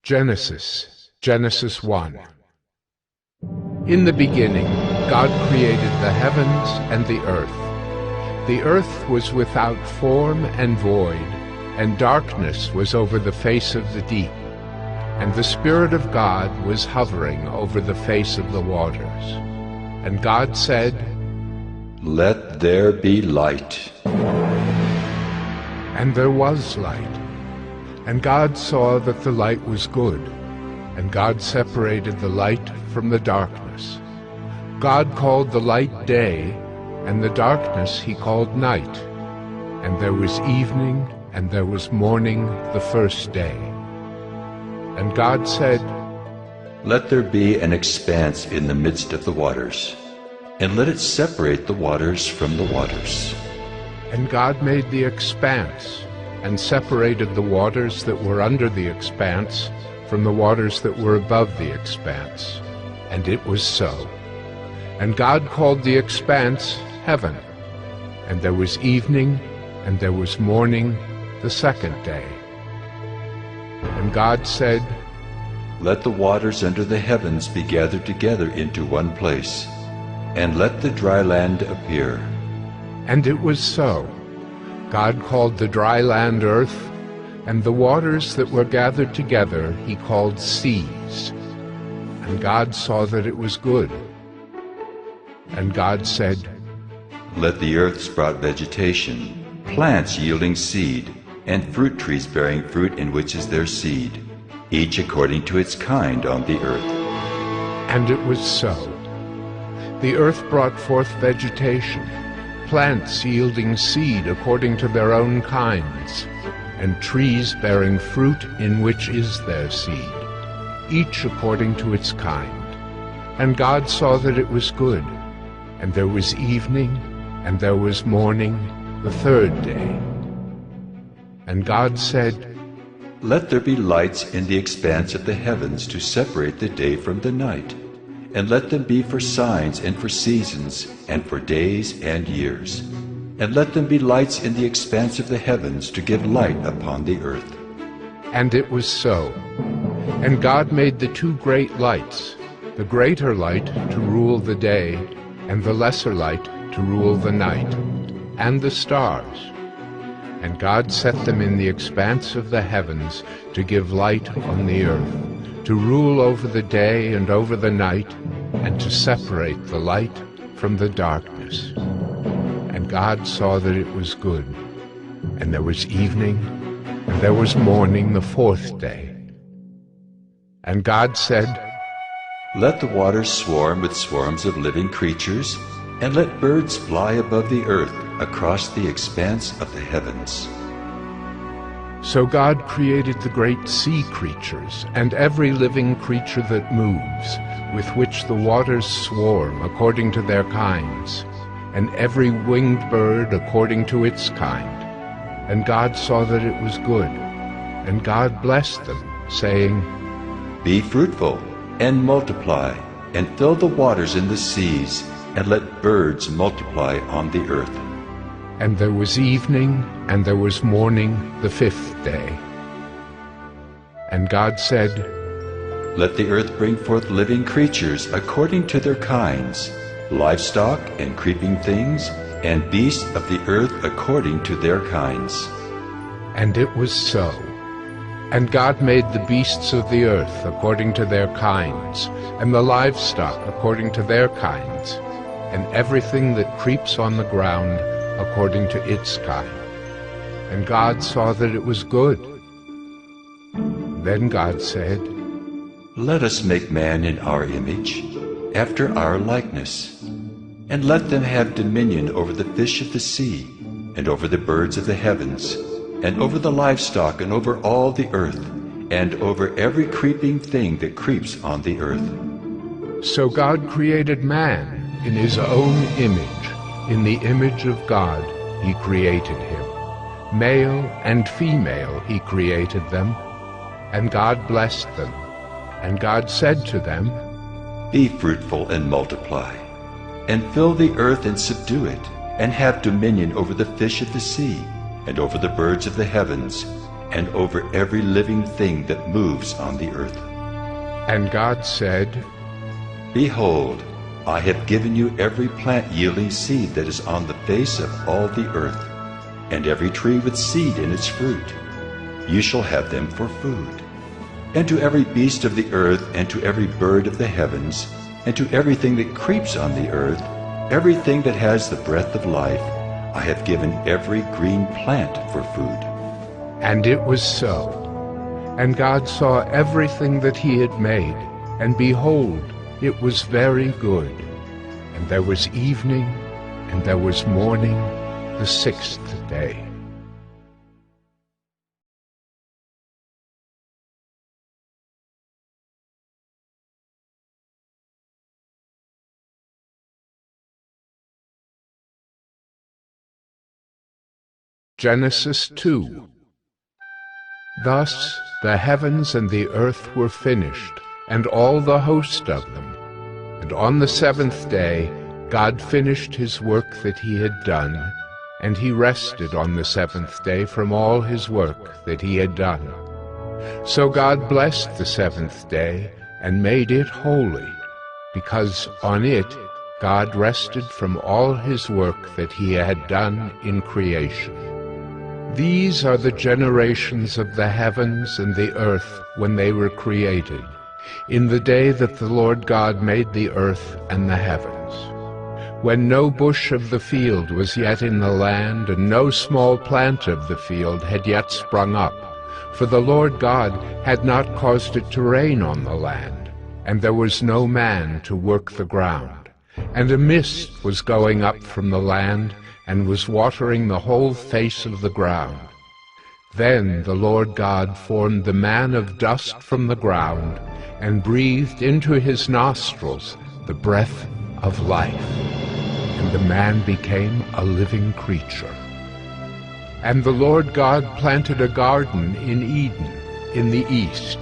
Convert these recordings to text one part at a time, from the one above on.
Genesis 1. In the beginning, God created the heavens and the earth. The earth was without form and void, and darkness was over the face of the deep. And the Spirit of God was hovering over the face of the waters. And God said, "Let there be light." And there was light. And God saw that the light was good, and God separated the light from the darkness. God called the light day, and the darkness he called night. And there was evening, and there was morning the first day. And God said, "Let there be an expanse in the midst of the waters, and let it separate the waters from the waters." And God made the expanse, and separated the waters that were under the expanse from the waters that were above the expanse. And it was so. And God called the expanse heaven. And there was evening, and there was morning the second day. And God said, "Let the waters under the heavens be gathered together into one place, and let the dry land appear." And it was so. God called the dry land earth, and the waters that were gathered together he called seas. And God saw that it was good. And God said, "Let the earth sprout vegetation, plants yielding seed, and fruit trees bearing fruit in which is their seed, each according to its kind on the earth." And it was so. The earth brought forth vegetation, plants yielding seed according to their own kinds, and trees bearing fruit in which is their seed, each according to its kind. And God saw that it was good. And there was evening, and there was morning the third day. And God said, "Let there be lights in the expanse of the heavens to separate the day from the night, and let them be for signs and for seasons and for days and years. And let them be lights in the expanse of the heavens to give light upon the earth." And it was so. And God made the two great lights, the greater light to rule the day, and the lesser light to rule the night, and the stars. And God set them in the expanse of the heavens to give light on the earth, to rule over the day and over the night, and to separate the light from the darkness. And God saw that it was good. And there was evening, and there was morning the fourth day. And God said, "Let the waters swarm with swarms of living creatures, and let birds fly above the earth across the expanse of the heavens." So God created the great sea creatures, and every living creature that moves, with which the waters swarm according to their kinds, and every winged bird according to its kind. And God saw that it was good. And God blessed them, saying, "Be fruitful, and multiply, and fill the waters in the seas, and let birds multiply on the earth." And there was evening, and there was morning the fifth day. And God said, "Let the earth bring forth living creatures according to their kinds, livestock and creeping things, and beasts of the earth according to their kinds." And it was so. And God made the beasts of the earth according to their kinds, and the livestock according to their kinds, and everything that creeps on the ground according to its kind. And God saw that it was good. Then God said, "Let us make man in our image, after our likeness, and let them have dominion over the fish of the sea, and over the birds of the heavens, and over the livestock, and over all the earth, and over every creeping thing that creeps on the earth." So God created man in his own image. In the image of God he created him. Male and female he created them. And God blessed them. And God said to them, "Be fruitful and multiply, and fill the earth and subdue it, and have dominion over the fish of the sea, and over the birds of the heavens, and over every living thing that moves on the earth. And God said, Behold, I have given you every plant yielding seed that is on the face of all the earth, and every tree with seed in its fruit. You shall have them for food. And to every beast of the earth, and to every bird of the heavens, and to everything that creeps on the earth, everything that has the breath of life, I have given every green plant for food. And it was so. And God saw everything that he had made, and behold, it was very good. And there was evening, and there was morning, the sixth day. Genesis 2. Thus the heavens and the earth were finished, and all the host of them. And on the seventh day God finished his work that he had done, and he rested on the seventh day from all his work that he had done. So God blessed the seventh day, and made it holy, because on it God rested from all his work that he had done in creation. These are the generations of the heavens and the earth when they were created, in the day that the Lord God made the earth and the heavens, when no bush of the field was yet in the land, and no small plant of the field had yet sprung up, for the Lord God had not caused it to rain on the land, and there was no man to work the ground. And a mist was going up from the land, and was watering the whole face of the ground. Then the Lord God formed the man of dust from the ground, and breathed into his nostrils the breath of life, and the man became a living creature. And the Lord God planted a garden in Eden, in the east,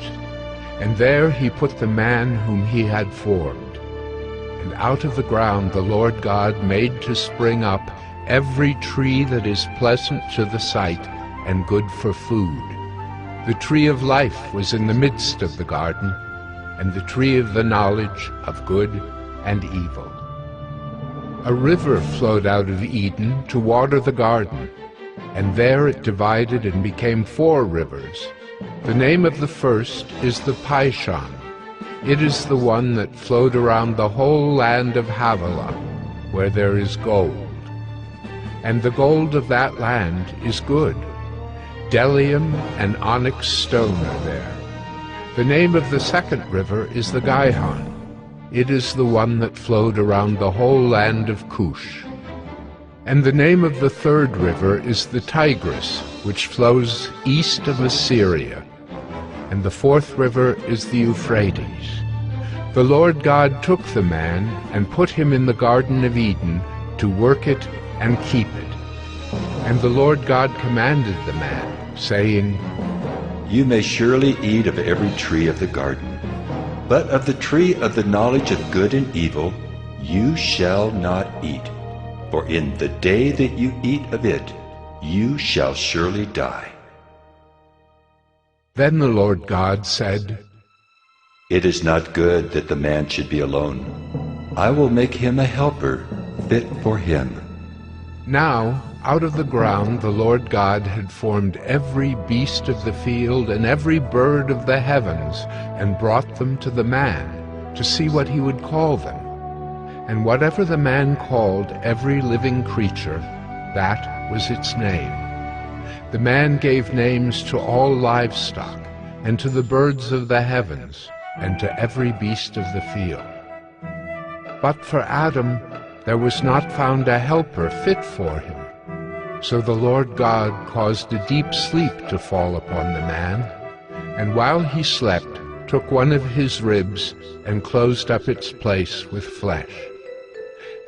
and there he put the man whom he had formed. And out of the ground the Lord God made to spring up every tree that is pleasant to the sight and good for food. The tree of life was in the midst of the garden, and the tree of the knowledge of good and evil. A river flowed out of Eden to water the garden, and there it divided and became 4 rivers. The name of the first is the Pishon. It is the one that flowed around the whole land of Havilah, where there is gold. And the gold of that land is good. Bdellium and onyx stone are there. The name of the second river is the Gihon. It is the one that flowed around the whole land of Cush. And the name of the third river is the Tigris, which flows east of Assyria. And the fourth river is the Euphrates. The Lord God took the man and put him in the Garden of Eden to work it and keep it. And the Lord God commanded the man, saying, You may surely eat of every tree of the garden, but of the tree of the knowledge of good and evil you shall not eat, for in the day that you eat of it you shall surely die. Then the Lord God said, It is not good that the man should be alone. I will make him a helper fit for him. Now out of the ground the Lord God had formed every beast of the field and every bird of the heavens, and brought them to the man, to see what he would call them. And whatever the man called every living creature, that was its name. The man gave names to all livestock, and to the birds of the heavens, and to every beast of the field. But for Adam there was not found a helper fit for him. So the Lord God caused a deep sleep to fall upon the man, and while he slept took one of his ribs and closed up its place with flesh.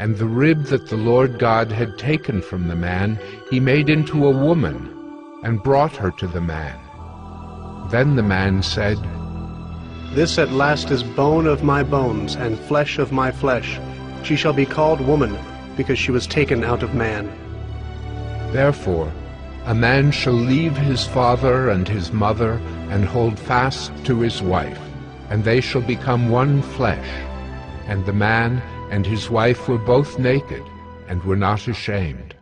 And the rib that the Lord God had taken from the man he made into a woman, and brought her to the man. Then the man said, This at last is bone of my bones, and flesh of my flesh. She shall be called woman, because she was taken out of man. Therefore A man shall leave his father and his mother, and hold fast to his wife, and they shall become one flesh. And the man and his wife were both naked, and were not ashamed.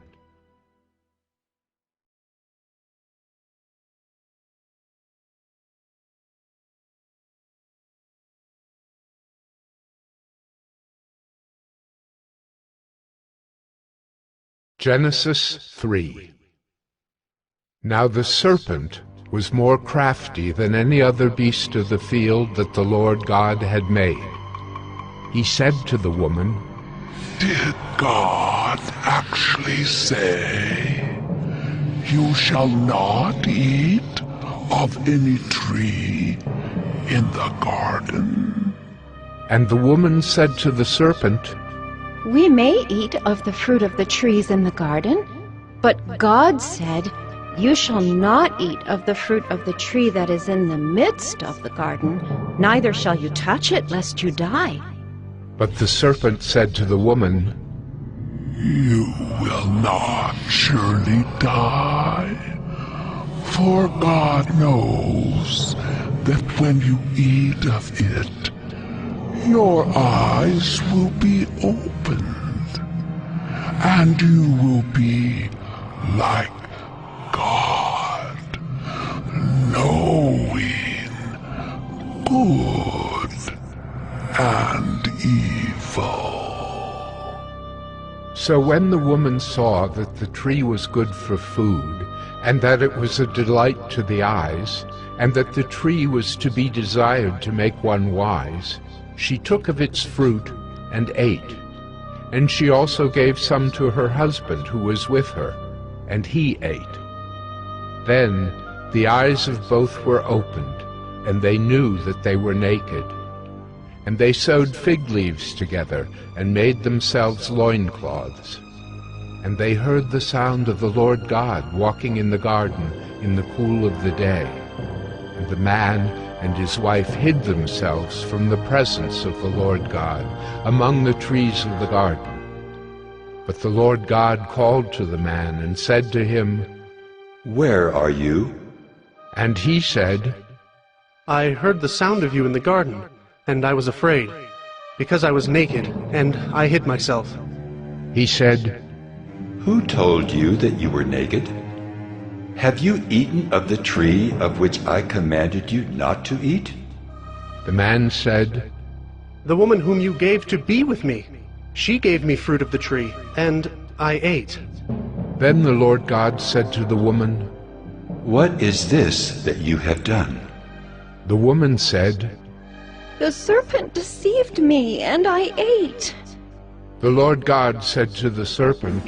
Genesis 3. Now the serpent was more crafty than any other beast of the field that the Lord God had made. He said to the woman, Did God actually say, "You shall not eat of any tree in the garden"? And the woman said to the serpent, We may eat of the fruit of the trees in the garden, but God said, You shall not eat of the fruit of the tree that is in the midst of the garden, neither shall you touch it, lest you die. But the serpent said to the woman, You will not surely die, for God knows that when you eat of it, your eyes will be opened, and you will be like God, knowing good and evil. So when the woman saw that the tree was good for food, and that it was a delight to the eyes, and that the tree was to be desired to make one wise, she took of its fruit and ate. And she also gave some to her husband who was with her, and he ate. Then the eyes of both were opened, and they knew that they were naked. And they sewed fig leaves together, and made themselves loincloths. And they heard the sound of the Lord God walking in the garden in the cool of the day. And the man and his wife hid themselves from the presence of the Lord God among the trees of the garden. But the Lord God called to the man and said to him, Where are you? And he said, I heard the sound of you in the garden, and I was afraid, because I was naked, and I hid myself. He said, Who told you that you were naked? Have you eaten of the tree of which I commanded you not to eat? The man said, The woman whom you gave to be with me, she gave me fruit of the tree, and I ate. Then the Lord God said to the woman, What is this that you have done? The woman said, The serpent deceived me, and I ate. The Lord God said to the serpent,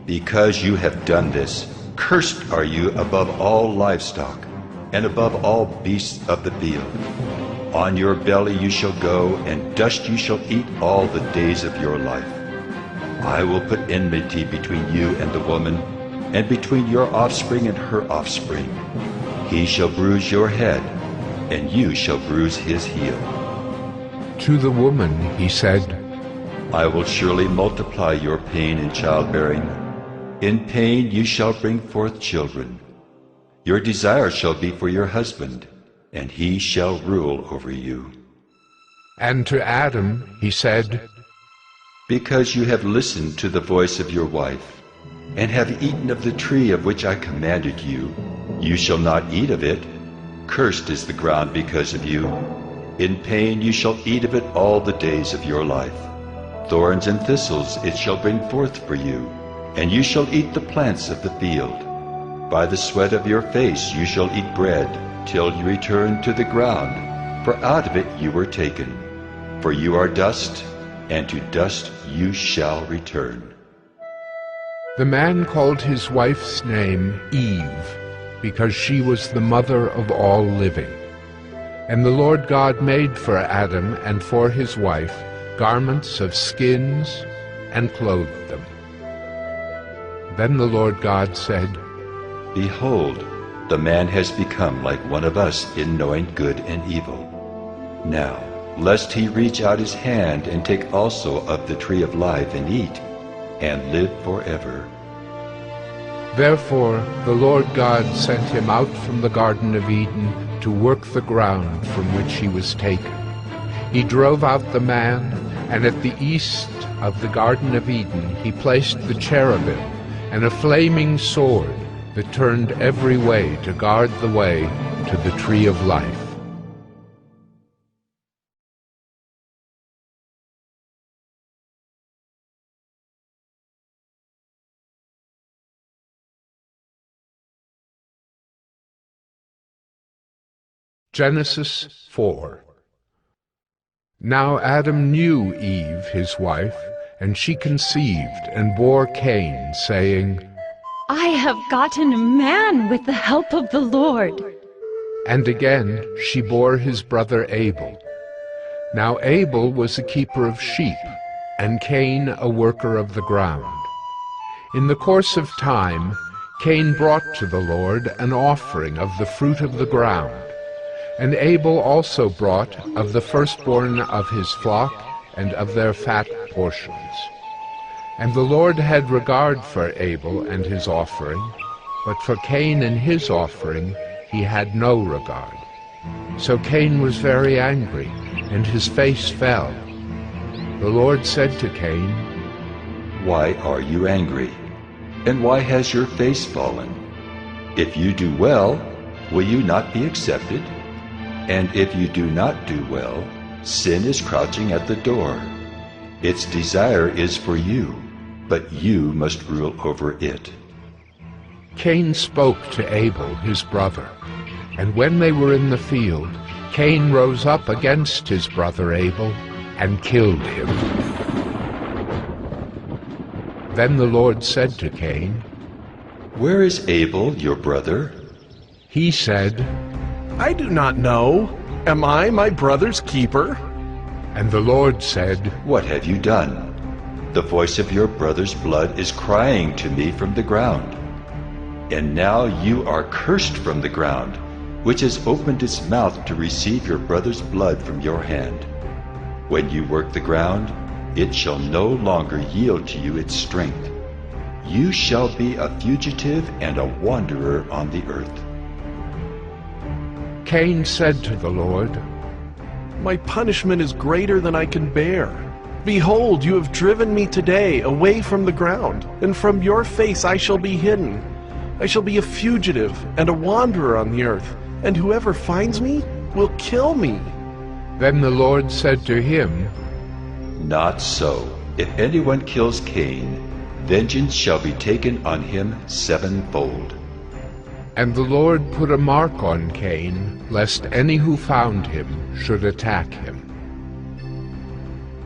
Because you have done this, cursed are you above all livestock, and above all beasts of the field. On your belly you shall go, and dust you shall eat all the days of your life. I will put enmity between you and the woman, and between your offspring and her offspring. He shall bruise your head, and you shall bruise his heel. To the woman he said, I will surely multiply your pain in childbearing. In pain you shall bring forth children. Your desire shall be for your husband, and he shall rule over you. And to Adam he said, Because you have listened to the voice of your wife, and have eaten of the tree of which I commanded you, you shall not eat of it. Cursed is the ground because of you. In pain you shall eat of it all the days of your life. Thorns and thistles it shall bring forth for you, and you shall eat the plants of the field. By the sweat of your face you shall eat bread, till you return to the ground, for out of it you were taken. For you are dust, and to dust you shall return. The man called his wife's name Eve, because she was the mother of all living. And the Lord God made for Adam and for his wife garments of skins, and clothed them. Then the Lord God said, Behold, the man has become like one of us in knowing good and evil. Now, lest he reach out his hand and take also of the tree of life and eat, and live forever. Therefore the Lord God sent him out from the Garden of Eden to work the ground from which he was taken. He drove out the man, and at the east of the Garden of Eden he placed the cherubim and a flaming sword that turned every way to guard the way to the tree of life. Genesis 4. Now Adam knew Eve, his wife, and she conceived and bore Cain, saying, I have gotten a man with the help of the Lord. And again she bore his brother Abel. Now Abel was a keeper of sheep, and Cain a worker of the ground. In the course of time, Cain brought to the Lord an offering of the fruit of the ground. And Abel also brought of the firstborn of his flock and of their fat portions. And the Lord had regard for Abel and his offering, but for Cain and his offering he had no regard. So Cain was very angry, and his face fell. The Lord said to Cain, Why are you angry? And why has your face fallen? If you do well, will you not be accepted? And if you do not do well, sin is crouching at the door. Its desire is for you, but you must rule over it. Cain spoke to Abel his brother, and when they were in the field, Cain rose up against his brother Abel and killed him. Then the Lord said to Cain, Where is Abel, your brother? He said, I do not know. Am I my brother's keeper? And the Lord said, What have you done? The voice of your brother's blood is crying to me from the ground. And now you are cursed from the ground, which has opened its mouth to receive your brother's blood from your hand. When you work the ground, it shall no longer yield to you its strength. You shall be a fugitive and a wanderer on the earth. Cain said to the Lord, My punishment is greater than I can bear. Behold, you have driven me today away from the ground, and from your face I shall be hidden. I shall be a fugitive and a wanderer on the earth, and whoever finds me will kill me. Then the Lord said to him, Not so. If anyone kills Cain, vengeance shall be taken on him sevenfold. And the Lord put a mark on Cain, lest any who found him should attack him.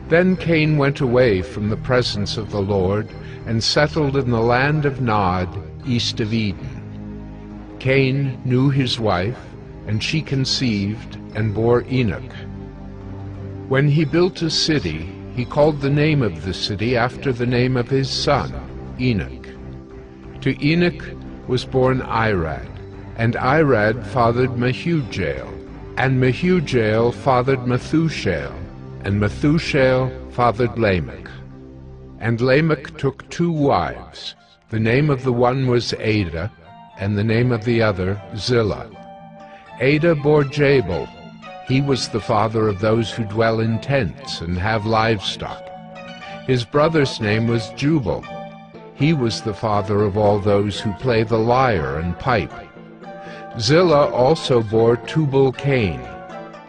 Then Cain went away from the presence of the Lord, and settled in the land of Nod, east of Eden. Cain knew his wife, and she conceived and bore Enoch. When he built a city, he called the name of the city after the name of his son, Enoch. To Enoch was born Irad, and Irad fathered Mehujael, and Mehujael fathered Methushael, and Methushael fathered Lamech. And Lamech took 2 wives. The name of the one was Ada, and the name of the other Zillah. Ada bore Jabal. He was the father of those who dwell in tents and have livestock. His brother's name was Jubal. He was the father of all those who play the lyre and pipe. Zillah also bore Tubal-Cain.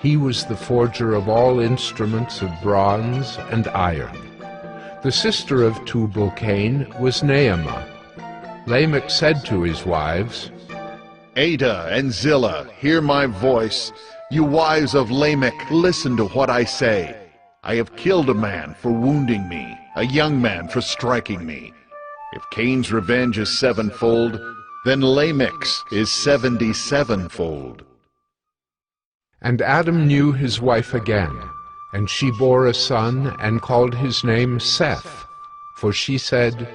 He was the forger of all instruments of bronze and iron. The sister of Tubal-Cain was Naamah. Lamech said to his wives, Ada and Zillah, hear my voice. You wives of Lamech, listen to what I say. I have killed a man for wounding me, a young man for striking me. If Cain's revenge is 7-fold, then Lamech's is 77-fold. And Adam knew his wife again, and she bore a son and called his name Seth, for she said,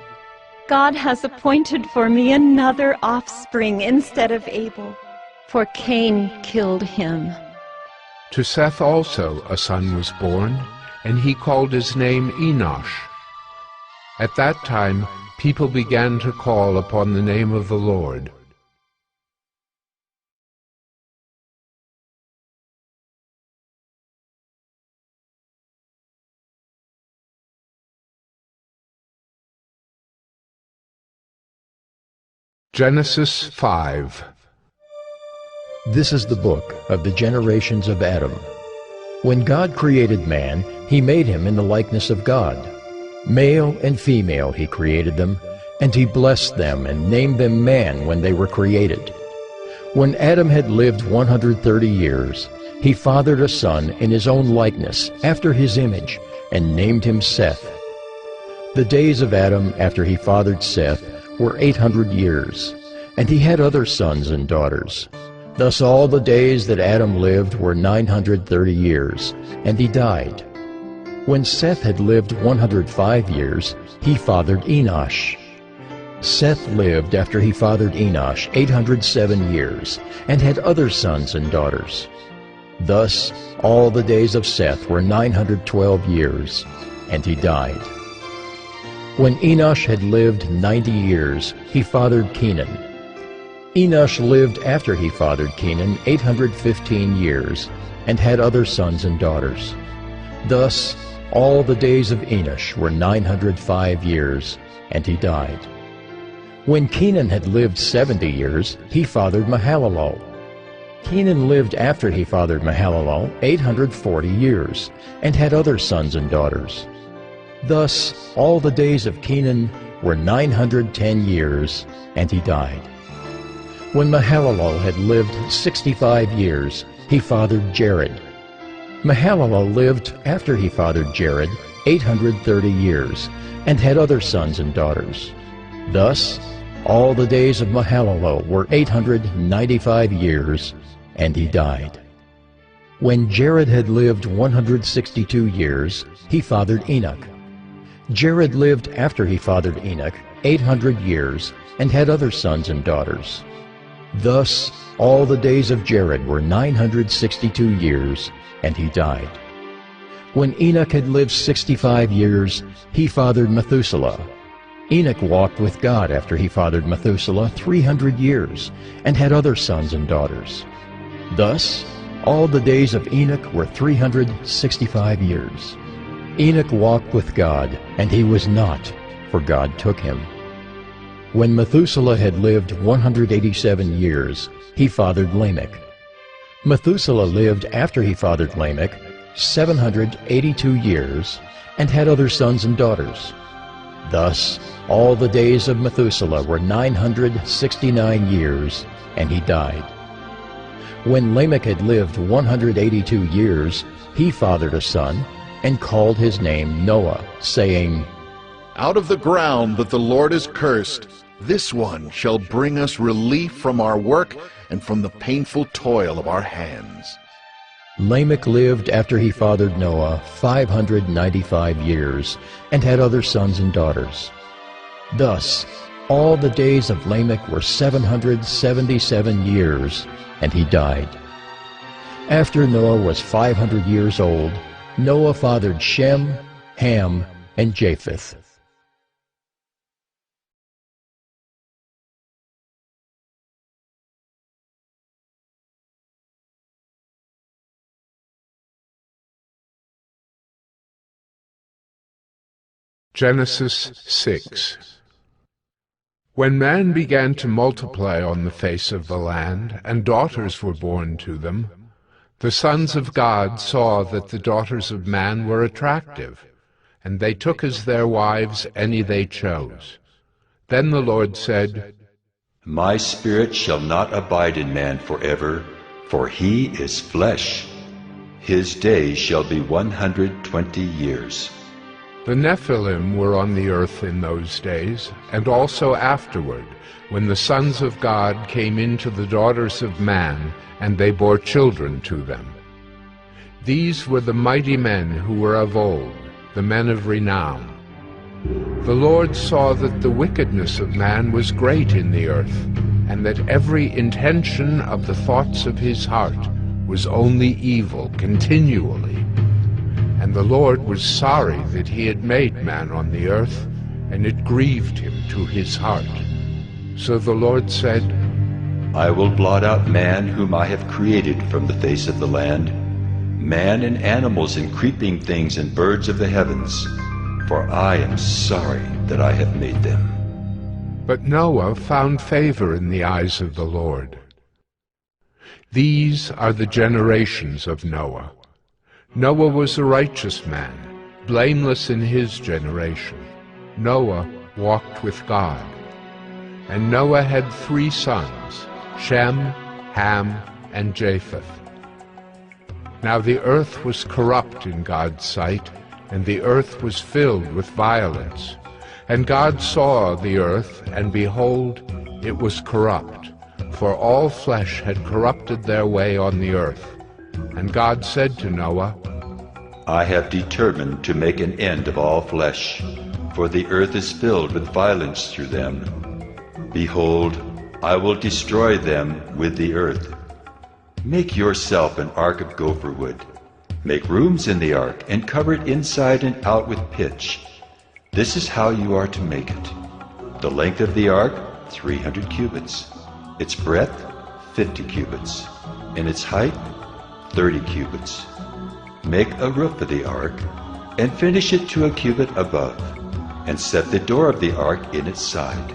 God has appointed for me another offspring instead of Abel, for Cain killed him. To Seth also a son was born, and he called his name Enosh. At that time people began to call upon the name of the Lord. Genesis 5. This is the book of the generations of Adam. When God created man, he made him in the likeness of God. Male and female he created them, and he blessed them and named them man when they were created. When Adam had lived 130 years, he fathered a son in his own likeness, after his image, and named him Seth. The days of Adam after he fathered Seth were 800 years, and he had other sons and daughters. Thus all the days that Adam lived were 930 years, and he died. When Seth had lived 105 years, he fathered Enosh. Seth lived after he fathered Enosh 807 years, and had other sons and daughters. Thus all the days of Seth were 912 years, and he died. When Enosh had lived 90 years, he fathered Kenan. Enosh lived after he fathered Kenan 815 years, and had other sons and daughters. Thus all the days of Enosh were 905 years, and he died. When Kenan had lived 70 years, he fathered Mahalalel. Kenan lived after he fathered Mahalalel 840 years, and had other sons and daughters. Thus all the days of Kenan were 910 years, and he died. When Mahalalel had lived 65 years, he fathered Jared. Mahalalel lived after he fathered Jared 830 years, and had other sons and daughters. Thus all the days of Mahalalel were 895 years, and he died. When Jared had lived 162 years, he fathered Enoch. Jared lived after he fathered Enoch 800 years, and had other sons and daughters. Thus all the days of Jared were 962 years, and he died. When Enoch had lived 65 years, he fathered Methuselah. Enoch walked with God after he fathered Methuselah 300 years, and had other sons and daughters. Thus all the days of Enoch were 365 years. Enoch walked with God, and he was not, for God took him. When Methuselah had lived 187 years, he fathered Lamech. Methuselah lived after he fathered Lamech 782 years, and had other sons and daughters. Thus all the days of Methuselah were 969 years, and he died. When Lamech had lived 182 years, he fathered a son, and called his name Noah, saying, Out of the ground that the Lord has cursed, this one shall bring us relief from our work and from the painful toil of our hands. Lamech lived after he fathered Noah 595 years, and had other sons and daughters. Thus all the days of Lamech were 777 years, and he died. After Noah was 500 years old, Noah fathered Shem, Ham, and Japheth. Genesis 6. When man began to multiply on the face of the land, and daughters were born to them, the sons of God saw that the daughters of man were attractive, and they took as their wives any they chose. Then the Lord said, My spirit shall not abide in man forever, for he is flesh. His days shall be 120 years. The Nephilim were on the earth in those days, and also afterward, when the sons of God came into the daughters of man, and they bore children to them. These were the mighty men who were of old, the men of renown. The Lord saw that the wickedness of man was great in the earth, and that every intention of the thoughts of his heart was only evil continually. And the Lord was sorry that he had made man on the earth, and it grieved him to his heart. So the Lord said, I will blot out man whom I have created from the face of the land, man and animals and creeping things and birds of the heavens, for I am sorry that I have made them. But Noah found favor in the eyes of the Lord. These are the generations of Noah. Noah was a righteous man, blameless in his generation. Noah walked with God. And Noah had 3 sons, Shem, Ham, and Japheth. Now the earth was corrupt in God's sight, and the earth was filled with violence. And God saw the earth, and behold, it was corrupt, for all flesh had corrupted their way on the earth. And God said to Noah, I have determined to make an end of all flesh, for the earth is filled with violence through them. Behold, I will destroy them with the earth. Make yourself an ark of gopher wood. Make rooms in the ark, and cover it inside and out with pitch. This is how you are to make it. The length of the ark, 300 cubits. Its breadth, 50 cubits. And its height, 30 cubits. Make a roof of the ark, and finish it to a cubit above, and set the door of the ark in its side.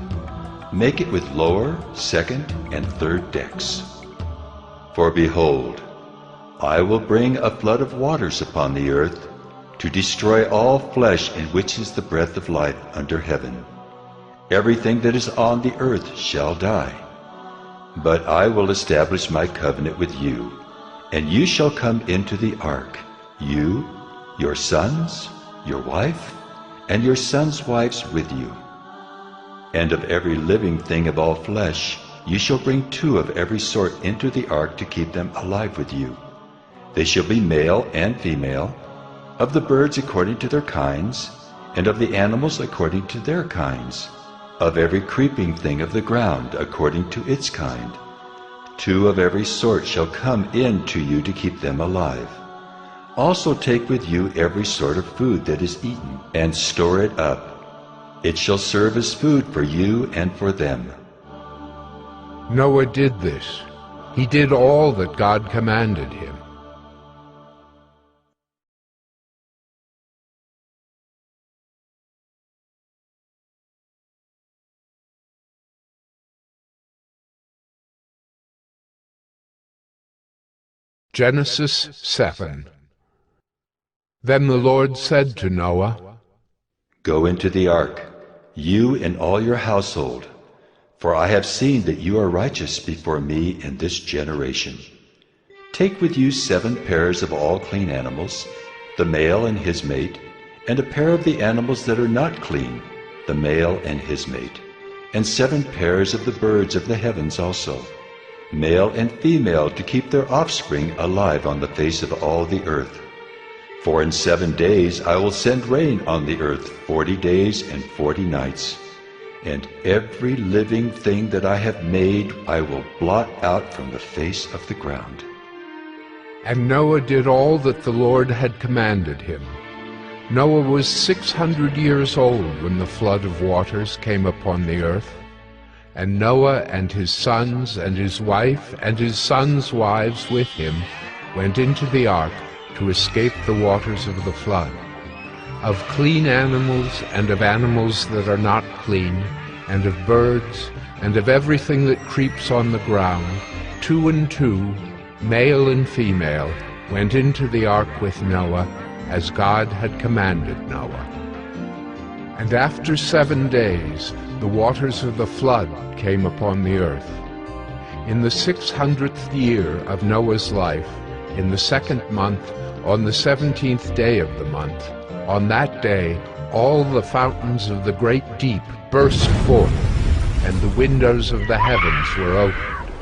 Make it with lower, second, and third decks. For behold, I will bring a flood of waters upon the earth, to destroy all flesh in which is the breath of life under heaven. Everything that is on the earth shall die. But I will establish my covenant with you, and you shall come into the ark, you, your sons, your wife, and your sons' wives with you. And of every living thing of all flesh, you shall bring 2 of every sort into the ark to keep them alive with you. They shall be male and female, of the birds according to their kinds, and of the animals according to their kinds, of every creeping thing of the ground according to its kind. 2 of every sort shall come in to you to keep them alive. Also take with you every sort of food that is eaten, and store it up. It shall serve as food for you and for them. Noah did this. He did all that God commanded him. Genesis 7. Then the Lord said to Noah, Go into the ark, you and all your household, for I have seen that you are righteous before me in this generation. Take with you 7 pairs of all clean animals, the male and his mate, and a pair of the animals that are not clean, the male and his mate, and 7 pairs of the birds of the heavens also, male and female, to keep their offspring alive on the face of all the earth. For in 7 days I will send rain on the earth 40 days and 40 nights. And every living thing that I have made I will blot out from the face of the ground. And Noah did all that the Lord had commanded him. Noah was 600 years old when the flood of waters came upon the earth. And Noah and his sons and his wife and his sons' wives with him went into the ark to escape the waters of the flood. Of clean animals and of animals that are not clean, and of birds, and of everything that creeps on the ground, 2 and 2, male and female, went into the ark with Noah, as God had commanded Noah. And after 7 days the waters of the flood came upon the earth. In the 600th year of Noah's life, in the 2nd month, on the 17th day of the month, on that day all the fountains of the great deep burst forth, and the windows of the heavens were opened,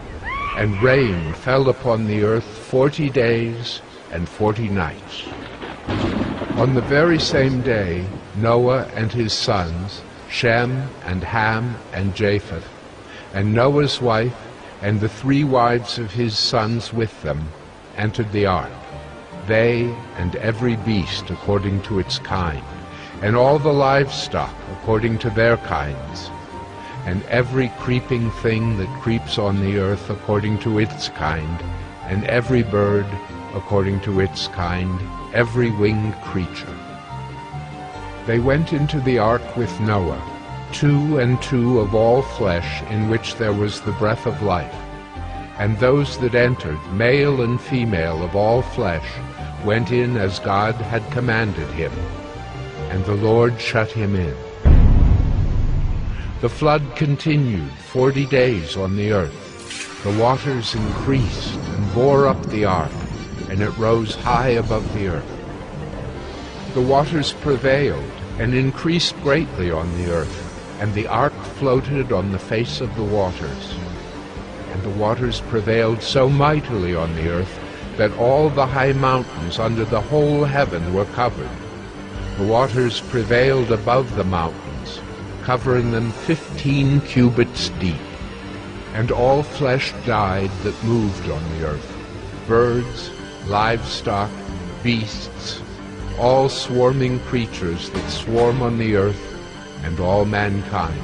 and rain fell upon the earth 40 days and 40 nights. On the very same day Noah and his sons, Shem and Ham and Japheth, and Noah's wife and the 3 wives of his sons with them, entered the ark, they and every beast according to its kind, and all the livestock according to their kinds, and every creeping thing that creeps on the earth according to its kind, and every bird according to its kind, every winged creature. They went into the ark with Noah, 2 and 2 of all flesh in which there was the breath of life. And those that entered, male and female of all flesh, went in as God had commanded him, and the Lord shut him in. The flood continued 40 days on the earth. The waters increased and bore up the ark, and it rose high above the earth. The waters prevailed and increased greatly on the earth, and the ark floated on the face of the waters. And the waters prevailed so mightily on the earth that all the high mountains under the whole heaven were covered. The waters prevailed above the mountains, covering them 15 cubits deep. And all flesh died that moved on the earth, birds, livestock, beasts, all swarming creatures that swarm on the earth, and all mankind.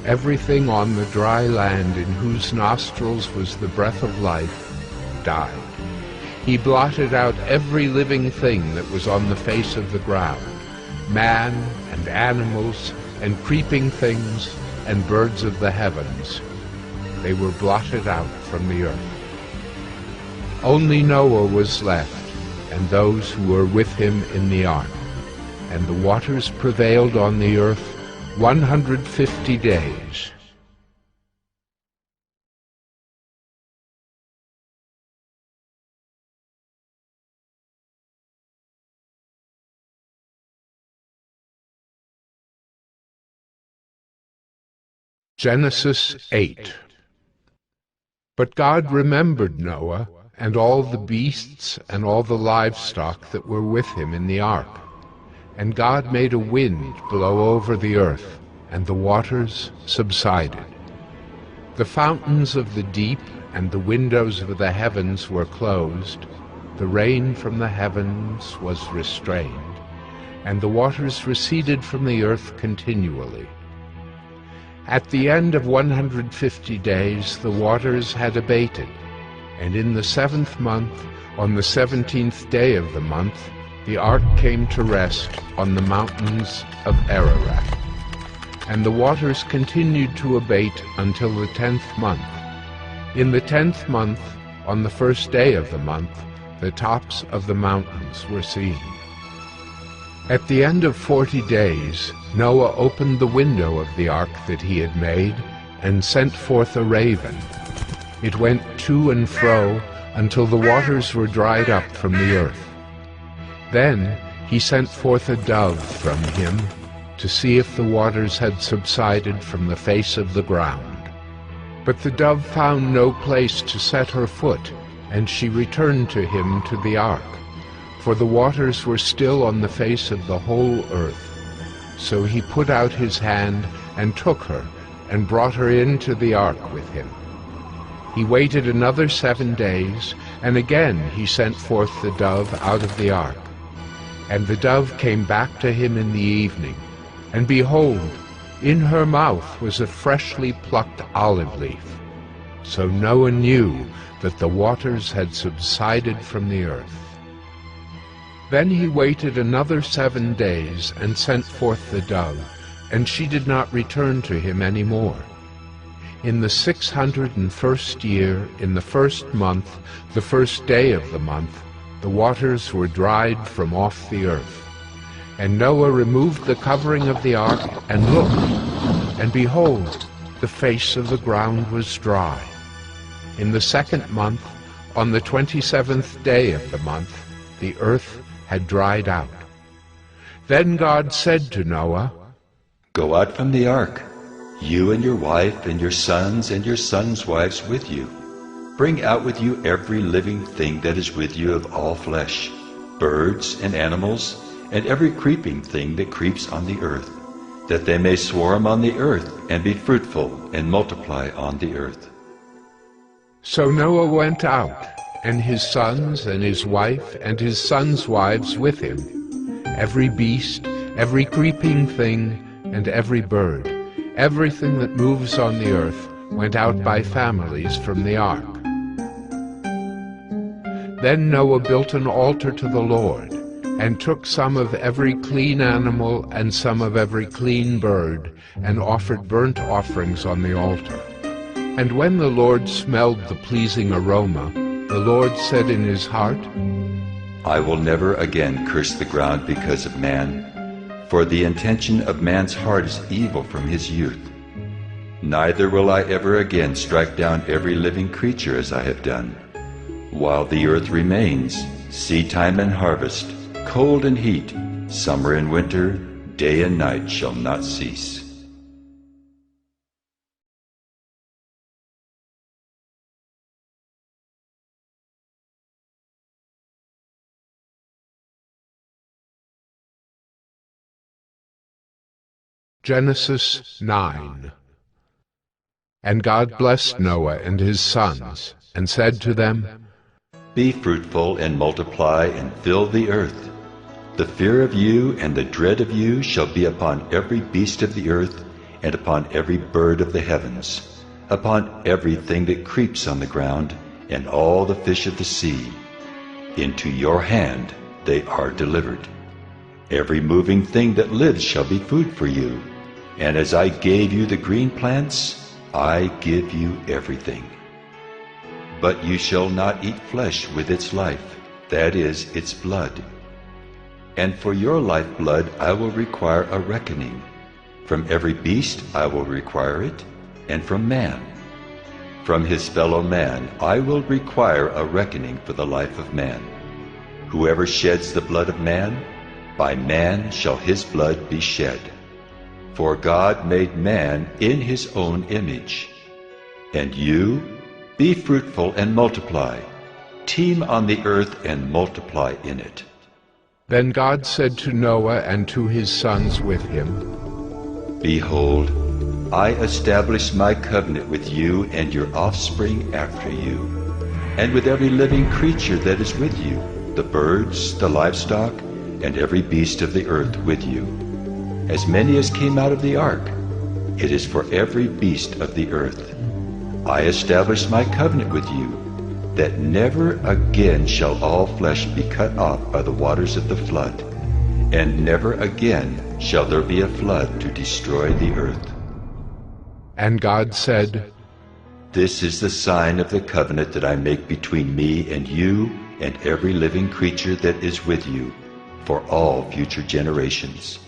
Everything on the dry land in whose nostrils was the breath of life died. He blotted out every living thing that was on the face of the ground, man and animals and creeping things and birds of the heavens. They were blotted out from the earth. Only Noah was left, and those who were with him in the ark. And the waters prevailed on the earth 150 days. Genesis 8. But God remembered Noah, and all the beasts and all the livestock that were with him in the ark. And God made a wind blow over the earth, and the waters subsided. The fountains of the deep and the windows of the heavens were closed, the rain from the heavens was restrained, and the waters receded from the earth continually. At the end of 150 days the waters had abated, and in the 7th month, on the 17th day of the month, the ark came to rest on the mountains of Ararat. And the waters continued to abate until the 10th month. In the 10th month, on the 1st day of the month, the tops of the mountains were seen. At the end of 40 days, Noah opened the window of the ark that he had made, and sent forth a raven. It went to and fro until the waters were dried up from the earth. Then he sent forth a dove from him to see if the waters had subsided from the face of the ground. But the dove found no place to set her foot, and she returned to him to the ark, for the waters were still on the face of the whole earth. So he put out his hand and took her, and brought her into the ark with him. He waited another 7 days, and again he sent forth the dove out of the ark. And the dove came back to him in the evening, and behold, in her mouth was a freshly plucked olive leaf. So Noah knew that the waters had subsided from the earth. Then he waited another 7 days, and sent forth the dove, and she did not return to him any more. In the 601st year, in the 1st month, the 1st day of the month, the waters were dried from off the earth. And Noah removed the covering of the ark, and looked, and behold, the face of the ground was dry. In the 2nd month, on the 27th day of the month, the earth had dried out. Then God said to Noah, Go out from the ark, you and your wife and your sons and your sons' wives with you. Bring out with you every living thing that is with you of all flesh, birds and animals, and every creeping thing that creeps on the earth, that they may swarm on the earth and be fruitful and multiply on the earth. So Noah went out, and his sons and his wife and his sons' wives with him, every beast every creeping thing and every bird, everything that moves on the earth, went out by families from the ark. Then Noah built an altar to the Lord, and took some of every clean animal and some of every clean bird, and offered burnt offerings on the altar. And when the Lord smelled the pleasing aroma, the Lord said in his heart, I will never again curse the ground because of man, for the intention of man's heart is evil from his youth. Neither will I ever again strike down every living creature as I have done. While the earth remains, seedtime and harvest, cold and heat, summer and winter, day and night shall not cease. Genesis 9. And God blessed Noah and his sons, and said to them, Be fruitful and multiply and fill the earth. The fear of you and the dread of you shall be upon every beast of the earth, and upon every bird of the heavens, upon everything that creeps on the ground, and all the fish of the sea. Into your hand they are delivered. Every moving thing that lives shall be food for you. And as I gave you the green plants, I give you everything. But you shall not eat flesh with its life, that is, its blood. And for your lifeblood I will require a reckoning. From every beast I will require it, and from man. From his fellow man I will require a reckoning for the life of man. Whoever sheds the blood of man, by man shall his blood be shed. For God made man in his own image. And you, be fruitful and multiply. Teem on the earth and multiply in it. Then God said to Noah and to his sons with him, Behold, I establish my covenant with you and your offspring after you, and with every living creature that is with you, the birds, the livestock, and every beast of the earth with you. As many as came out of the ark, it is for every beast of the earth. I establish my covenant with you, that never again shall all flesh be cut off by the waters of the flood, and never again shall there be a flood to destroy the earth. And God said, This is the sign of the covenant that I make between me and you and every living creature that is with you, for all future generations.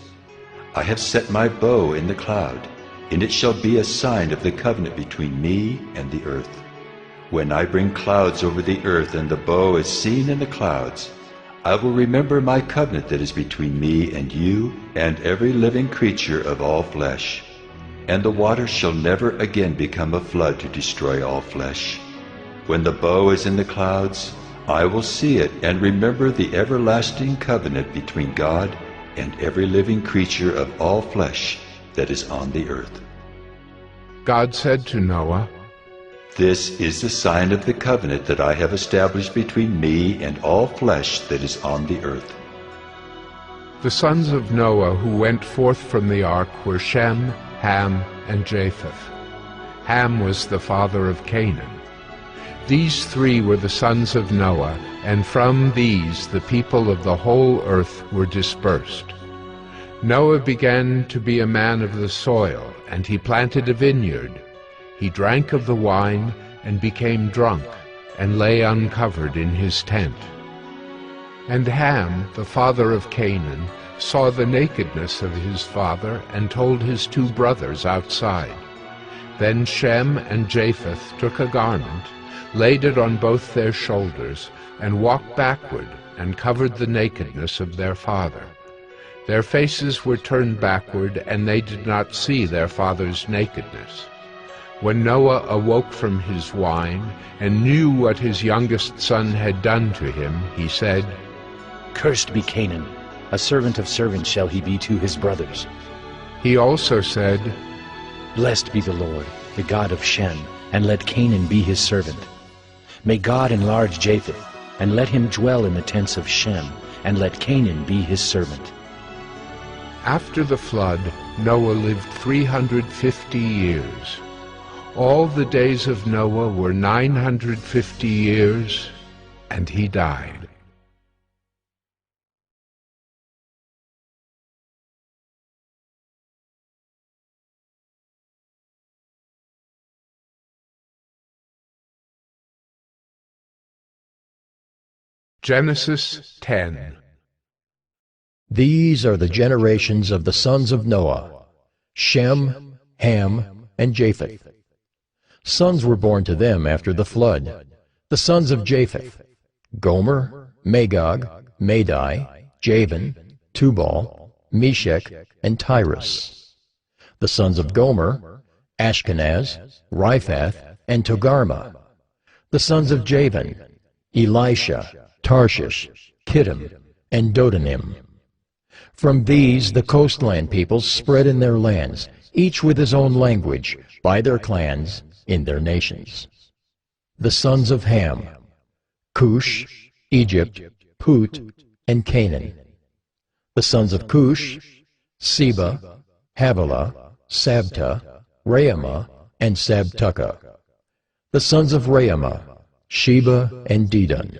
I have set my bow in the cloud, and it shall be a sign of the covenant between me and the earth. When I bring clouds over the earth and the bow is seen in the clouds, I will remember my covenant that is between me and you and every living creature of all flesh. And the waters shall never again become a flood to destroy all flesh. When the bow is in the clouds, I will see it and remember the everlasting covenant between God and every living creature of all flesh that is on the earth. God said to Noah, This is the sign of the covenant that I have established between me and all flesh that is on the earth. The sons of Noah who went forth from the ark were Shem, Ham, and Japheth. Ham was the father of Canaan. These three were the sons of Noah, and from these the people of the whole earth were dispersed. Noah began to be a man of the soil, and he planted a vineyard. He drank of the wine, and became drunk, and lay uncovered in his tent. And Ham, the father of Canaan, saw the nakedness of his father, and told his two brothers outside. Then Shem and Japheth took a garment, laid it on both their shoulders, and walked backward, and covered the nakedness of their father. Their faces were turned backward, and they did not see their father's nakedness. When Noah awoke from his wine, and knew what his youngest son had done to him, he said, Cursed be Canaan, a servant of servants shall he be to his brothers. He also said, Blessed be the Lord, the God of Shem, and let Canaan be his servant. May God enlarge Japheth, and let him dwell in the tents of Shem, and let Canaan be his servant. After the flood, Noah lived 350 years. All the days of Noah were 950 years, and he died. Genesis 10. These are the generations of the sons of Noah: Shem, Ham, and Japheth. Sons were born to them after the flood. The sons of Japheth: Gomer, Magog, Madai, Javan, Tubal, Meshech, and Tyrus. The sons of Gomer: Ashkenaz, Riphath, and Togarmah. The sons of Javan: Elisha, Tarshish, Kittim, and Dodanim. From these the coastland peoples spread in their lands, each with his own language, by their clans, in their nations. The sons of Ham: Cush, Egypt, Put, and Canaan. The sons of Cush: Seba, Havilah, Sabta, Raamah, and Sabtucca. The sons of Raamah: Sheba and Dedan.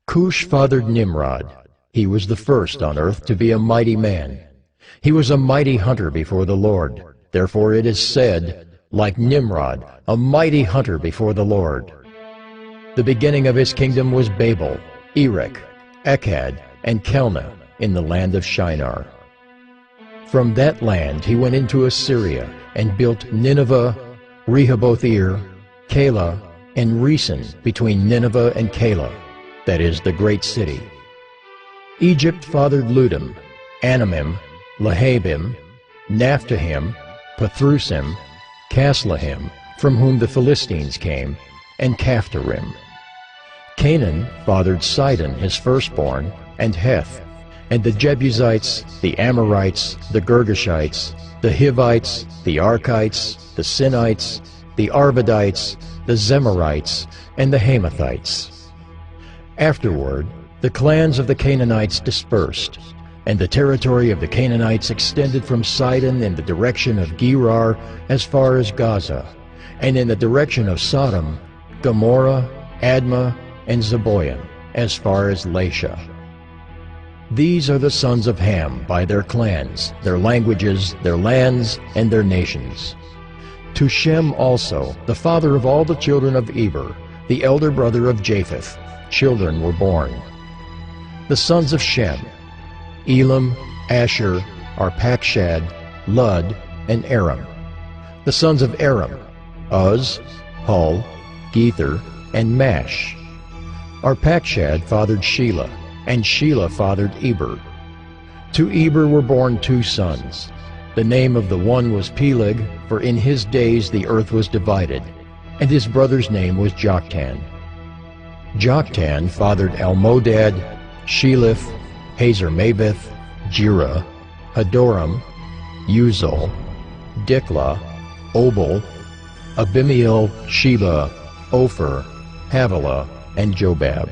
Cush fathered Nimrod. He was the first on earth to be a mighty man. He was a mighty hunter before the Lord. Therefore it is said, like Nimrod, a mighty hunter before the Lord. The beginning of his kingdom was Babel, Erech, Akkad, and Calneh in the land of Shinar. From that land he went into Assyria and built Nineveh, Rehoboth-ir, Calah, and Resen between Nineveh and Calah, that is, the great city. Egypt fathered Ludim, Anamim, Lehabim, Naphtahim, Pathrusim, Caslahim, from whom the Philistines came, and Caphtorim. Canaan fathered Sidon his firstborn, and Heth, and the Jebusites, the Amorites, the Girgashites, the Hivites, the Archites, the Sinites, the Arvadites, the Zemarites, and the Hamathites. Afterward, the clans of the Canaanites dispersed, and the territory of the Canaanites extended from Sidon in the direction of Gerar as far as Gaza, and in the direction of Sodom, Gomorrah, Admah, and Zeboiim, as far as Lasha. These are the sons of Ham by their clans, their languages, their lands, and their nations. To Shem also, the father of all the children of Eber, the elder brother of Japheth, children were born. The sons of Shem: Elam, Asher, Arpachshad, Lud, and Aram. The sons of Aram: Uz, Hul, Gether, and Mash. Arpachshad fathered Shelah, and Shelah fathered Eber. To Eber were born two sons. The name of the one was Peleg, for in his days the earth was divided, and his brother's name was Joktan. Joktan fathered Almodad, Sheleph, Hazarmaveth, Jerah, Hadoram, Uzal, Diklah, Obal, Abimiel, Sheba, Ophir, Havilah, and Jobab.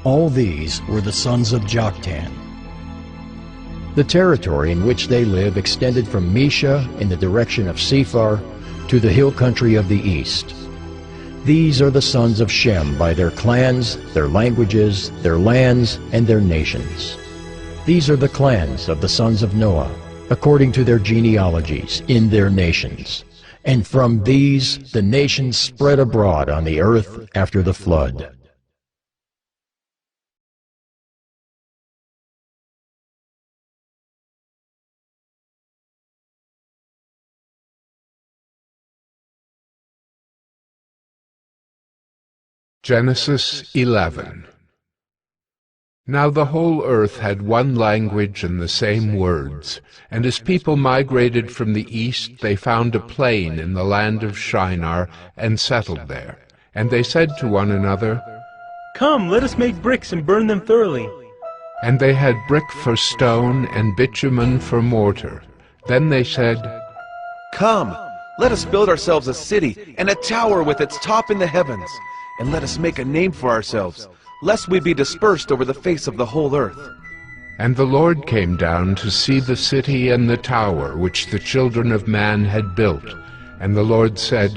All these were the sons of Joktan. The territory in which they live extended from Mesha in the direction of Sephar to the hill country of the east. These are the sons of Shem by their clans, their languages, their lands, and their nations. These are the clans of the sons of Noah, according to their genealogies, in their nations. And from these the nations spread abroad on the earth after the flood. Genesis 11. Now the whole earth had one language and the same words, and as people migrated from the east, they found a plain in the land of Shinar and settled there. And they said to one another, "Come, let us make bricks and burn them thoroughly." And they had brick for stone and bitumen for mortar. Then they said, Come, let us build ourselves a city and a tower with its top in the heavens, and let us make a name for ourselves, lest we be dispersed over the face of the whole earth. And the Lord came down to see the city and the tower which the children of man had built. And the Lord said,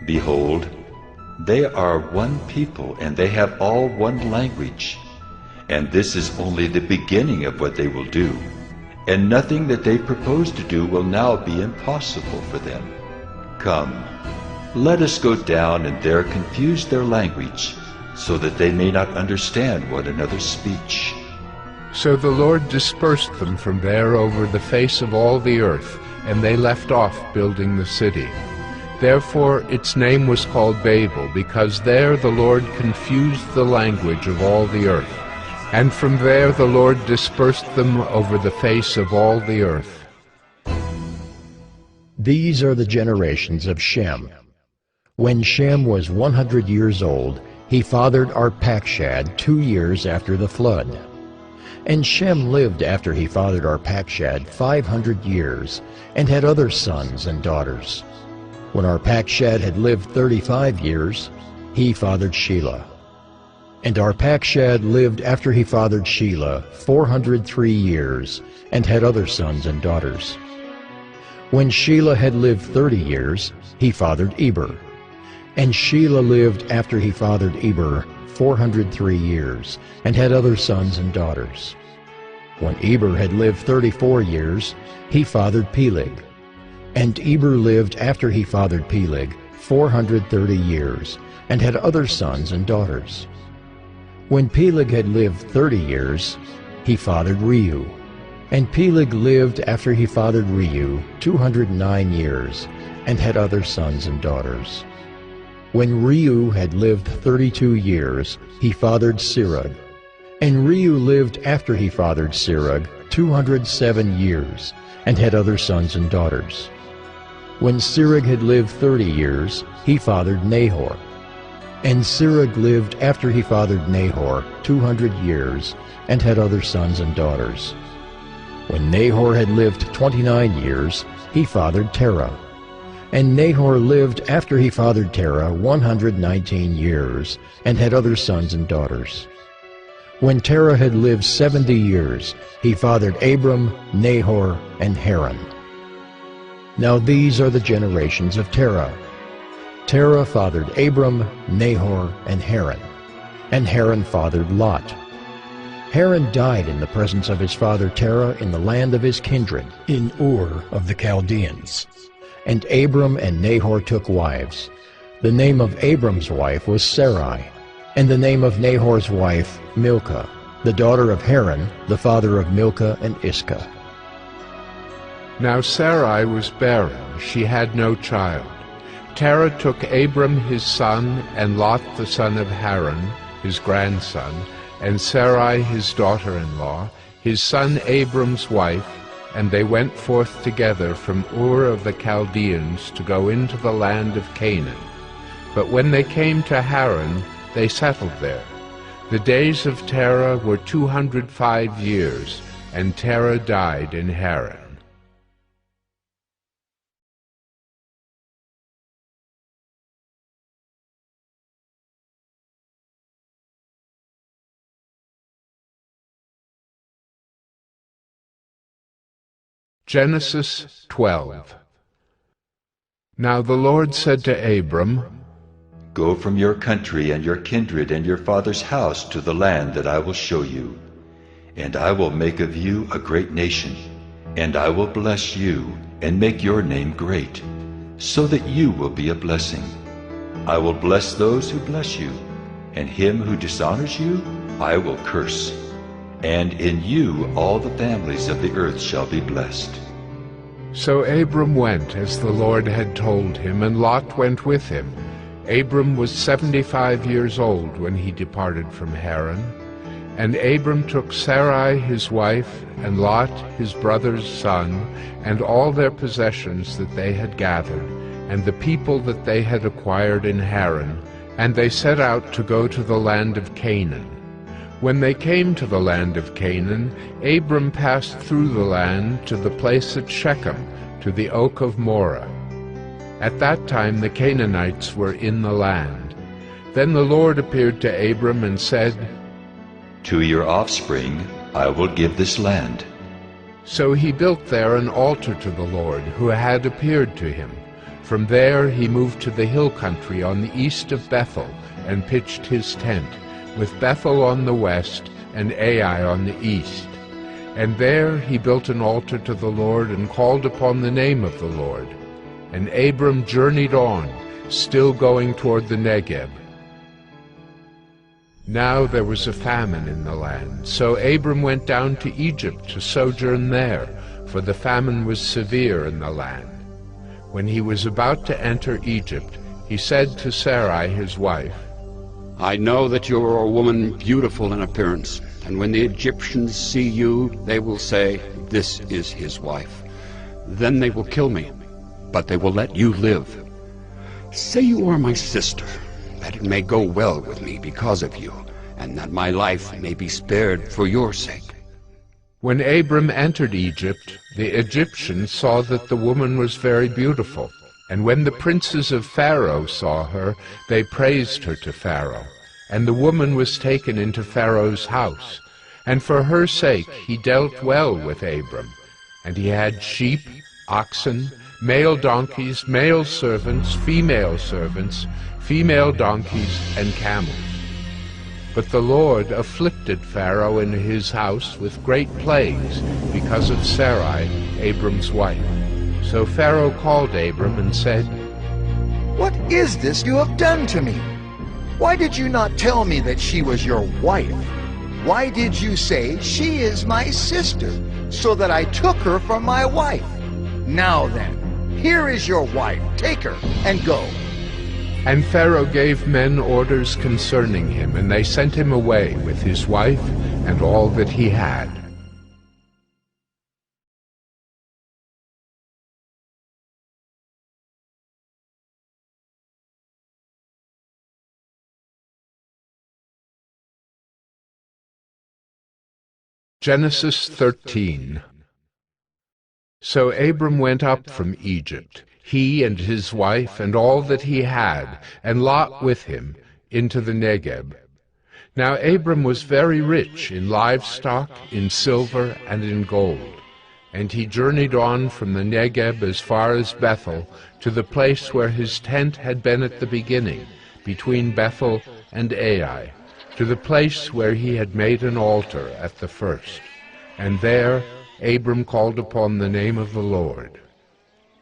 Behold, they are one people, and they have all one language. And this is only the beginning of what they will do. And nothing that they propose to do will now be impossible for them. Come, let us go down and there confuse their language, so that they may not understand one another's speech. So the Lord dispersed them from there over the face of all the earth, and they left off building the city. Therefore its name was called Babel, because there the Lord confused the language of all the earth. And from there the Lord dispersed them over the face of all the earth. These are the generations of Shem. When Shem was 100 years old, he fathered Arpachshad 2 years after the flood. And Shem lived after he fathered Arpachshad 500 years, and had other sons and daughters. When Arpachshad had lived 35 years, he fathered Shelah. And Arpachshad lived after he fathered Shelah 403 years, and had other sons and daughters. When Shelah had lived 30 years, he fathered Eber. And Shelah lived after he fathered Eber 403 years, and had other sons and daughters. When Eber had lived 34 years, he fathered Peleg. And Eber lived after he fathered Peleg 430 years, and had other sons and daughters. When Peleg had lived 30 years, he fathered Reu. And Peleg lived after he fathered Reu 209 years, and had other sons and daughters. When Reu had lived 32 years, he fathered Serug. And Reu lived after he fathered Serug 207 years, and had other sons and daughters. When Serug had lived 30 years, he fathered Nahor. And Serug lived after he fathered Nahor 200 years, and had other sons and daughters. When Nahor had lived 29 years, he fathered Terah. And Nahor lived after he fathered Terah 119 years, and had other sons and daughters. When Terah had lived 70 years, he fathered Abram, Nahor, and Haran. Now these are the generations of Terah. Terah fathered Abram, Nahor, and Haran. And Haran fathered Lot. Haran died in the presence of his father Terah in the land of his kindred, in Ur of the Chaldeans. And Abram and Nahor took wives. The name of Abram's wife was Sarai, and the name of Nahor's wife Milcah, the daughter of Haran, the father of Milcah and Iscah. Now Sarai was barren, she had no child. Terah took Abram his son, and Lot the son of Haran, his grandson, and Sarai his daughter-in-law, his son Abram's wife, and they went forth together from Ur of the Chaldeans to go into the land of Canaan. But when they came to Haran, they settled there. The days of Terah were 205 years, and Terah died in Haran. Genesis 12. Now the Lord said to Abram, Go from your country and your kindred and your father's house to the land that I will show you. And I will make of you a great nation, and I will bless you and make your name great, so that you will be a blessing. I will bless those who bless you, and him who dishonors you I will curse. And in you all the families of the earth shall be blessed. So Abram went as the Lord had told him, and Lot went with him. Abram was 75 years old when he departed from Haran. And Abram took Sarai his wife, and Lot his brother's son, and all their possessions that they had gathered, and the people that they had acquired in Haran, and they set out to go to the land of Canaan. When they came to the land of Canaan, Abram passed through the land to the place at Shechem, to the oak of Moreh. At that time the Canaanites were in the land. Then the Lord appeared to Abram and said, To your offspring I will give this land. So he built there an altar to the Lord, who had appeared to him. From there he moved to the hill country on the east of Bethel, and pitched his tent, with Bethel on the west and Ai on the east. And there he built an altar to the Lord, and called upon the name of the Lord. And Abram journeyed on, still going toward the Negeb. Now there was a famine in the land, so Abram went down to Egypt to sojourn there, for the famine was severe in the land. When he was about to enter Egypt, he said to Sarai his wife, I know that you are a woman beautiful in appearance, and when the Egyptians see you, they will say, This is his wife. Then they will kill me, but they will let you live. Say you are my sister, that it may go well with me because of you, and that my life may be spared for your sake. When Abram entered Egypt, the Egyptians saw that the woman was very beautiful. And when the princes of Pharaoh saw her, they praised her to Pharaoh. And the woman was taken into Pharaoh's house. And for her sake he dealt well with Abram. And he had sheep, oxen, male donkeys, male servants, female donkeys, and camels. But the Lord afflicted Pharaoh and his house with great plagues because of Sarai, Abram's wife. So Pharaoh called Abram and said, What is this you have done to me? Why did you not tell me that she was your wife? Why did you say, She is my sister, so that I took her for my wife? Now then, here is your wife. Take her and go. And Pharaoh gave men orders concerning him, and they sent him away with his wife and all that he had. Genesis 13. So Abram went up from Egypt, he and his wife and all that he had, and Lot with him, into the Negeb. Now Abram was very rich in livestock, in silver, and in gold. And he journeyed on from the Negeb as far as Bethel, to the place where his tent had been at the beginning, between Bethel and Ai, to the place where he had made an altar at the first. And there Abram called upon the name of the Lord.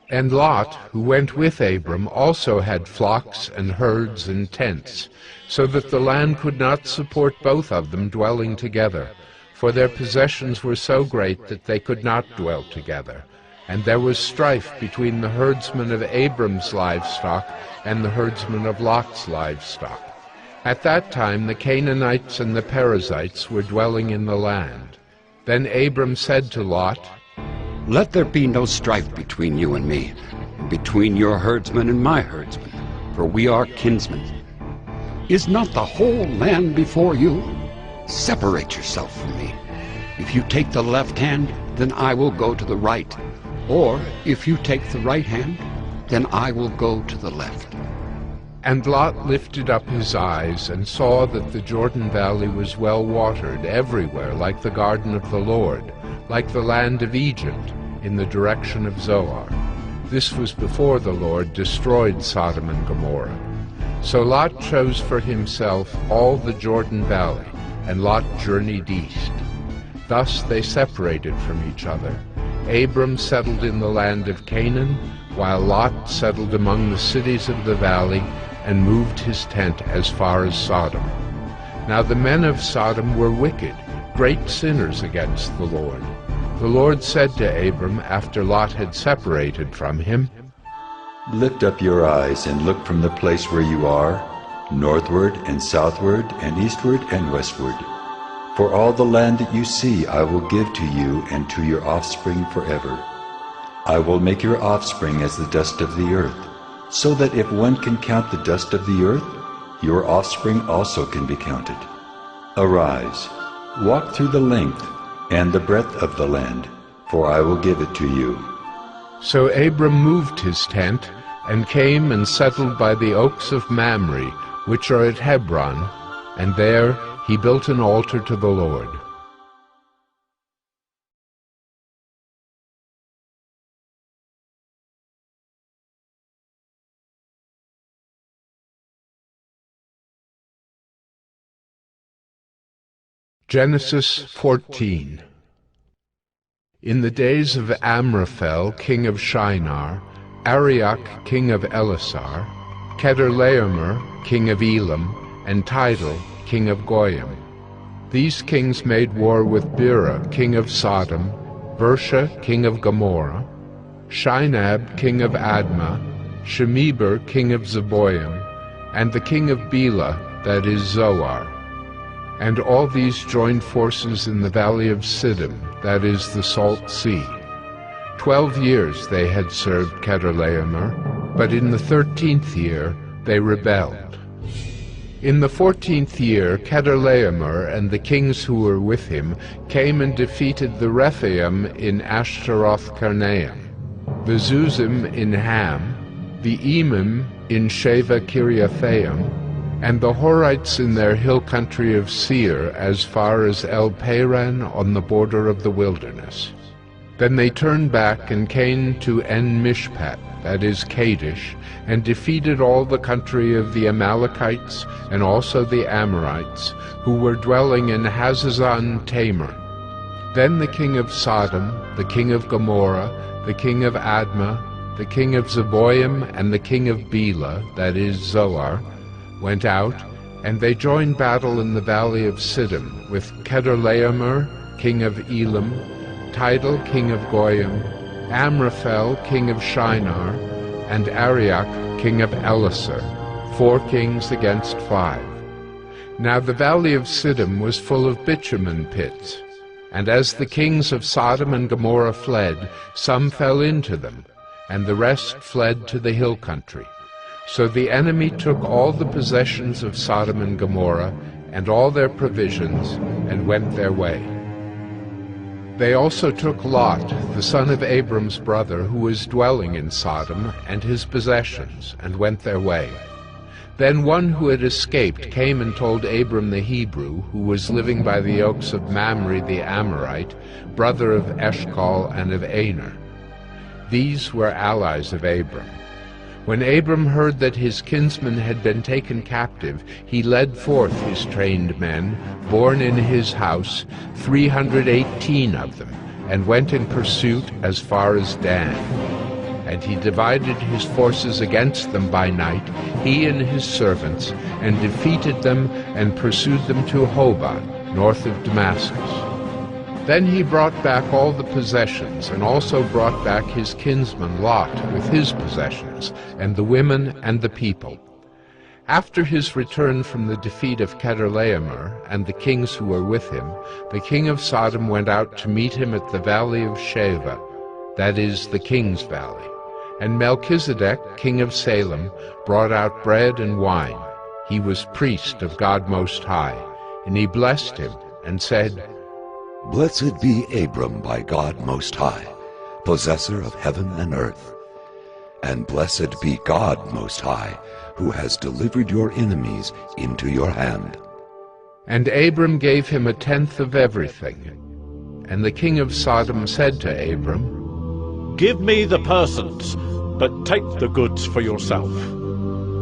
And Lot, who went with Abram, also had flocks and herds and tents, so that the land could not support both of them dwelling together, for their possessions were so great that they could not dwell together. And there was strife between the herdsmen of Abram's livestock and the herdsmen of Lot's livestock. At that time the Canaanites and the Perizzites were dwelling in the land. Then Abram said to Lot, Let there be no strife between you and me, between your herdsmen and my herdsmen, for we are kinsmen. Is not the whole land before you? Separate yourself from me. If you take the left hand, then I will go to the right. Or if you take the right hand, then I will go to the left. And Lot lifted up his eyes, and saw that the Jordan Valley was well watered everywhere, like the garden of the Lord, like the land of Egypt, in the direction of Zoar. This was before the Lord destroyed Sodom and Gomorrah. So Lot chose for himself all the Jordan Valley, and Lot journeyed east. Thus they separated from each other. Abram settled in the land of Canaan, while Lot settled among the cities of the valley, and moved his tent as far as Sodom. Now the men of Sodom were wicked, great sinners against the Lord. The Lord said to Abram, after Lot had separated from him, Lift up your eyes and look from the place where you are, northward and southward and eastward and westward. For all the land that you see I will give to you and to your offspring forever. I will make your offspring as the dust of the earth, so that if one can count the dust of the earth, your offspring also can be counted. Arise, walk through the length and the breadth of the land, for I will give it to you. So Abram moved his tent, and came and settled by the oaks of Mamre, which are at Hebron, and there he built an altar to the Lord. Genesis 14. In the days of Amraphel, king of Shinar, Arioch, king of Elasar, Chedorlaomer, king of Elam, and Tidal, king of Goyim. These kings made war with Bera, king of Sodom, Bersha, king of Gomorrah, Shinab, king of Admah, Shemeber, king of Zeboim, and the king of Bela, that is Zoar. And all these joined forces in the valley of Siddim, that is the Salt Sea. 12 years they had served Chedorlaomer, but in the 13th year they rebelled. In the 14th year Chedorlaomer and the kings who were with him came and defeated the Rephaim in Ashtaroth-Karnaim, the Zuzim in Ham, the Emim in Sheva Kiriathaim, and the Horites in their hill country of Seir as far as El-Paran on the border of the wilderness. Then they turned back and came to En-Mishpat, that is Kadesh, and defeated all the country of the Amalekites and also the Amorites, who were dwelling in Hazazon Tamar. Then the king of Sodom, the king of Gomorrah, the king of Admah, the king of Zeboim, and the king of Bela, that is Zoar, went out, and they joined battle in the valley of Siddim with Chedorlaomer, king of Elam, Tidal, king of Goyim, Amraphel, king of Shinar, and Arioch, king of Elasar, 4 kings against 5. Now the valley of Siddim was full of bitumen pits, and as the kings of Sodom and Gomorrah fled, some fell into them, and the rest fled to the hill country. So the enemy took all the possessions of Sodom and Gomorrah, and all their provisions, and went their way. They also took Lot, the son of Abram's brother, who was dwelling in Sodom, and his possessions, and went their way. Then one who had escaped came and told Abram the Hebrew, who was living by the oaks of Mamre the Amorite, brother of Eshcol and of Aner. These were allies of Abram. When Abram heard that his kinsman had been taken captive, he led forth his trained men, born in his house, 318 of them, and went in pursuit as far as Dan. And he divided his forces against them by night, he and his servants, and defeated them and pursued them to Hobah, north of Damascus. Then he brought back all the possessions, and also brought back his kinsman Lot with his possessions, and the women and the people. After his return from the defeat of Chedorlaomer and the kings who were with him, the king of Sodom went out to meet him at the valley of Sheva, that is, the king's valley. And Melchizedek, king of Salem, brought out bread and wine. He was priest of God Most High, and he blessed him, and said, Blessed be Abram by God Most High, possessor of heaven and earth. And blessed be God Most High, who has delivered your enemies into your hand. And Abram gave him 1/10 of everything. And the king of Sodom said to Abram, Give me the persons, but take the goods for yourself.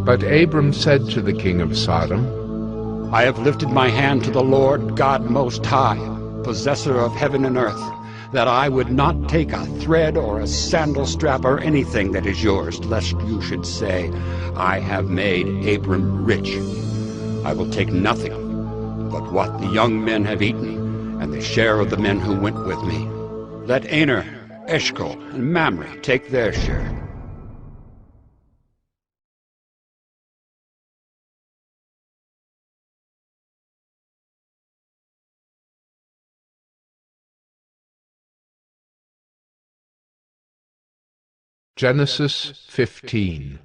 But Abram said to the king of Sodom, I have lifted my hand to the Lord God Most High, possessor of heaven and earth, that I would not take a thread or a sandal strap or anything that is yours, lest you should say, I have made Abram rich. I will take nothing but what the young men have eaten, and the share of the men who went with me. Let Aner, Eshcol, and Mamre take their share. Genesis 15.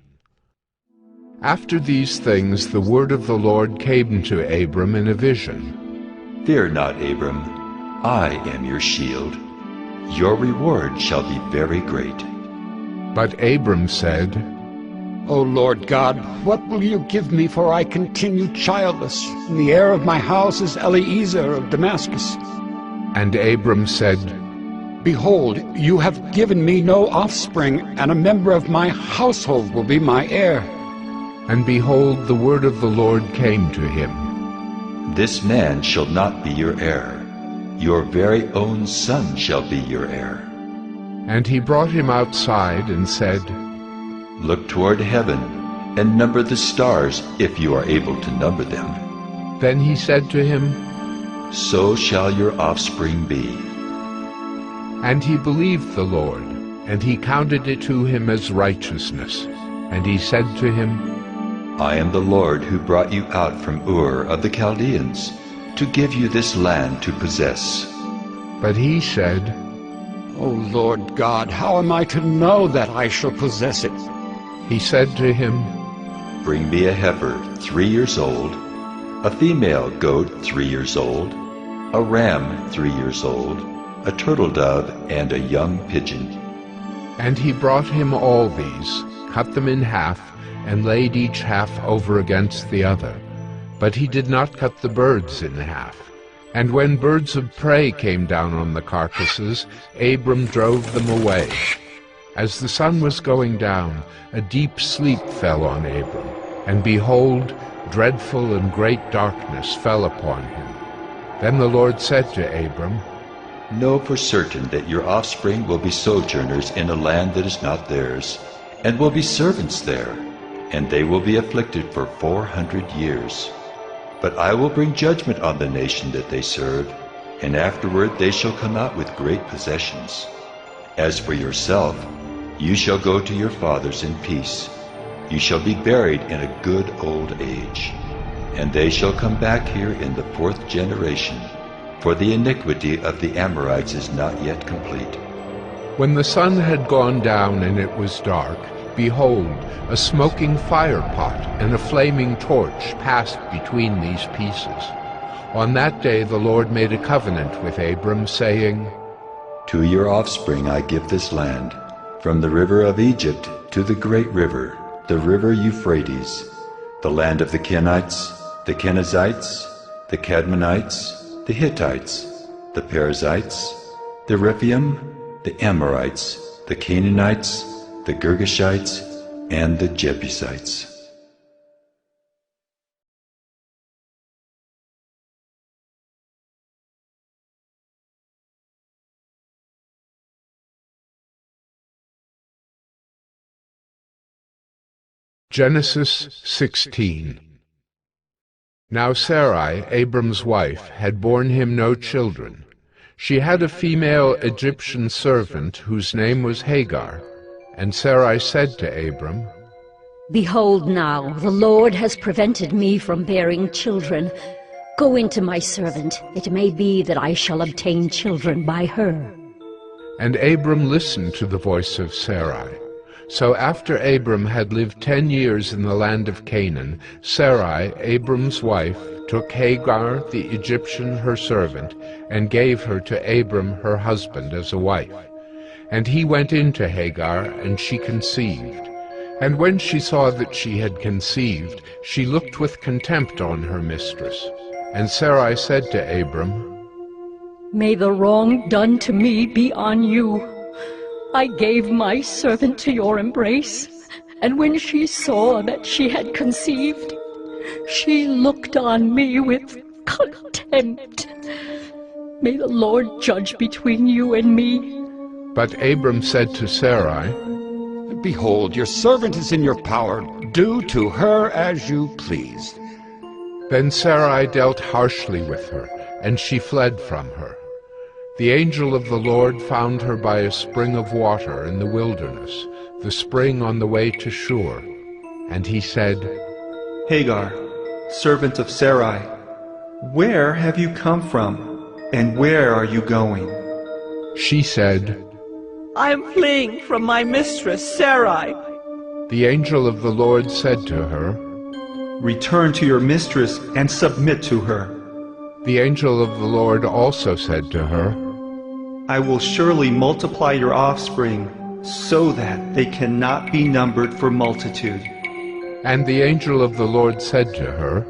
After these things the word of the Lord came to Abram in a vision. Fear not, Abram. I am your shield. Your reward shall be very great. But Abram said, O Lord God, what will you give me, for I continue childless, and the heir of my house is Eliezer of Damascus? And Abram said, Behold, you have given me no offspring, and a member of my household will be my heir. And behold, the word of the Lord came to him. This man shall not be your heir. Your very own son shall be your heir. And he brought him outside and said, Look toward heaven, and number the stars, if you are able to number them. Then he said to him, So shall your offspring be. And he believed the Lord, and he counted it to him as righteousness. And he said to him, I am the Lord who brought you out from Ur of the Chaldeans, to give you this land to possess. But he said, O Lord God, how am I to know that I shall possess it? He said to him, Bring me a heifer 3 years old, a female goat 3 years old, a ram 3 years old, a turtle dove, and a young pigeon. And he brought him all these, cut them in half, and laid each half over against the other. But he did not cut the birds in half. And when birds of prey came down on the carcasses, Abram drove them away. As the sun was going down, a deep sleep fell on Abram, and behold, dreadful and great darkness fell upon him. Then the Lord said to Abram, Know for certain that your offspring will be sojourners in a land that is not theirs, and will be servants there, and they will be afflicted for 400 years. But I will bring judgment on the nation that they serve, and afterward they shall come out with great possessions. As for yourself, you shall go to your fathers in peace. You shall be buried in a good old age. And they shall come back here in the 4th generation, for the iniquity of the Amorites is not yet complete. When the sun had gone down and it was dark, behold, a smoking fire pot and a flaming torch passed between these pieces. On that day the Lord made a covenant with Abram, saying, To your offspring I give this land, from the river of Egypt to the great river, the river Euphrates, the land of the Kenites, the Kenizzites, the Cadmonites, the Hittites, the Perizzites, the Rephaim, the Amorites, the Canaanites, the Girgashites, and the Jebusites. Genesis 16. Now Sarai, Abram's wife, had borne him no children. She had a female Egyptian servant whose name was Hagar. And Sarai said to Abram, Behold now, the Lord has prevented me from bearing children. Go into my servant. It may be that I shall obtain children by her. And Abram listened to the voice of Sarai. So after Abram had lived 10 years in the land of Canaan, Sarai, Abram's wife, took Hagar the Egyptian her servant, and gave her to Abram her husband as a wife. And he went in to Hagar, and she conceived. And when she saw that she had conceived, she looked with contempt on her mistress. And Sarai said to Abram, May the wrong done to me be on you. I gave my servant to your embrace, and when she saw that she had conceived, she looked on me with contempt. May the Lord judge between you and me. But Abram said to Sarai, Behold, your servant is in your power. Do to her as you please. Then Sarai dealt harshly with her, and she fled from her. The angel of the Lord found her by a spring of water in the wilderness, the spring on the way to Shur. And he said, Hagar, servant of Sarai, where have you come from, and where are you going? She said, I am fleeing from my mistress, Sarai. The angel of the Lord said to her, Return to your mistress and submit to her. The angel of the Lord also said to her, I will surely multiply your offspring, so that they cannot be numbered for multitude. And the angel of the Lord said to her,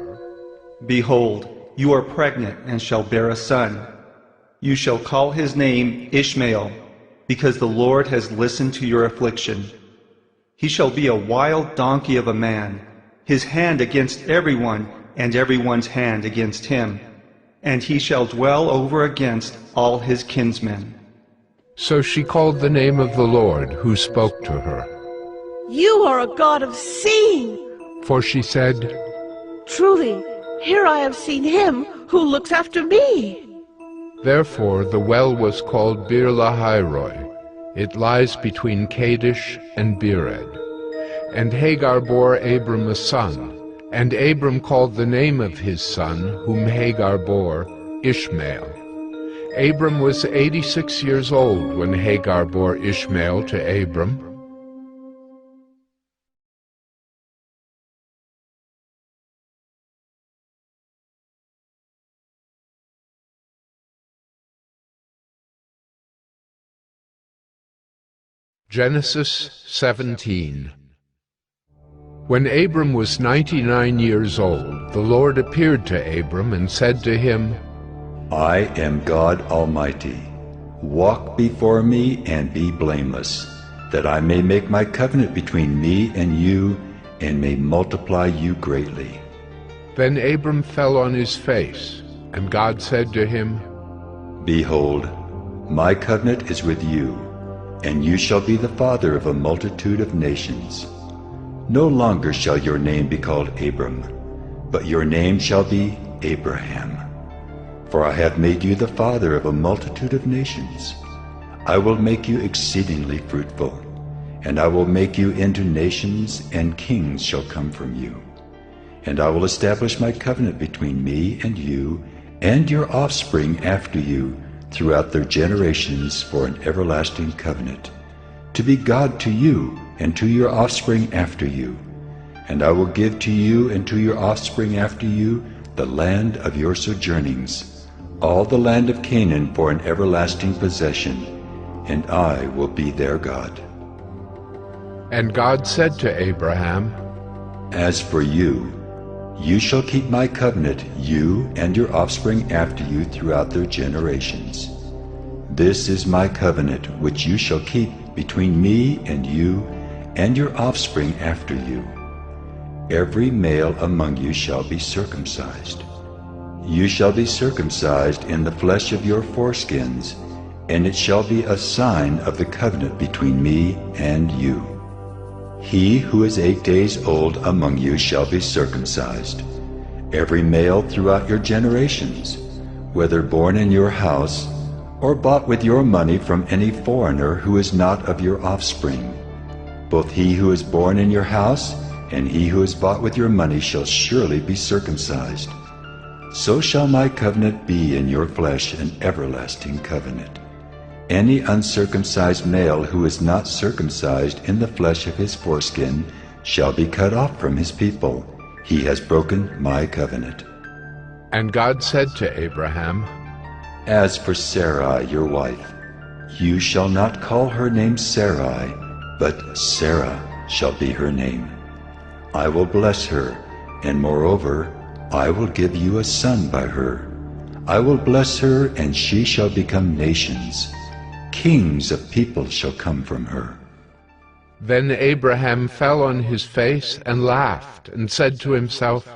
Behold, you are pregnant and shall bear a son. You shall call his name Ishmael, because the Lord has listened to your affliction. He shall be a wild donkey of a man, his hand against everyone, and everyone's hand against him, and he shall dwell over against all his kinsmen. So she called the name of the Lord who spoke to her. You are a God of seeing. For she said, Truly, here I have seen him who looks after me. Therefore the well was called Bir Lahairoi. It lies between Kadesh and Bered. And Hagar bore Abram a son, and Abram called the name of his son, whom Hagar bore, Ishmael. Abram was 86 years old when Hagar bore Ishmael to Abram. Genesis 17. When Abram was 99 years old, the Lord appeared to Abram and said to him, I am God Almighty. Walk before me and be blameless, that I may make my covenant between me and you, and may multiply you greatly. Then Abram fell on his face, and God said to him, Behold, my covenant is with you, and you shall be the father of a multitude of nations. No longer shall your name be called Abram, but your name shall be Abraham. For I have made you the father of a multitude of nations. I will make you exceedingly fruitful, and I will make you into nations, and kings shall come from you. And I will establish my covenant between me and you, and your offspring after you, throughout their generations for an everlasting covenant, to be God to you and to your offspring after you. And I will give to you and to your offspring after you the land of your sojournings, all the land of Canaan for an everlasting possession, and I will be their God. And God said to Abraham, As for you, you shall keep my covenant, you and your offspring after you throughout their generations. This is my covenant which you shall keep between me and you and your offspring after you. Every male among you shall be circumcised. You shall be circumcised in the flesh of your foreskins, and it shall be a sign of the covenant between me and you. He who is 8 days old among you shall be circumcised, every male throughout your generations, whether born in your house or bought with your money from any foreigner who is not of your offspring. Both he who is born in your house and he who is bought with your money shall surely be circumcised. So shall my covenant be in your flesh, an everlasting covenant. Any uncircumcised male who is not circumcised in the flesh of his foreskin shall be cut off from his people. He has broken my covenant. And God said to Abraham, As for Sarai, your wife, you shall not call her name Sarai, but Sarah shall be her name. I will bless her, and moreover, I will give you a son by her. I will bless her, and she shall become nations. Kings of people shall come from her. Then Abraham fell on his face and laughed, and said to himself,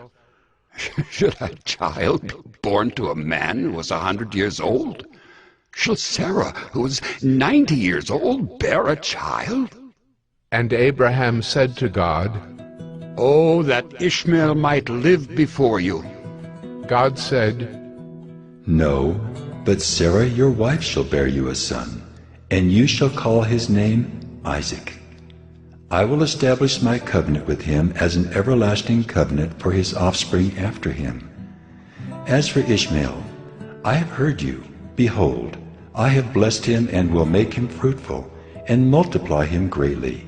Should a child be born to a man who was 100 years old? Shall Sarah, who was 90 years old, bear a child? And Abraham said to God, Oh, that Ishmael might live before you. God said, No, but Sarah your wife shall bear you a son, and you shall call his name Isaac. I will establish my covenant with him as an everlasting covenant for his offspring after him. As for Ishmael, I have heard you. Behold, I have blessed him and will make him fruitful, and multiply him greatly.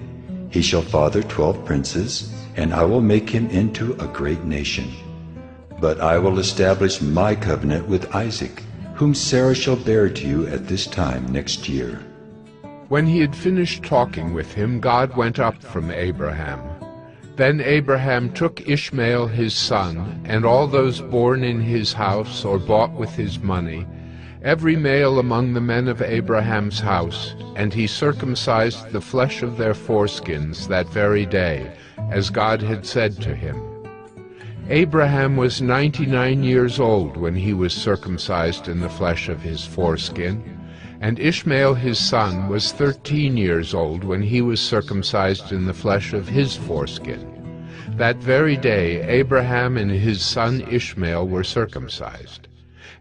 He shall father 12 princes, and I will make him into a great nation. But I will establish my covenant with Isaac, whom Sarah shall bear to you at this time next year. When he had finished talking with him, God went up from Abraham. Then Abraham took Ishmael his son, and all those born in his house or bought with his money, every male among the men of Abraham's house, and he circumcised the flesh of their foreskins that very day, as God had said to him. Abraham was 99 years old when he was circumcised in the flesh of his foreskin, and Ishmael his son was 13 years old when he was circumcised in the flesh of his foreskin. That very day Abraham and his son Ishmael were circumcised.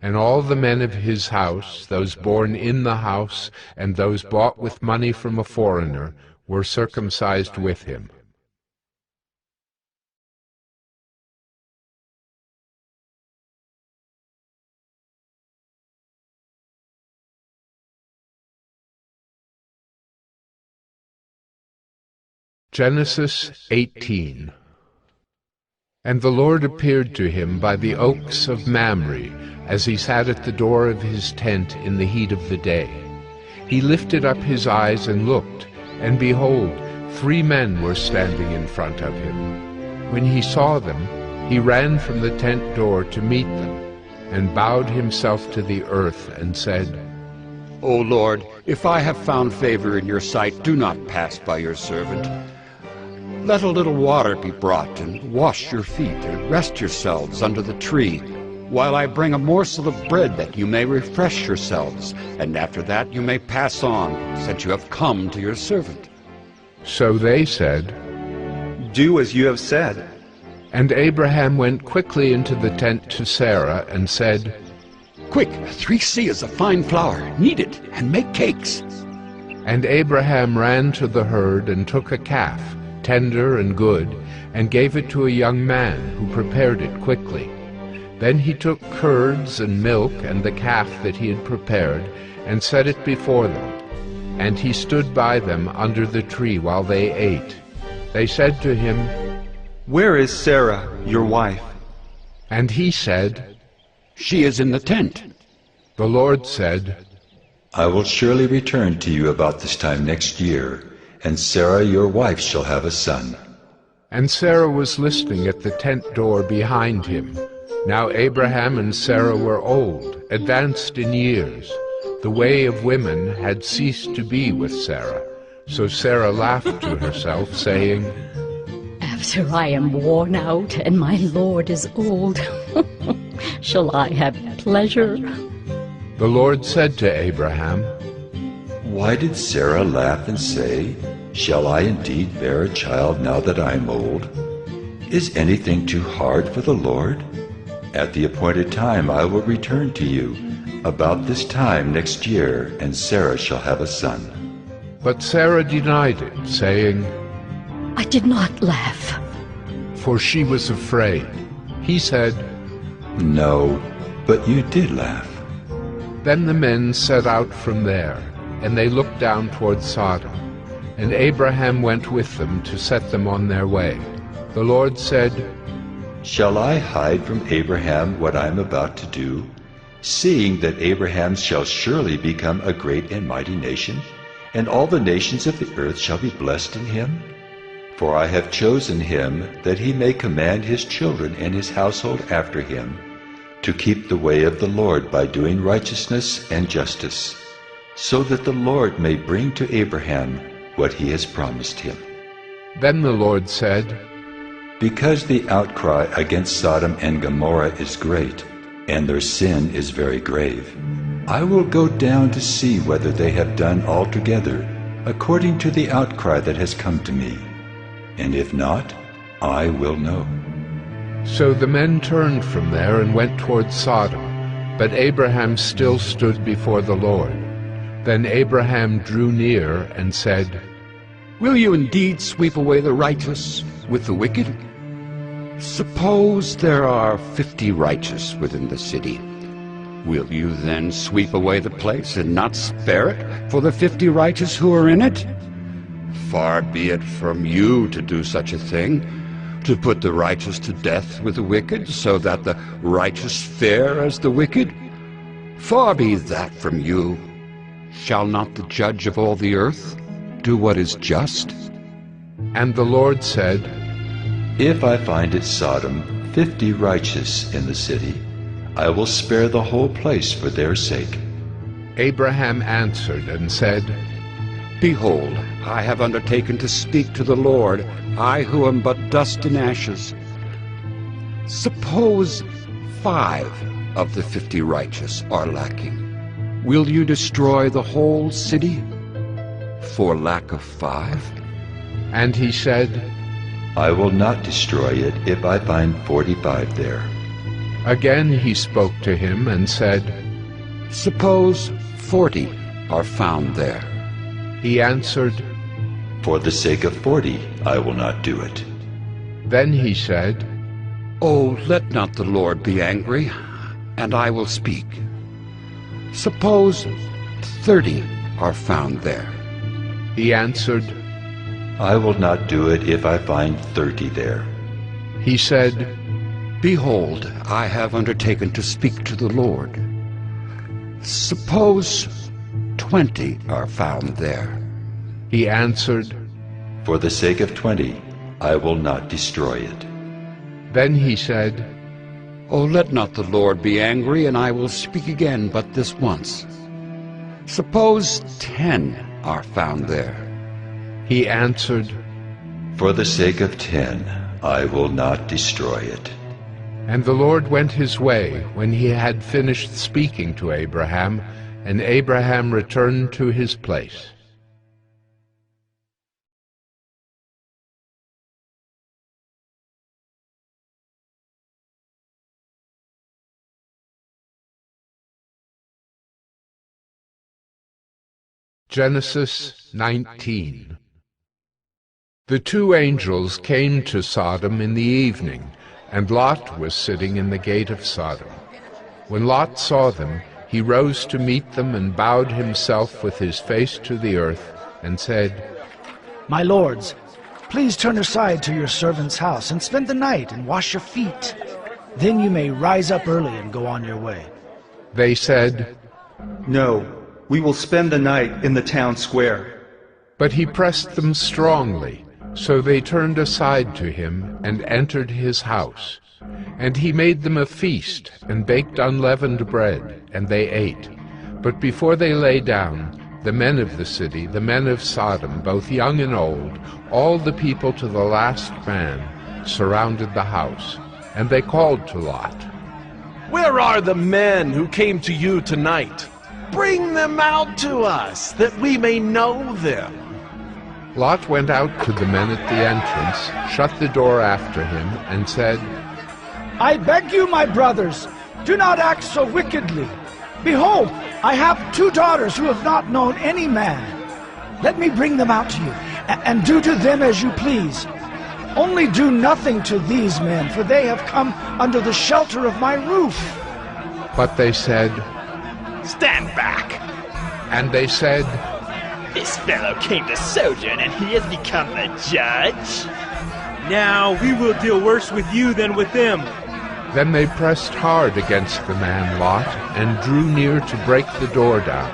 And all the men of his house, those born in the house, and those bought with money from a foreigner, were circumcised with him. Genesis 18. And the Lord appeared to him by the oaks of Mamre, as he sat at the door of his tent in the heat of the day. He lifted up his eyes and looked, and behold, 3 men were standing in front of him. When he saw them, he ran from the tent door to meet them, and bowed himself to the earth, and said, O Lord, if I have found favor in your sight, do not pass by your servant. Let a little water be brought, and wash your feet, and rest yourselves under the tree, while I bring a morsel of bread that you may refresh yourselves, and after that you may pass on, since you have come to your servant. So they said, Do as you have said. And Abraham went quickly into the tent to Sarah, and said, Quick, 3 seahs of fine flour, knead it, and make cakes. And Abraham ran to the herd, and took a calf, tender and good, and gave it to a young man, who prepared it quickly. Then he took curds and milk and the calf that he had prepared, and set it before them. And he stood by them under the tree while they ate. They said to him, Where is Sarah, your wife? And he said, She is in the tent. The Lord said, I will surely return to you about this time next year, and Sarah your wife shall have a son. And Sarah was listening at the tent door behind him. Now Abraham and Sarah were old, advanced in years. The way of women had ceased to be with Sarah. So Sarah laughed to herself, saying, After I am worn out and my Lord is old, shall I have pleasure? The Lord said to Abraham, Why did Sarah laugh and say, Shall I indeed bear a child now that I am old? Is anything too hard for the Lord? At the appointed time I will return to you, about this time next year, and Sarah shall have a son. But Sarah denied it, saying, I did not laugh. For she was afraid. He said, No, but you did laugh. Then the men set out from there, and they looked down toward Sodom. And Abraham went with them to set them on their way. The Lord said, Shall I hide from Abraham what I am about to do, seeing that Abraham shall surely become a great and mighty nation, and all the nations of the earth shall be blessed in him? For I have chosen him that he may command his children and his household after him, to keep the way of the Lord by doing righteousness and justice, so that the Lord may bring to Abraham what he has promised him. Then the Lord said, Because the outcry against Sodom and Gomorrah is great, and their sin is very grave, I will go down to see whether they have done altogether according to the outcry that has come to me. And if not, I will know. So the men turned from there and went toward Sodom, but Abraham still stood before the Lord. Then Abraham drew near and said, Will you indeed sweep away the righteous with the wicked? Suppose there are 50 righteous within the city. Will you then sweep away the place and not spare it for the 50 righteous who are in it? Far be it from you to do such a thing, to put the righteous to death with the wicked, so that the righteous fare as the wicked. Far be that from you. Shall not the judge of all the earth do what is just? And the Lord said, If I find at Sodom 50 righteous in the city, I will spare the whole place for their sake. Abraham answered and said, Behold, I have undertaken to speak to the Lord, I who am but dust and ashes. Suppose 5 of the 50 righteous are lacking. Will you destroy the whole city for lack of 5? And he said, I will not destroy it if I find 45 there. Again he spoke to him and said, Suppose 40 are found there. He answered, For the sake of 40, I will not do it. Then he said, Oh, let not the Lord be angry, and I will speak. Suppose 30 are found there. He answered, I will not do it if I find 30 there. He said, Behold, I have undertaken to speak to the Lord. Suppose 20 are found there. He answered, For the sake of 20, I will not destroy it. Then he said, Oh, let not the Lord be angry, and I will speak again but this once. Suppose 10 are found there. He answered, For the sake of 10, I will not destroy it. And the Lord went his way when he had finished speaking to Abraham, and Abraham returned to his place. Genesis 19. The 2 angels came to Sodom in the evening, and Lot was sitting in the gate of Sodom. When Lot saw them, he rose to meet them and bowed himself with his face to the earth, and said, My lords, please turn aside to your servant's house and spend the night and wash your feet. Then you may rise up early and go on your way. They said, No, we will spend the night in the town square. But he pressed them strongly, so they turned aside to him and entered his house. And he made them a feast, and baked unleavened bread, and they ate. But before they lay down, the men of the city, the men of Sodom, both young and old, all the people to the last man, surrounded the house. And they called to Lot, Where are the men who came to you tonight? Bring them out to us, that we may know them. Lot went out to the men at the entrance, shut the door after him, and said, I beg you, my brothers, do not act so wickedly. Behold, I have 2 daughters who have not known any man. Let me bring them out to you, and do to them as you please. Only do nothing to these men, for they have come under the shelter of my roof. But they said, Stand back! And they said, This fellow came to sojourn, and he has become the judge? Now we will deal worse with you than with them. Then they pressed hard against the man Lot, and drew near to break the door down.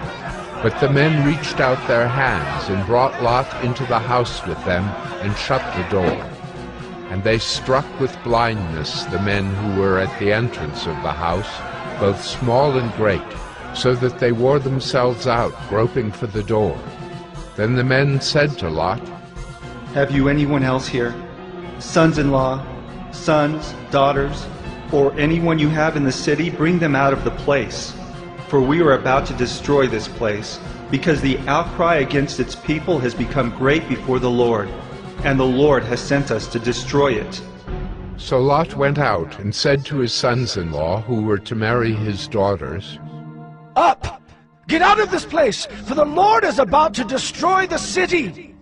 But the men reached out their hands, and brought Lot into the house with them, and shut the door. And they struck with blindness the men who were at the entrance of the house, both small and great, so that they wore themselves out, groping for the door. Then the men said to Lot, Have you anyone else here? Sons-in-law, sons, daughters, or anyone you have in the city, bring them out of the place. For we are about to destroy this place, because the outcry against its people has become great before the Lord, and the Lord has sent us to destroy it. So Lot went out and said to his sons-in-law, who were to marry his daughters, Up! Get out of this place, for the Lord is about to destroy the city!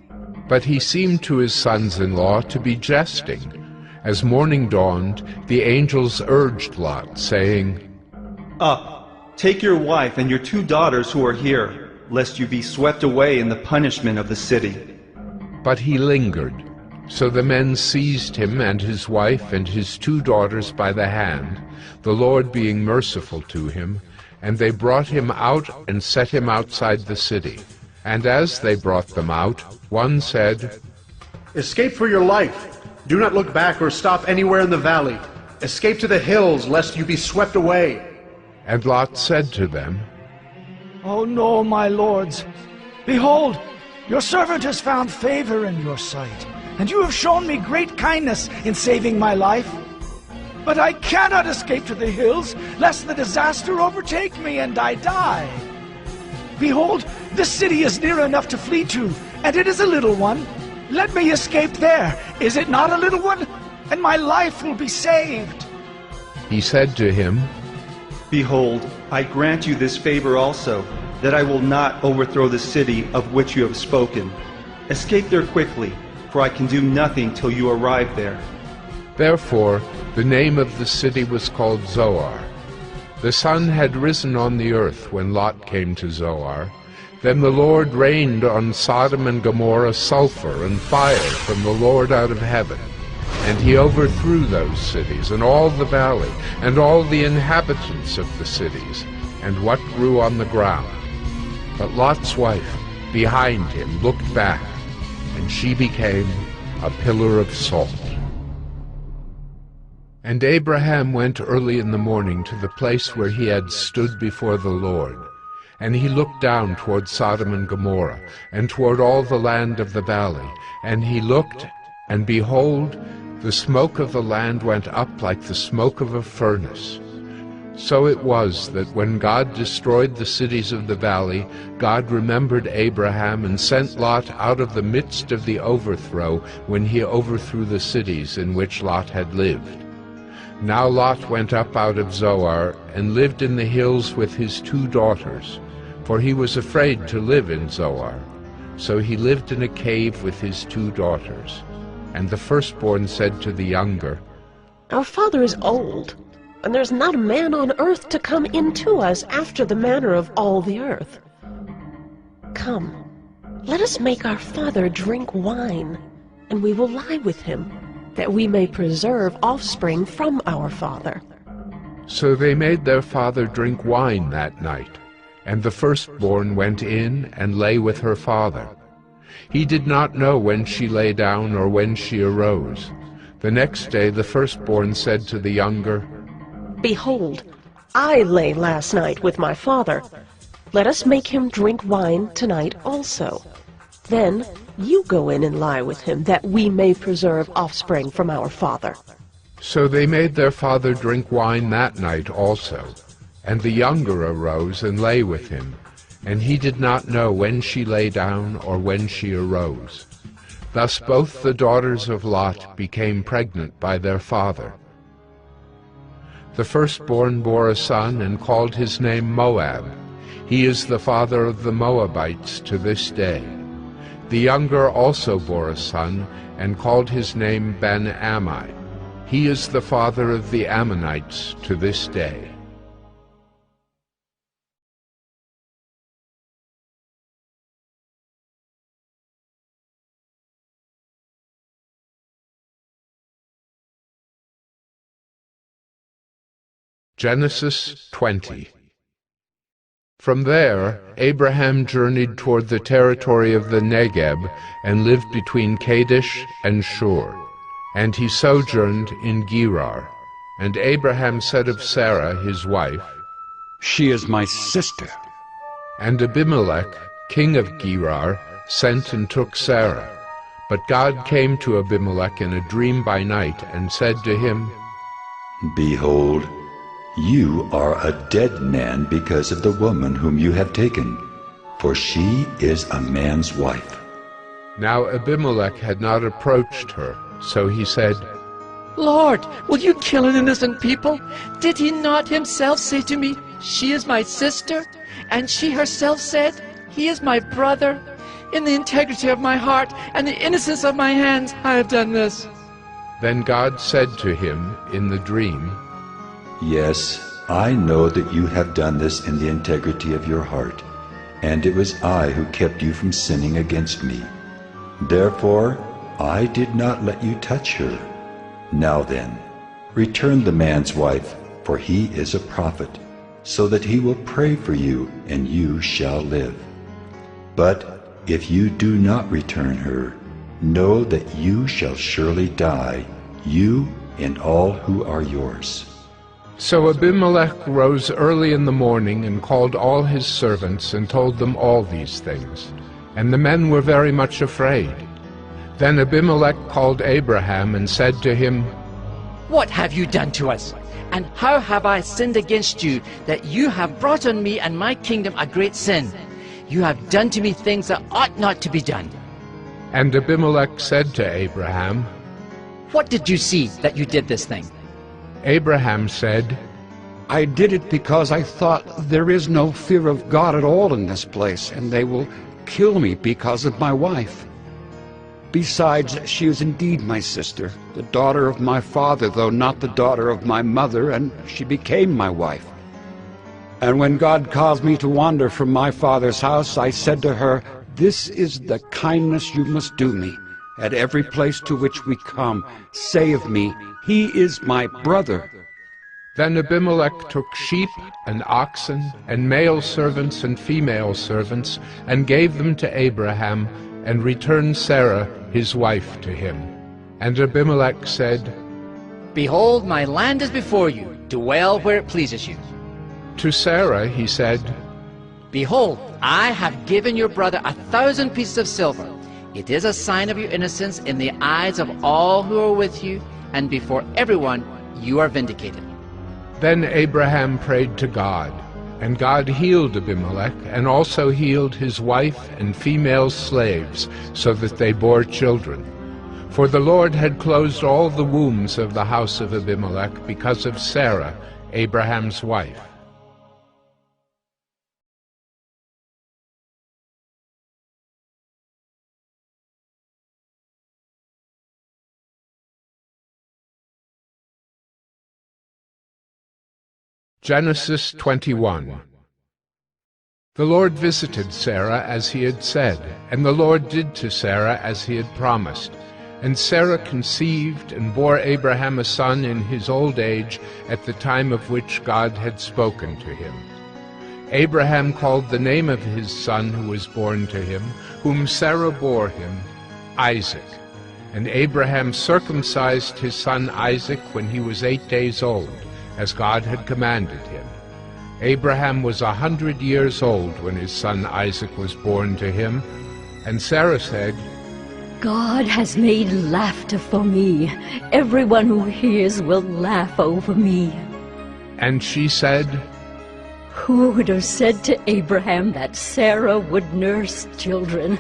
But he seemed to his sons-in-law to be jesting. As morning dawned, the angels urged Lot, saying, Up, take your wife and your 2 daughters who are here, lest you be swept away in the punishment of the city. But he lingered. So the men seized him and his wife and his 2 daughters by the hand, the Lord being merciful to him, and they brought him out and set him outside the city. And as they brought them out, one said, Escape for your life. Do not look back or stop anywhere in the valley. Escape to the hills, lest you be swept away. And Lot said to them, Oh no, my lords. Behold, your servant has found favor in your sight, and you have shown me great kindness in saving my life. but I cannot escape to the hills, lest the disaster overtake me and I die. Behold, this city is near enough to flee to, and it is a little one. Let me escape there. Is it not a little one? And my life will be saved. He said to him, Behold, I grant you this favor also, that I will not overthrow the city of which you have spoken. Escape there quickly, for I can do nothing till you arrive there. Therefore the name of the city was called Zoar. The sun had risen on the earth when Lot came to Zoar. Then the Lord rained on Sodom and Gomorrah sulfur and fire from the Lord out of heaven. And he overthrew those cities, and all the valley, and all the inhabitants of the cities, and what grew on the ground. But Lot's wife, behind him, looked back, and she became a pillar of salt. And Abraham went early in the morning to the place where he had stood before the Lord. And he looked down toward Sodom and Gomorrah, and toward all the land of the valley. And he looked, and behold, the smoke of the land went up like the smoke of a furnace. So it was that when God destroyed the cities of the valley, God remembered Abraham and sent Lot out of the midst of the overthrow when he overthrew the cities in which Lot had lived. Now Lot went up out of Zoar and lived in the hills with his 2 daughters, for he was afraid to live in Zoar. So he lived in a cave with his 2 daughters. And the firstborn said to the younger, Our father is old, and there's not a man on earth to come in to us after the manner of all the earth. Come, let us make our father drink wine, and we will lie with him, that we may preserve offspring from our father. So they made their father drink wine that night, and the firstborn went in and lay with her father. He did not know when she lay down or when she arose. The next day the firstborn said to the younger, Behold, I lay last night with my father. Let us make him drink wine tonight also. Then you go in and lie with him, that we may preserve offspring from our father. So they made their father drink wine that night also. And the younger arose and lay with him, and he did not know when she lay down or when she arose. Thus both the daughters of Lot became pregnant by their father. The firstborn bore a son and called his name Moab. He is the father of the Moabites to this day. The younger also bore a son and called his name Ben-Ammi. He is the father of the Ammonites to this day. Genesis 20. From there, Abraham journeyed toward the territory of the Negeb and lived between Kadesh and Shur. And he sojourned in Gerar. And Abraham said of Sarah, his wife, She is my sister. And Abimelech, king of Gerar, sent and took Sarah. But God came to Abimelech in a dream by night and said to him, Behold, you are a dead man because of the woman whom you have taken, for she is a man's wife. Now Abimelech had not approached her, so he said, Lord, will you kill an innocent people? Did he not himself say to me, She is my sister? And she herself said, He is my brother. In the integrity of my heart and the innocence of my hands I have done this. Then God said to him in the dream, Yes, I know that you have done this in the integrity of your heart, and it was I who kept you from sinning against me. Therefore, I did not let you touch her. Now then, return the man's wife, for he is a prophet, so that he will pray for you, and you shall live. But if you do not return her, know that you shall surely die, you and all who are yours. So Abimelech rose early in the morning and called all his servants and told them all these things. And the men were very much afraid. Then Abimelech called Abraham and said to him, What have you done to us? And how have I sinned against you, that you have brought on me and my kingdom a great sin? You have done to me things that ought not to be done. And Abimelech said to Abraham, What did you see that you did this thing? Abraham said, I did it because I thought there is no fear of God at all in this place, and they will kill me because of my wife. Besides, she is indeed my sister, the daughter of my father, though not the daughter of my mother, and she became my wife. And when God caused me to wander from my father's house, I said to her, This is the kindness you must do me. At every place to which we come, say of me, He is my brother. Then Abimelech took sheep and oxen and male servants and female servants and gave them to Abraham and returned Sarah his wife to him. And Abimelech said, Behold, my land is before you. Dwell where it pleases you. To Sarah he said, Behold, I have given your brother 1,000 pieces of silver. It is a sign of your innocence in the eyes of all who are with you, and before everyone you are vindicated. Then Abraham prayed to God, and God healed Abimelech, and also healed his wife and female slaves, so that they bore children. For the Lord had closed all the wombs of the house of Abimelech because of Sarah, Abraham's wife. Genesis 21. The Lord visited Sarah as he had said, and the Lord did to Sarah as he had promised. And Sarah conceived and bore Abraham a son in his old age at the time of which God had spoken to him. Abraham called the name of his son who was born to him, whom Sarah bore him, Isaac. And Abraham circumcised his son Isaac when he was 8 days old, as God had commanded him. Abraham was 100 years old when his son Isaac was born to him, and Sarah said, God has made laughter for me. Everyone who hears will laugh over me. And she said, Who would have said to Abraham that Sarah would nurse children?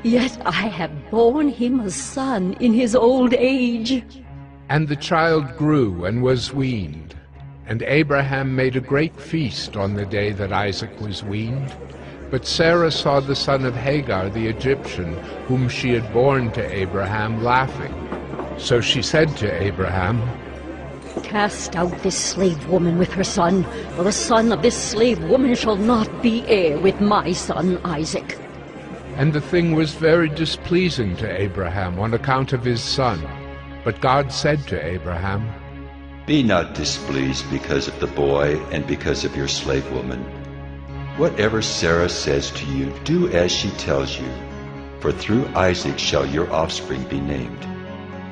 Yet I have borne him a son in his old age. And the child grew and was weaned. And Abraham made a great feast on the day that Isaac was weaned. But Sarah saw the son of Hagar the Egyptian, whom she had borne to Abraham, laughing. So she said to Abraham, Cast out this slave woman with her son, for the son of this slave woman shall not be heir with my son Isaac. And the thing was very displeasing to Abraham on account of his son. But God said to Abraham, Be not displeased because of the boy and because of your slave woman. Whatever Sarah says to you, do as she tells you, for through Isaac shall your offspring be named.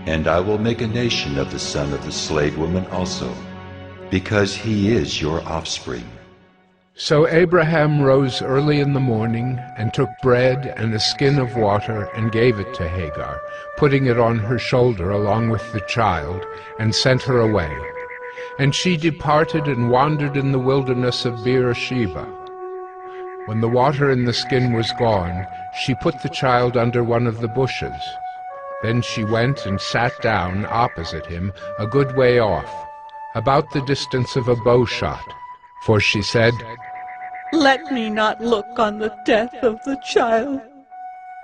And I will make a nation of the son of the slave woman also, because he is your offspring. So Abraham rose early in the morning, and took bread and a skin of water, and gave it to Hagar, putting it on her shoulder along with the child, and sent her away. And she departed and wandered in the wilderness of Beersheba. When the water in the skin was gone, she put the child under one of the bushes. Then she went and sat down opposite him, a good way off, about the distance of a bow shot. For she said, Let me not look on the death of the child.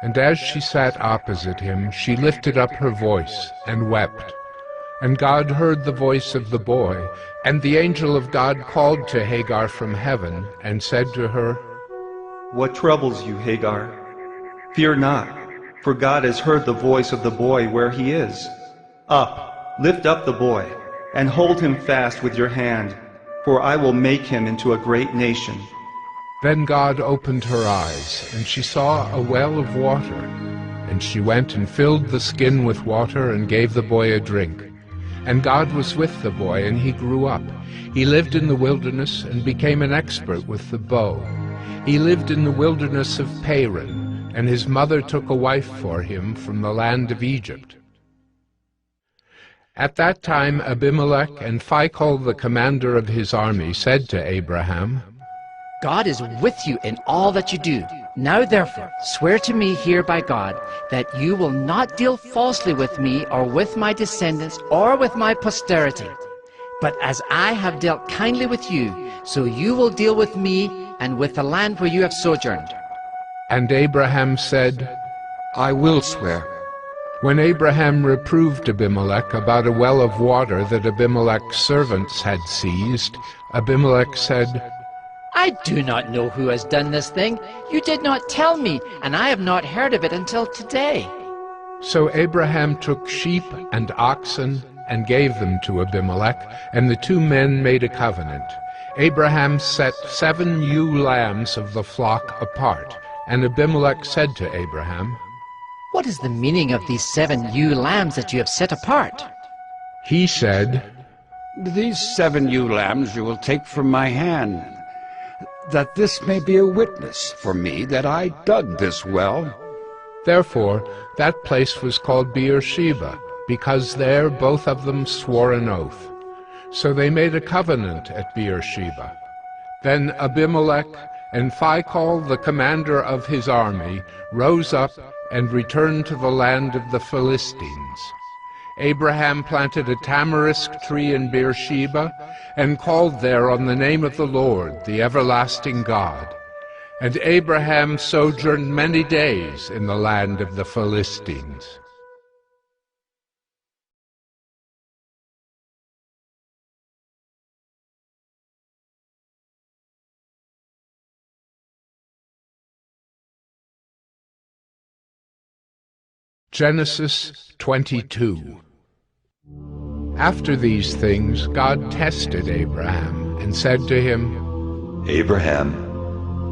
And as she sat opposite him, she lifted up her voice and wept. And God heard the voice of the boy, and the angel of God called to Hagar from heaven, and said to her, What troubles you, Hagar? Fear not, for God has heard the voice of the boy where he is. Up, lift up the boy, and hold him fast with your hand, for I will make him into a great nation. Then God opened her eyes, and she saw a well of water. And she went and filled the skin with water, and gave the boy a drink. And God was with the boy, and he grew up. He lived in the wilderness, and became an expert with the bow. He lived in the wilderness of Paran, and his mother took a wife for him from the land of Egypt. At that time Abimelech and Phicol, the commander of his army, said to Abraham, God is with you in all that you do. Now therefore, swear to me here by God that you will not deal falsely with me or with my descendants or with my posterity. But as I have dealt kindly with you, so you will deal with me and with the land where you have sojourned. And Abraham said, I will swear. When Abraham reproved Abimelech about a well of water that Abimelech's servants had seized, Abimelech said, I do not know who has done this thing. You did not tell me, and I have not heard of it until today. So Abraham took sheep and oxen and gave them to Abimelech, and the two men made a covenant. Abraham set 7 ewe lambs of the flock apart, and Abimelech said to Abraham, What is the meaning of these 7 ewe lambs that you have set apart? He said, These 7 ewe lambs you will take from my hand, that this may be a witness for me that I dug this well. Therefore that place was called Beersheba, because there both of them swore an oath. So they made a covenant at Beersheba. Then Abimelech and Phicol, the commander of his army, rose up and returned to the land of the Philistines. Abraham planted a tamarisk tree in Beersheba, and called there on the name of the Lord, the everlasting God. And Abraham sojourned many days in the land of the Philistines. Genesis 22. After these things, God tested Abraham and said to him, Abraham.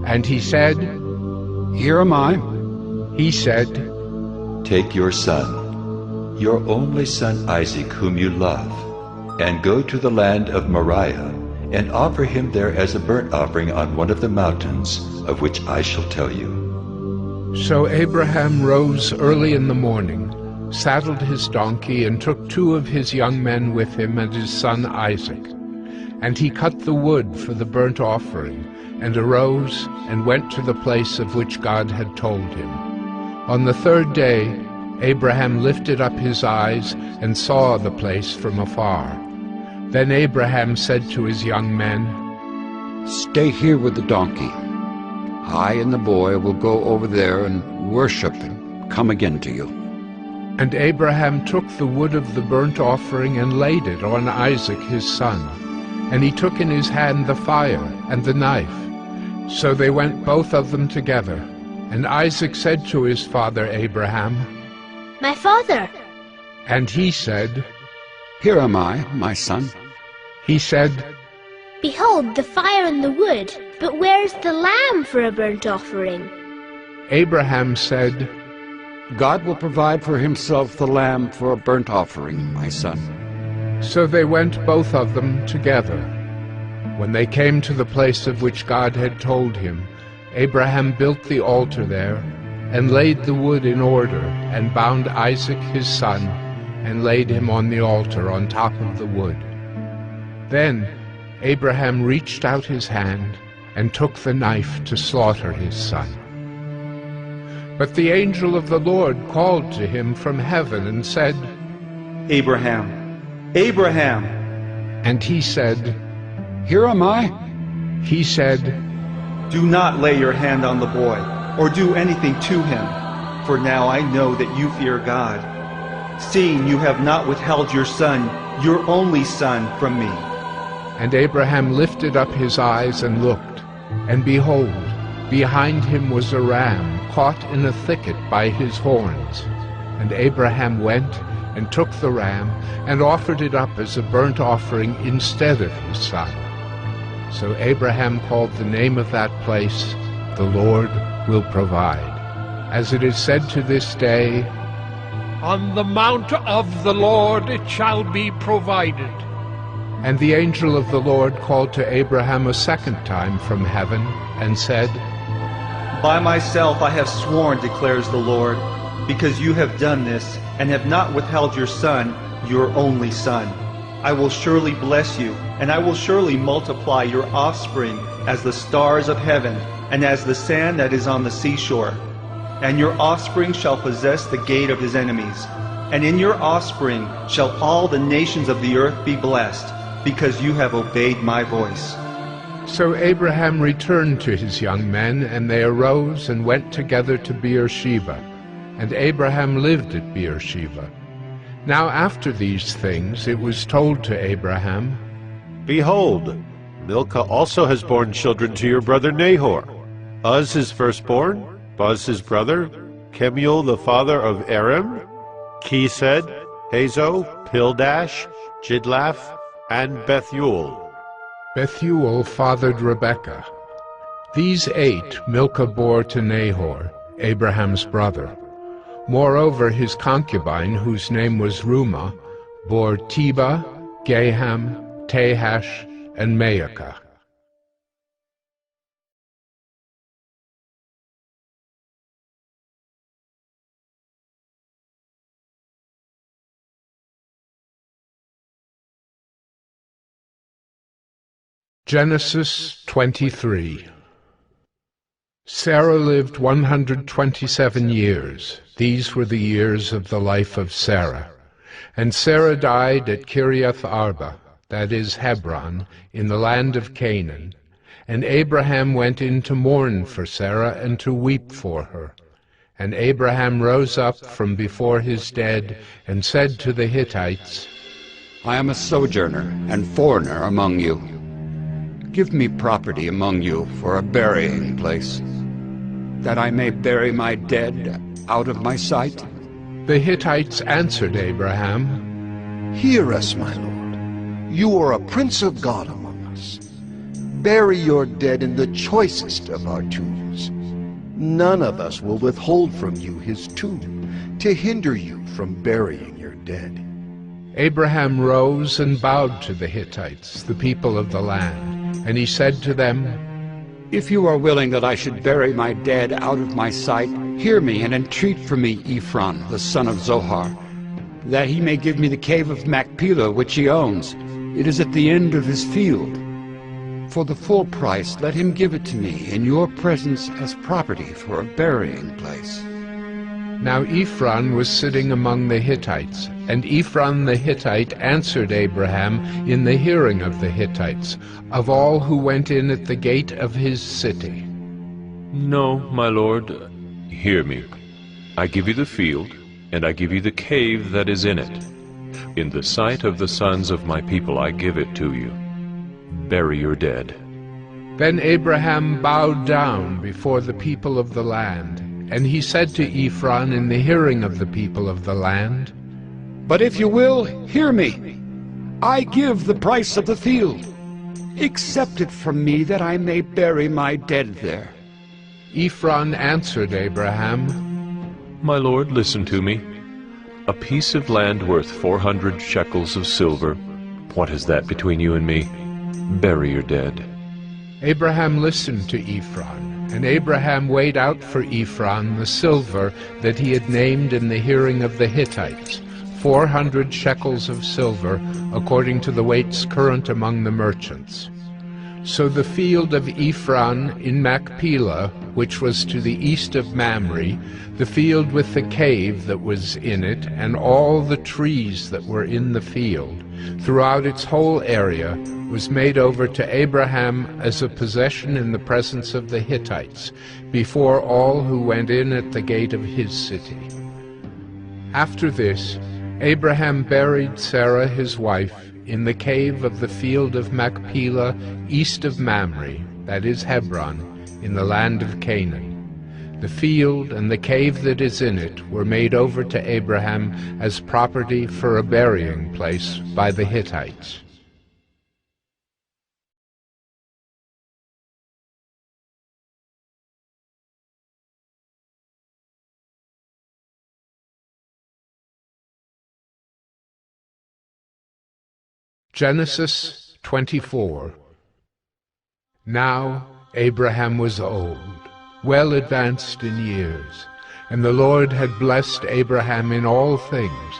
And he said, Here am I. He said, Take your son, your only son Isaac, whom you love, and go to the land of Moriah, and offer him there as a burnt offering on one of the mountains, of which I shall tell you. So Abraham rose early in the morning, saddled his donkey, and took 2 of his young men with him and his son Isaac. And he cut the wood for the burnt offering, and arose and went to the place of which God had told him. On the 3rd day Abraham lifted up his eyes and saw the place from afar. Then Abraham said to his young men, Stay here with the donkey. I and the boy will go over there and worship and come again to you. And Abraham took the wood of the burnt offering and laid it on Isaac his son. And he took in his hand the fire and the knife. So they went both of them together. And Isaac said to his father Abraham, My father. And he said, Here am I, my son. He said, Behold the fire and the wood, but where is the lamb for a burnt offering? Abraham said, God will provide for himself the lamb for a burnt offering, my son. So they went both of them together. When they came to the place of which God had told him, Abraham built the altar there, and laid the wood in order, and bound Isaac his son, and laid him on the altar on top of the wood. Then Abraham reached out his hand, and took the knife to slaughter his son. But the angel of the Lord called to him from heaven and said, Abraham, Abraham. And he said, Here am I. He said, Do not lay your hand on the boy, or do anything to him, for now I know that you fear God, seeing you have not withheld your son, your only son, from me. And Abraham lifted up his eyes and looked, and behold, behind him was a ram caught in a thicket by his horns. And Abraham went and took the ram and offered it up as a burnt offering instead of his son. So Abraham called the name of that place, The Lord Will Provide. As it is said to this day, On the mount of the Lord it shall be provided. And the angel of the Lord called to Abraham a second time from heaven and said, By myself I have sworn, declares the Lord, because you have done this, and have not withheld your son, your only son. I will surely bless you, and I will surely multiply your offspring as the stars of heaven, and as the sand that is on the seashore. And your offspring shall possess the gate of his enemies. And in your offspring shall all the nations of the earth be blessed, because you have obeyed my voice. So Abraham returned to his young men, and they arose and went together to Beersheba. And Abraham lived at Beersheba. Now after these things it was told to Abraham, Behold, Milcah also has borne children to your brother Nahor. Uz his firstborn, Buz his brother, Kemuel the father of Aram, Kesed, Hazo, Pildash, Jidlaph, and Bethuel. Bethuel fathered Rebekah. These 8 Milcah bore to Nahor, Abraham's brother. Moreover, his concubine, whose name was Reumah, bore Tebah, Gaham, Tahash, and Maacah. Genesis 23. Sarah lived 127 years. These were the years of the life of Sarah. And Sarah died at Kiriath Arba, that is Hebron, in the land of Canaan. And Abraham went in to mourn for Sarah and to weep for her. And Abraham rose up from before his dead and said to the Hittites, I am a sojourner and foreigner among you. Give me property among you for a burying place, that I may bury my dead out of my sight. The Hittites answered Abraham, Hear us, my lord. You are a prince of God among us. Bury your dead in the choicest of our tombs. None of us will withhold from you his tomb, to hinder you from burying your dead. Abraham rose and bowed to the Hittites, the people of the land. And he said to them, If you are willing that I should bury my dead out of my sight, hear me and entreat for me Ephron, the son of Zohar, that he may give me the cave of Machpelah which he owns. It is at the end of his field. For the full price let him give it to me in your presence as property for a burying place. Now Ephron was sitting among the Hittites, and Ephron the Hittite answered Abraham in the hearing of the Hittites, of all who went in at the gate of his city. No, my lord, hear me. I give you the field, and I give you the cave that is in it. In the sight of the sons of my people I give it to you. Bury your dead. Then Abraham bowed down before the people of the land, and he said to Ephron in the hearing of the people of the land, But if you will, hear me. I give the price of the field. Accept it from me that I may bury my dead there. Ephron answered Abraham, My lord, listen to me. A piece of land worth 400 shekels of silver. What is that between you and me? Bury your dead. Abraham listened to Ephron. And Abraham weighed out for Ephron the silver that he had named in the hearing of the Hittites, 400 shekels of silver, according to the weights current among the merchants. So the field of Ephron in Machpelah, which was to the east of Mamre, the field with the cave that was in it, and all the trees that were in the field, throughout its whole area, was made over to Abraham as a possession in the presence of the Hittites, before all who went in at the gate of his city. After this, Abraham buried Sarah his wife in the cave of the field of Machpelah east of Mamre, that is Hebron, in the land of Canaan. The field and the cave that is in it were made over to Abraham as property for a burying place by the Hittites. Genesis 24. Now Abraham was old, well advanced in years, and the Lord had blessed Abraham in all things.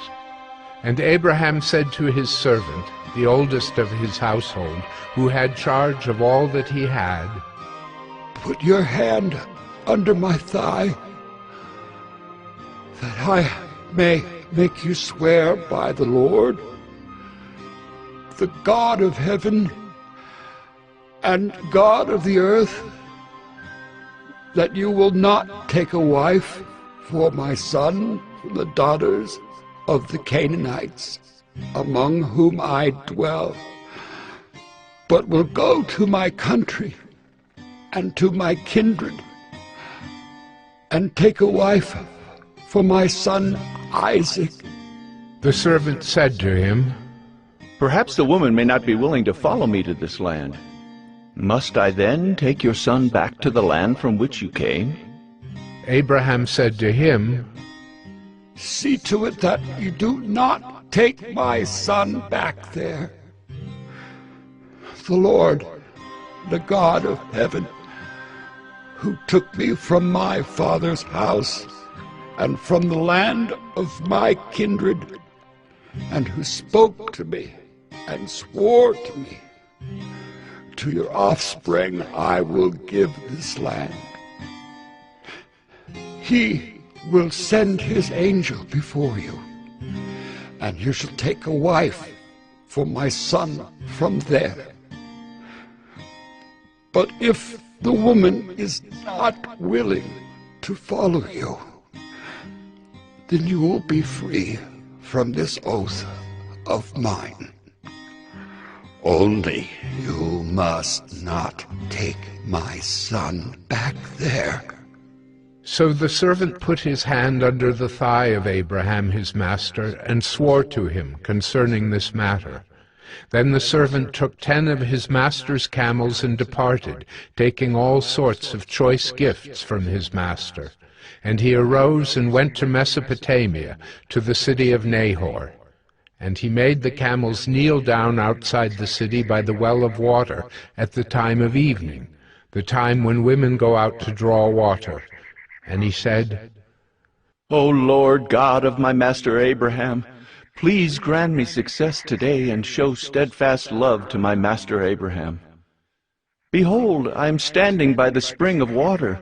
And Abraham said to his servant, the oldest of his household, who had charge of all that he had, "Put your hand under my thigh, that I may make you swear by the Lord, the God of heaven and God of the earth, that you will not take a wife for my son from the daughters of the Canaanites, among whom I dwell, but will go to my country and to my kindred, and take a wife for my son Isaac." The servant said to him, "Perhaps the woman may not be willing to follow me to this land. Must I then take your son back to the land from which you came?" Abraham said to him, "See to it that you do not take my son back there. The Lord, the God of heaven, who took me from my father's house and from the land of my kindred, and who spoke to me and swore to me, 'To your offspring I will give this land.' He will send his angel before you, and you shall take a wife for my son from there. But if the woman is not willing to follow you, then you will be free from this oath of mine. Only you must not take my son back there." So the servant put his hand under the thigh of Abraham his master, and swore to him concerning this matter. Then the servant took 10 of his master's camels and departed, taking all sorts of choice gifts from his master. And he arose and went to Mesopotamia, to the city of Nahor. And he made the camels kneel down outside the city by the well of water at the time of evening, the time when women go out to draw water. And he said, "O Lord God of my master Abraham, please grant me success today and show steadfast love to my master Abraham. Behold, I am standing by the spring of water,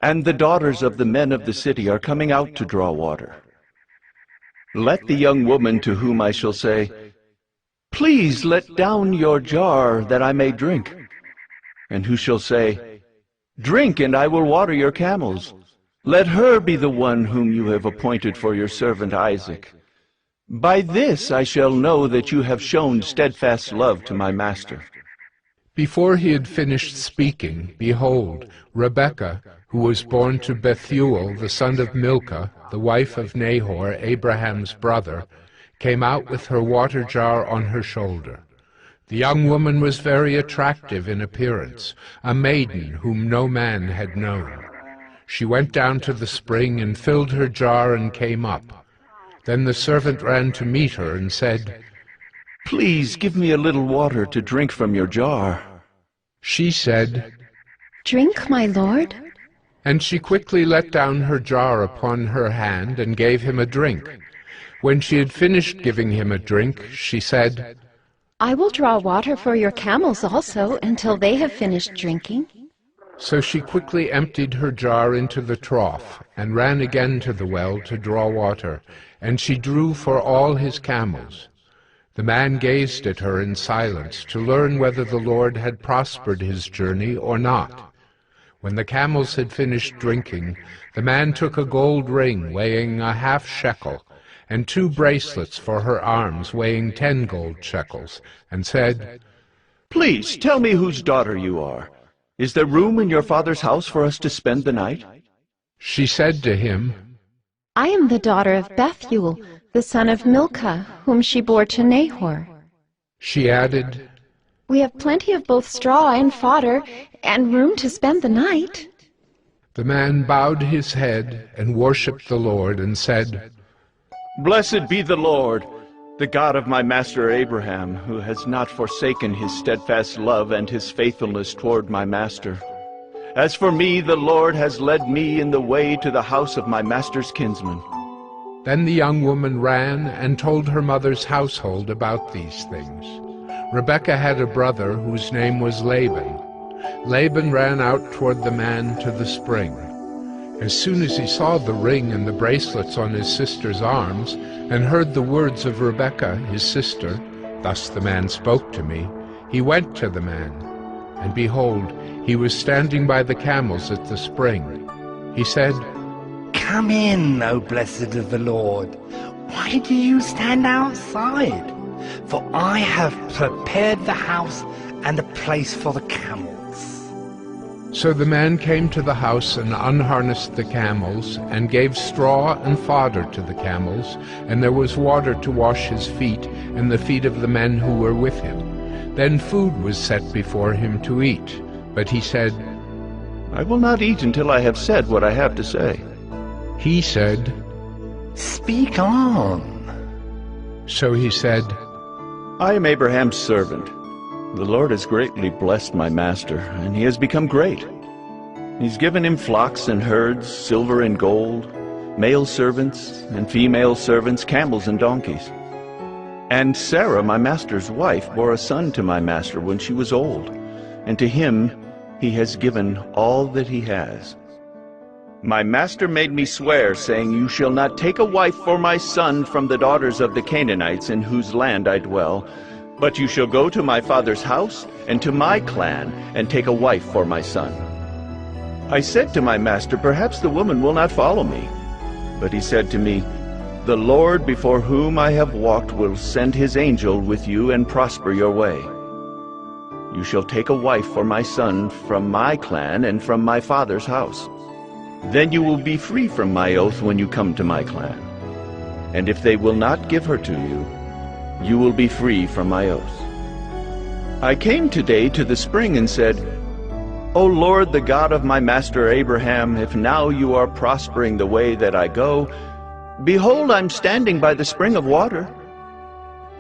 and the daughters of the men of the city are coming out to draw water. Let the young woman to whom I shall say, 'Please let down your jar that I may drink,' and who shall say, 'Drink, and I will water your camels,' let her be the one whom you have appointed for your servant Isaac. By this I shall know that you have shown steadfast love to my master." Before he had finished speaking, behold, Rebekah, who was born to Bethuel, the son of Milcah, the wife of Nahor, Abraham's brother, came out with her water jar on her shoulder. The young woman was very attractive in appearance, a maiden whom no man had known. She went down to the spring and filled her jar and came up. Then the servant ran to meet her and said, "Please give me a little water to drink from your jar." She said, "Drink, my lord." And she quickly let down her jar upon her hand and gave him a drink. When she had finished giving him a drink, she said, "I will draw water for your camels also until they have finished drinking." So she quickly emptied her jar into the trough, and ran again to the well to draw water, and she drew for all his camels. The man gazed at her in silence to learn whether the Lord had prospered his journey or not. When the camels had finished drinking, the man took a gold ring weighing a half shekel, and 2 bracelets for her arms weighing 10 gold shekels, and said, "Please tell me whose daughter you are. Is there room in your father's house for us to spend the night?" She said to him, "I am the daughter of Bethuel, the son of Milcah, whom she bore to Nahor." She added, "We have plenty of both straw and fodder, and room to spend the night." The man bowed his head and worshipped the Lord and said, "Blessed be the Lord, the God of my master Abraham, who has not forsaken his steadfast love and his faithfulness toward my master. As for me, the Lord has led me in the way to the house of my master's kinsman. Then the young woman ran and told her mother's household about these things. Rebekah had a brother whose name was Laban. Laban ran out toward the man to the spring. As soon as he saw the ring and the bracelets on his sister's arms, and heard the words of Rebekah, his sister, "Thus the man spoke to me," he went to the man. And behold, he was standing by the camels at the spring. He said, "Come in, O blessed of the Lord. Why do you stand outside? For I have prepared the house and a place for the camels." So the man came to the house and unharnessed the camels, and gave straw and fodder to the camels, and there was water to wash his feet and the feet of the men who were with him. Then food was set before him to eat. But he said, "I will not eat until I have said what I have to say." He said, "Speak on." So he said, "I am Abraham's servant. The Lord has greatly blessed my master, and he has become great. He's given him flocks and herds, silver and gold, male servants and female servants, camels and donkeys. And Sarah, my master's wife, bore a son to my master when she was old, and to him he has given all that he has. My master made me swear, saying, 'You shall not take a wife for my son from the daughters of the Canaanites in whose land I dwell, but you shall go to my father's house and to my clan and take a wife for my son.' I said to my master, 'Perhaps the woman will not follow me.' But he said to me, 'The Lord before whom I have walked will send his angel with you and prosper your way. You shall take a wife for my son from my clan and from my father's house. Then you will be free from my oath when you come to my clan. And if they will not give her to you, you will be free from my oath. I came today to the spring and said, O Lord, the God of my master Abraham, if now you are prospering the way that I go, behold, I'm standing by the spring of water.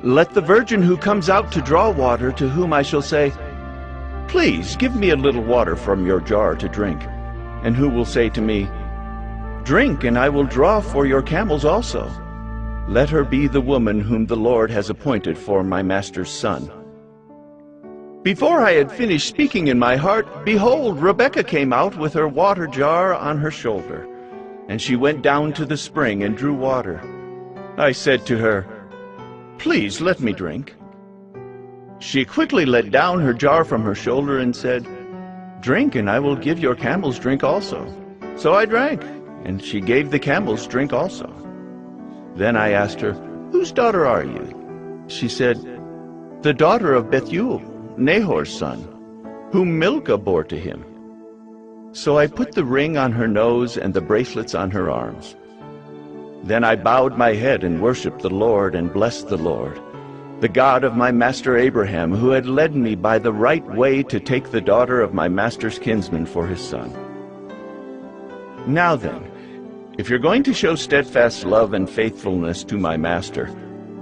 Let the virgin who comes out to draw water, to whom I shall say, Please give me a little water from your jar to drink, and who will say to me, Drink, and I will draw for your camels also. Let her be the woman whom the Lord has appointed for my master's son. Before I had finished speaking in my heart, behold, Rebekah came out with her water jar on her shoulder, and she went down to the spring and drew water. I said to her, Please let me drink. She quickly let down her jar from her shoulder and said, Drink, and I will give your camels drink also. So I drank, and she gave the camels drink also. Then I asked her, Whose daughter are you? She said, The daughter of Bethuel, Nahor's son, whom Milcah bore to him. So I put the ring on her nose and the bracelets on her arms. Then I bowed my head and worshipped the Lord and blessed the Lord, the God of my master Abraham, who had led me by the right way to take the daughter of my master's kinsman for his son. Now then, if you're going to show steadfast love and faithfulness to my master,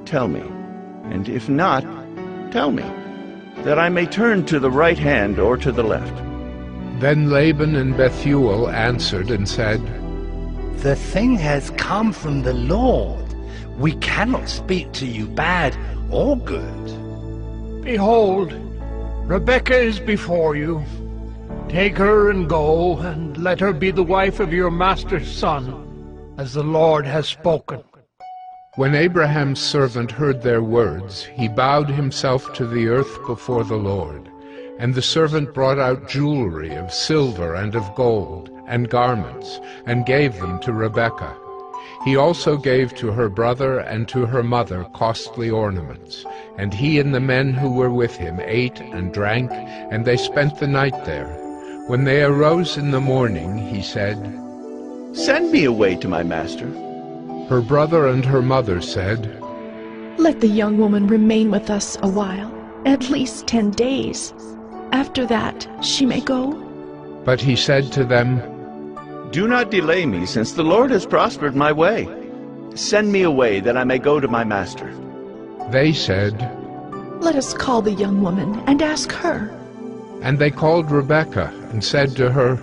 tell me, and if not, tell me, that I may turn to the right hand or to the left. Then Laban and Bethuel answered and said, The thing has come from the Lord. We cannot speak to you bad or good. Behold, Rebekah is before you. Take her and go, and let her be the wife of your master's son, as the Lord has spoken. When Abraham's servant heard their words, he bowed himself to the earth before the Lord. And the servant brought out jewelry of silver and of gold, and garments, and gave them to Rebekah. He also gave to her brother and to her mother costly ornaments. And he and the men who were with him ate and drank, and they spent the night there. When they arose in the morning, he said, Send me away to my master. Her brother and her mother said, Let the young woman remain with us a while, at least 10 days. After that, she may go. But he said to them, Do not delay me, since the Lord has prospered my way. Send me away, that I may go to my master. They said, Let us call the young woman and ask her. And they called Rebekah and said to her,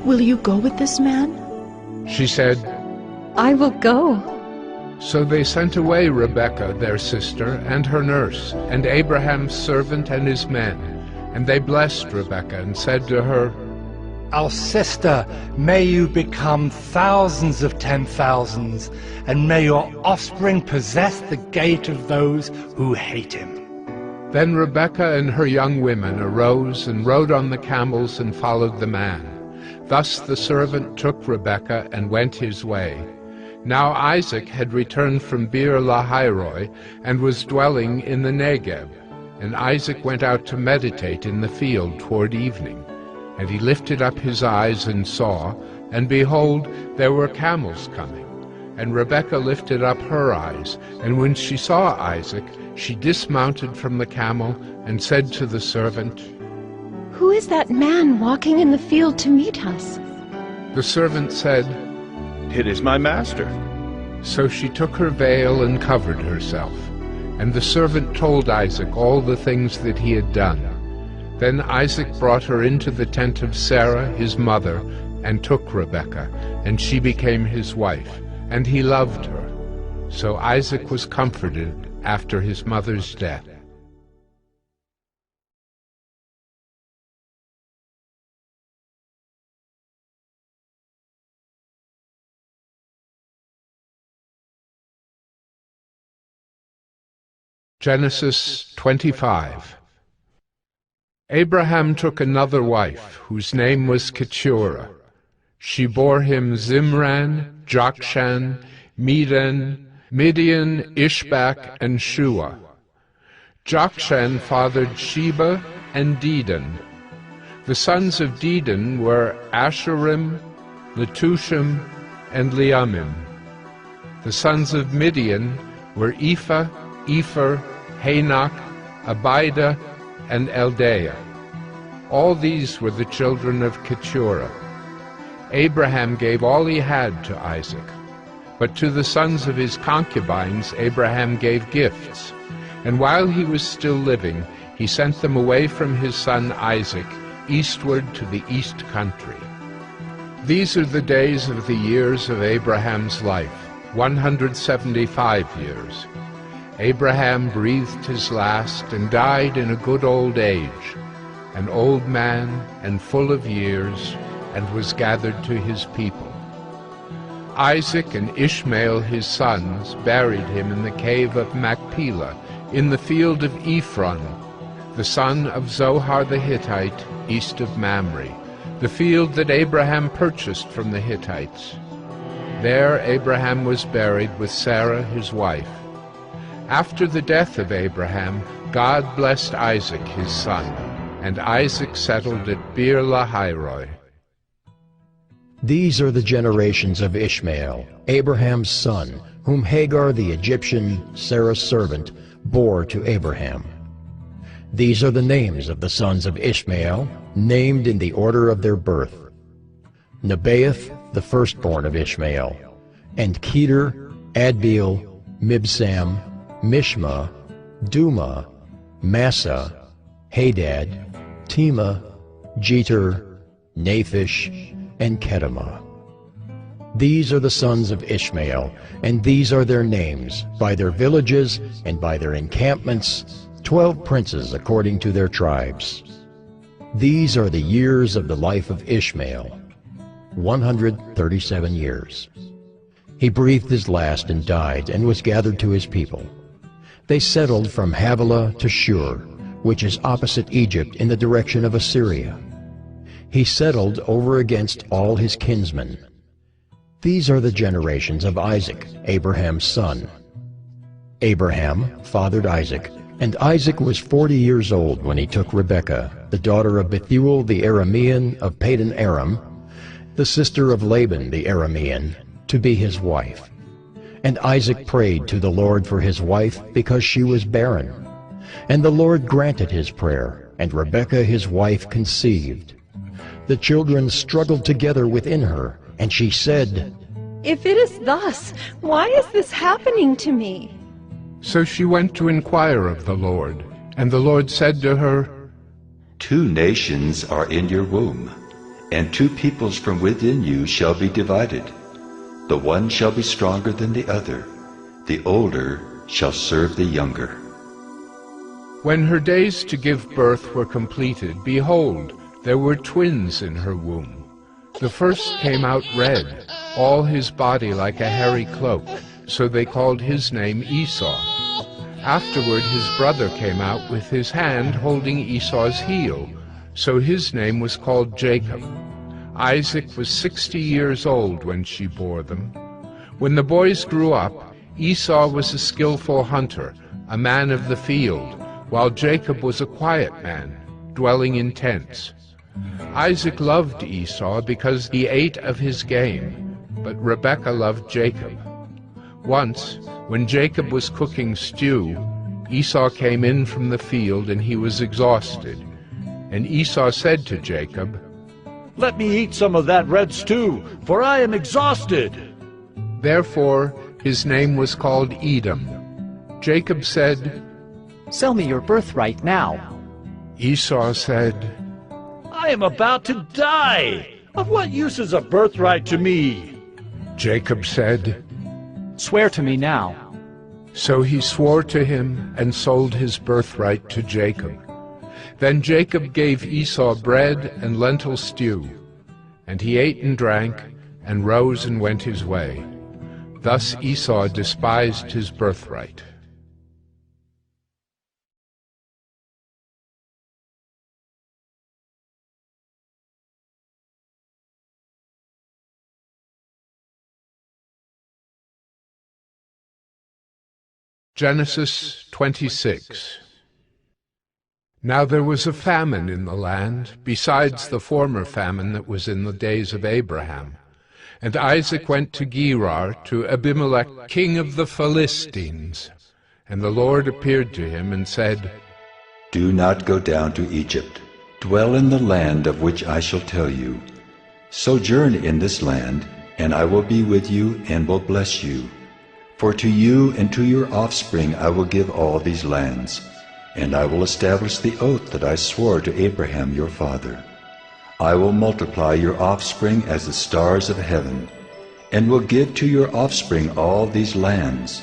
Will you go with this man? She said, I will go. So they sent away Rebekah their sister and her nurse, and Abraham's servant and his men. And they blessed Rebekah and said to her, Our sister, may you become thousands of 10,000s, and may your offspring possess the gate of those who hate him. Then Rebekah and her young women arose and rode on the camels and followed the man. Thus the servant took Rebekah and went his way. Now Isaac had returned from Beer-lahai-roi and was dwelling in the Negeb. And Isaac went out to meditate in the field toward evening. And he lifted up his eyes and saw, and behold, there were camels coming. And Rebekah lifted up her eyes, and when she saw Isaac, she dismounted from the camel and said to the servant, Who is that man walking in the field to meet us? The servant said, It is my master. So she took her veil and covered herself. And the servant told Isaac all the things that he had done. Then Isaac brought her into the tent of Sarah, his mother, and took Rebekah, and she became his wife, and he loved her. So Isaac was comforted after his mother's death. Genesis 25. Abraham took another wife, whose name was Keturah. She bore him Zimran, Jokshan, Medan, Midian, Ishbak, and Shua. Jokshan fathered Sheba and Dedan. The sons of Dedan were Asherim, Letushim, and Leamim. The sons of Midian were Ephah, Epher, Hanok, Abida, and Eldaah. All these were the children of Keturah. Abraham gave all he had to Isaac. But to the sons of his concubines Abraham gave gifts. And while he was still living, he sent them away from his son Isaac, eastward to the east country. These are the days of the years of Abraham's life, 175 years. Abraham breathed his last and died in a good old age, an old man and full of years, and was gathered to his people. Isaac and Ishmael his sons buried him in the cave of Machpelah, in the field of Ephron, the son of Zohar the Hittite, east of Mamre, the field that Abraham purchased from the Hittites. There Abraham was buried with Sarah his wife. After the death of Abraham, God blessed Isaac his son, and Isaac settled at Beer-lahai-roi. These are the generations of Ishmael, Abraham's son, whom Hagar the Egyptian, Sarah's servant, bore to Abraham. These are the names of the sons of Ishmael, named in the order of their birth: Nebaioth, the firstborn of Ishmael, and Kedar, Adbeel, Mibsam, Mishma, Duma, Massa, Hadad, Tema, Jeter, Naphish, and Kedemah. These are the sons of Ishmael, and these are their names, by their villages and by their encampments, 12 princes according to their tribes. These are the years of the life of Ishmael, 137 years. He breathed his last and died, and was gathered to his people. They settled from Havilah to Shur, which is opposite Egypt in the direction of Assyria. He settled over against all his kinsmen. These are the generations of Isaac, Abraham's son. Abraham fathered Isaac, and Isaac was 40 years old when he took Rebekah, the daughter of Bethuel the Aramean of Padan Aram, the sister of Laban the Aramean, to be his wife. And Isaac prayed to the Lord for his wife because she was barren. And the Lord granted his prayer, and Rebekah his wife conceived. The children struggled together within her, and she said, If it is thus, why is this happening to me? So she went to inquire of the Lord, and the Lord said to her, 2 nations are in your womb, and 2 peoples from within you shall be divided. The one shall be stronger than the other, The older shall serve the younger. When her days to give birth were completed, behold, there were twins in her womb. The first came out red, all his body like a hairy cloak, so they called his name Esau. Afterward his brother came out with his hand holding Esau's heel, so his name was called Jacob. Isaac was 60 years old when she bore them. When the boys grew up, Esau was a skillful hunter, a man of the field, while Jacob was a quiet man, dwelling in tents. Isaac loved Esau because he ate of his game, but Rebekah loved Jacob. Once, when Jacob was cooking stew, Esau came in from the field and he was exhausted. And Esau said to Jacob, "Let me eat some of that red stew, for I am exhausted." Therefore his name was called Edom. Jacob said, "Sell me your birthright now." Esau said, "I am about to die. Of what use is a birthright to me?" Jacob said, "Swear to me now." So he swore to him and sold his birthright to Jacob. Then Jacob gave Esau bread and lentil stew, and he ate and drank, and rose and went his way. Thus Esau despised his birthright. Genesis 26. Now there was a famine in the land, besides the former famine that was in the days of Abraham. And Isaac went to Gerar, to Abimelech, king of the Philistines. And the Lord appeared to him and said, Do not go down to Egypt. Dwell in the land of which I shall tell you. Sojourn in this land, and I will be with you and will bless you. For to you and to your offspring I will give all these lands, and I will establish the oath that I swore to Abraham your father. I will multiply your offspring as the stars of heaven, and will give to your offspring all these lands.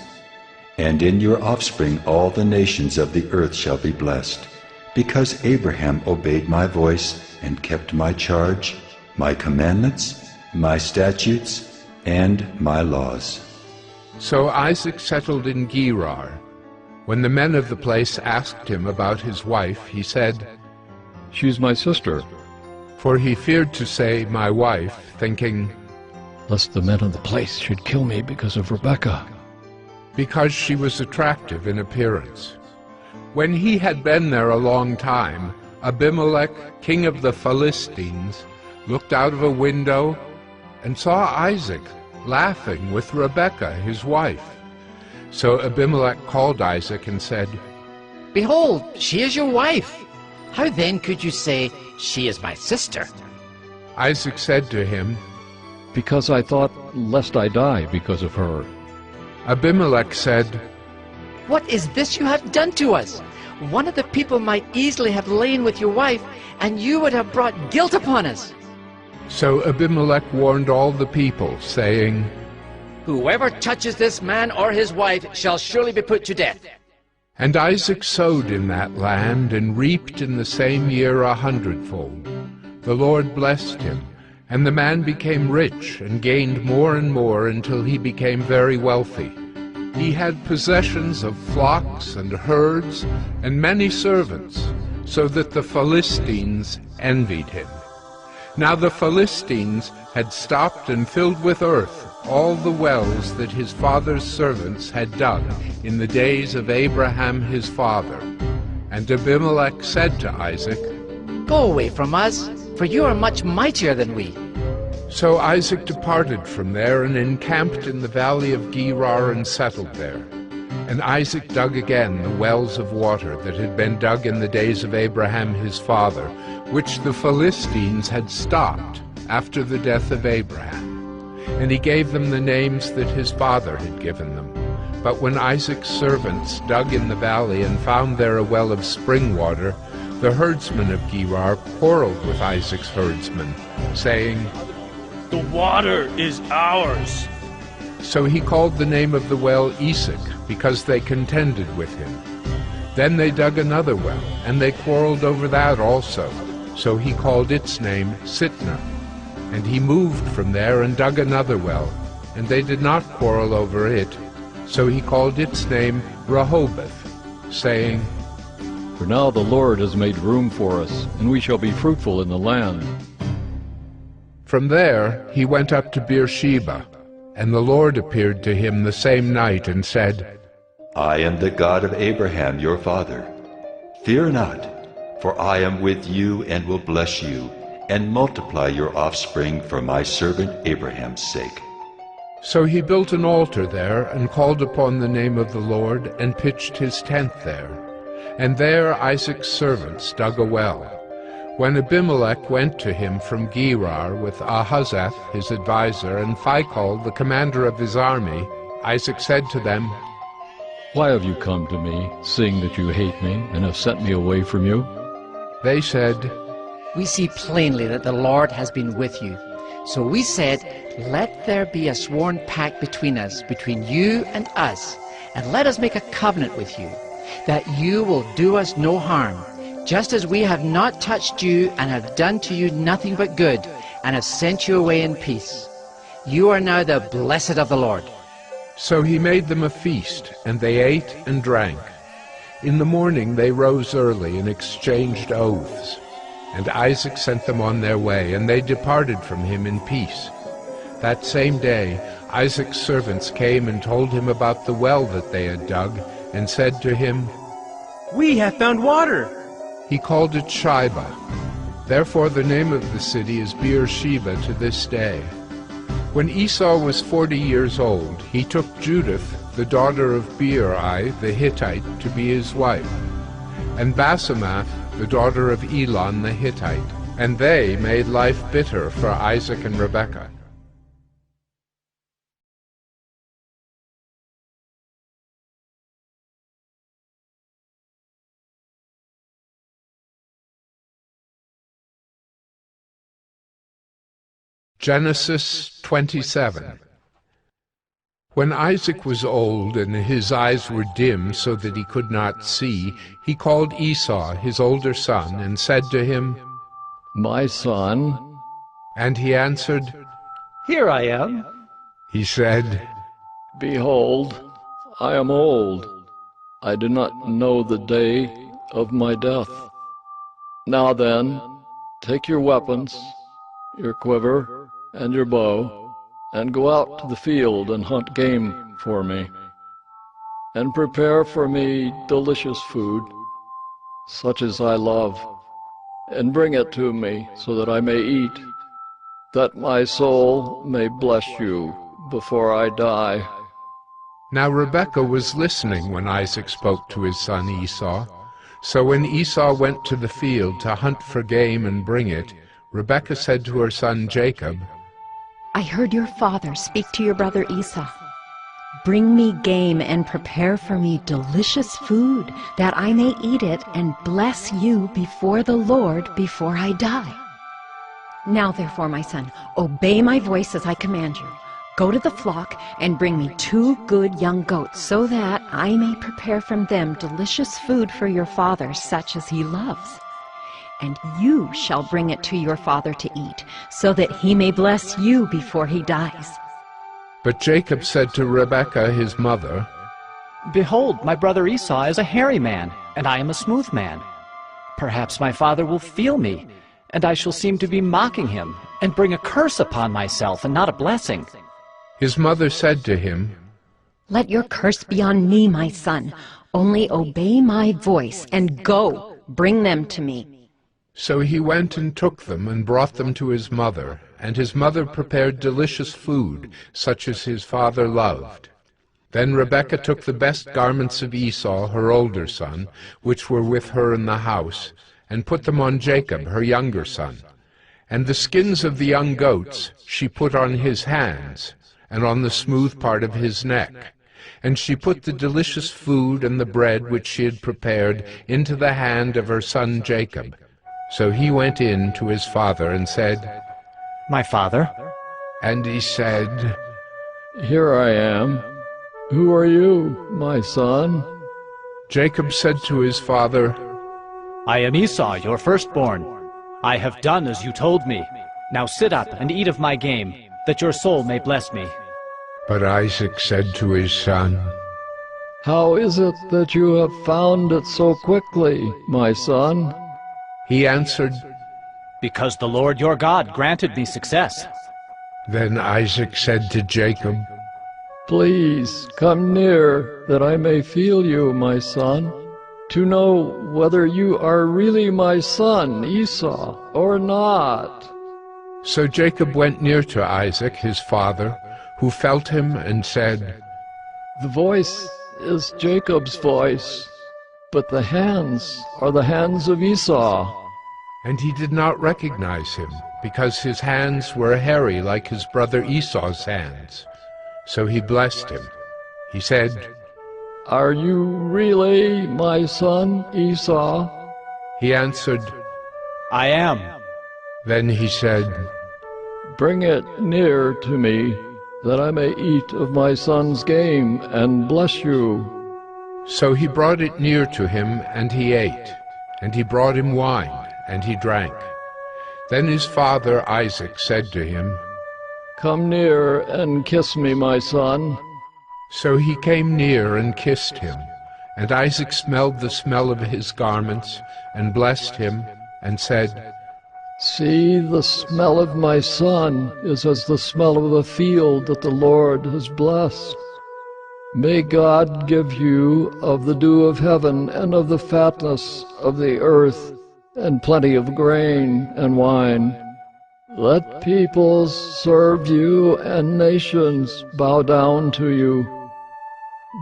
And in your offspring all the nations of the earth shall be blessed, because Abraham obeyed my voice and kept my charge, my commandments, my statutes, and my laws. So Isaac settled in Gerar. When the men of the place asked him about his wife, he said, She's my sister. For he feared to say, my wife, thinking, lest the men of the place should kill me because of Rebekah. Because she was attractive in appearance. When he had been there a long time, Abimelech, king of the Philistines, looked out of a window and saw Isaac laughing with Rebekah, his wife. So Abimelech called Isaac and said, Behold, she is your wife. How then could you say, she is my sister? Isaac said to him, Because I thought, lest I die because of her. Abimelech said, What is this you have done to us? One of the people might easily have lain with your wife, and you would have brought guilt upon us. So Abimelech warned all the people, saying, Whoever touches this man or his wife shall surely be put to death. And Isaac sowed in that land, and reaped in the same year 100-fold. The Lord blessed him, and the man became rich, and gained more and more until he became very wealthy. He had possessions of flocks and herds, and many servants, so that the Philistines envied him. Now the Philistines had stopped and filled with earth all the wells that his father's servants had dug in the days of Abraham his father. And Abimelech said to Isaac, Go away from us, for you are much mightier than we. So Isaac departed from there and encamped in the valley of Gerar and settled there. And Isaac dug again the wells of water that had been dug in the days of Abraham his father, which the Philistines had stopped after the death of Abraham. And he gave them the names that his father had given them. But when Isaac's servants dug in the valley and found there a well of spring water, the herdsmen of Gerar quarreled with Isaac's herdsmen, saying, The water is ours. So he called the name of the well Esek, because they contended with him. Then they dug another well, and they quarreled over that also. So he called its name Sitnah. And he moved from there and dug another well, and they did not quarrel over it. So he called its name Rehoboth, saying, For now the Lord has made room for us, and we shall be fruitful in the land. From there he went up to Beersheba, and the Lord appeared to him the same night and said, I am the God of Abraham your father. Fear not, for I am with you and will bless you, and multiply your offspring for my servant Abraham's sake. So he built an altar there, and called upon the name of the Lord, and pitched his tent there. And there Isaac's servants dug a well. When Abimelech went to him from Gerar with Ahuzzath his adviser, and Phicol the commander of his army, Isaac said to them, Why have you come to me, seeing that you hate me, and have sent me away from you? They said, We see plainly that the Lord has been with you. So we said, Let there be a sworn pact between us, between you and us, and let us make a covenant with you, that you will do us no harm, just as we have not touched you and have done to you nothing but good, and have sent you away in peace. You are now the blessed of the Lord. So he made them a feast, and they ate and drank. In the morning they rose early and exchanged oaths. And Isaac sent them on their way, and they departed from him in peace. That same day Isaac's servants came and told him about the well that they had dug, and said to him, We have found water. He called it Shibah. Therefore the name of the city is Beersheba to this day. When Esau was 40 years old, he took Judith, the daughter of Beeri the Hittite, to be his wife, and Basemath, the daughter of Elon the Hittite, and they made life bitter for Isaac and Rebekah. Genesis 27. When Isaac was old and his eyes were dim so that he could not see, he called Esau, his older son, and said to him, My son. And he answered, Here I am. He said, Behold, I am old. I do not know the day of my death. Now then, take your weapons, your quiver, and your bow, and go out to the field and hunt game for me, and prepare for me delicious food, such as I love, and bring it to me so that I may eat, that my soul may bless you before I die. Now Rebekah was listening when Isaac spoke to his son Esau. So when Esau went to the field to hunt for game and bring it, Rebekah said to her son Jacob, I heard your father speak to your brother Esau. Bring me game and prepare for me delicious food, that I may eat it and bless you before the Lord before I die. Now therefore, my son, obey my voice as I command you. Go to the flock and bring me 2 good young goats, so that I may prepare from them delicious food for your father, such as he loves. And you shall bring it to your father to eat, so that he may bless you before he dies. But Jacob said to Rebekah his mother, Behold, my brother Esau is a hairy man, and I am a smooth man. Perhaps my father will feel me, and I shall seem to be mocking him, and bring a curse upon myself, and not a blessing. His mother said to him, Let your curse be on me, my son. Only obey my voice, and go, bring them to me. So he went and took them and brought them to his mother, and his mother prepared delicious food, such as his father loved. Then Rebekah took the best garments of Esau, her older son, which were with her in the house, and put them on Jacob, her younger son. And the skins of the young goats she put on his hands, and on the smooth part of his neck. And she put the delicious food and the bread which she had prepared into the hand of her son Jacob. So he went in to his father and said, My father? And he said, Here I am. Who are you, my son? Jacob said to his father, I am Esau, your firstborn. I have done as you told me. Now sit up and eat of my game, that your soul may bless me. But Isaac said to his son, How is it that you have found it so quickly, my son? He answered, Because the Lord your God granted me success. Then Isaac said to Jacob, Please come near, that I may feel you, my son, to know whether you are really my son, Esau, or not. So Jacob went near to Isaac, his father, who felt him and said, The voice is Jacob's voice, but the hands are the hands of Esau. And he did not recognize him, because his hands were hairy like his brother Esau's hands. So he blessed him. He said, Are you really my son, Esau? He answered, I am. Then he said, Bring it near to me, that I may eat of my son's game and bless you. So he brought it near to him, and he ate. And he brought him wine, and he drank. Then his father Isaac said to him, Come near and kiss me, my son. So he came near and kissed him. And Isaac smelled the smell of his garments, and blessed him, and said, See, the smell of my son is as the smell of the field that the Lord has blessed. May God give you of the dew of heaven and of the fatness of the earth, and plenty of grain and wine. Let peoples serve you and nations bow down to you.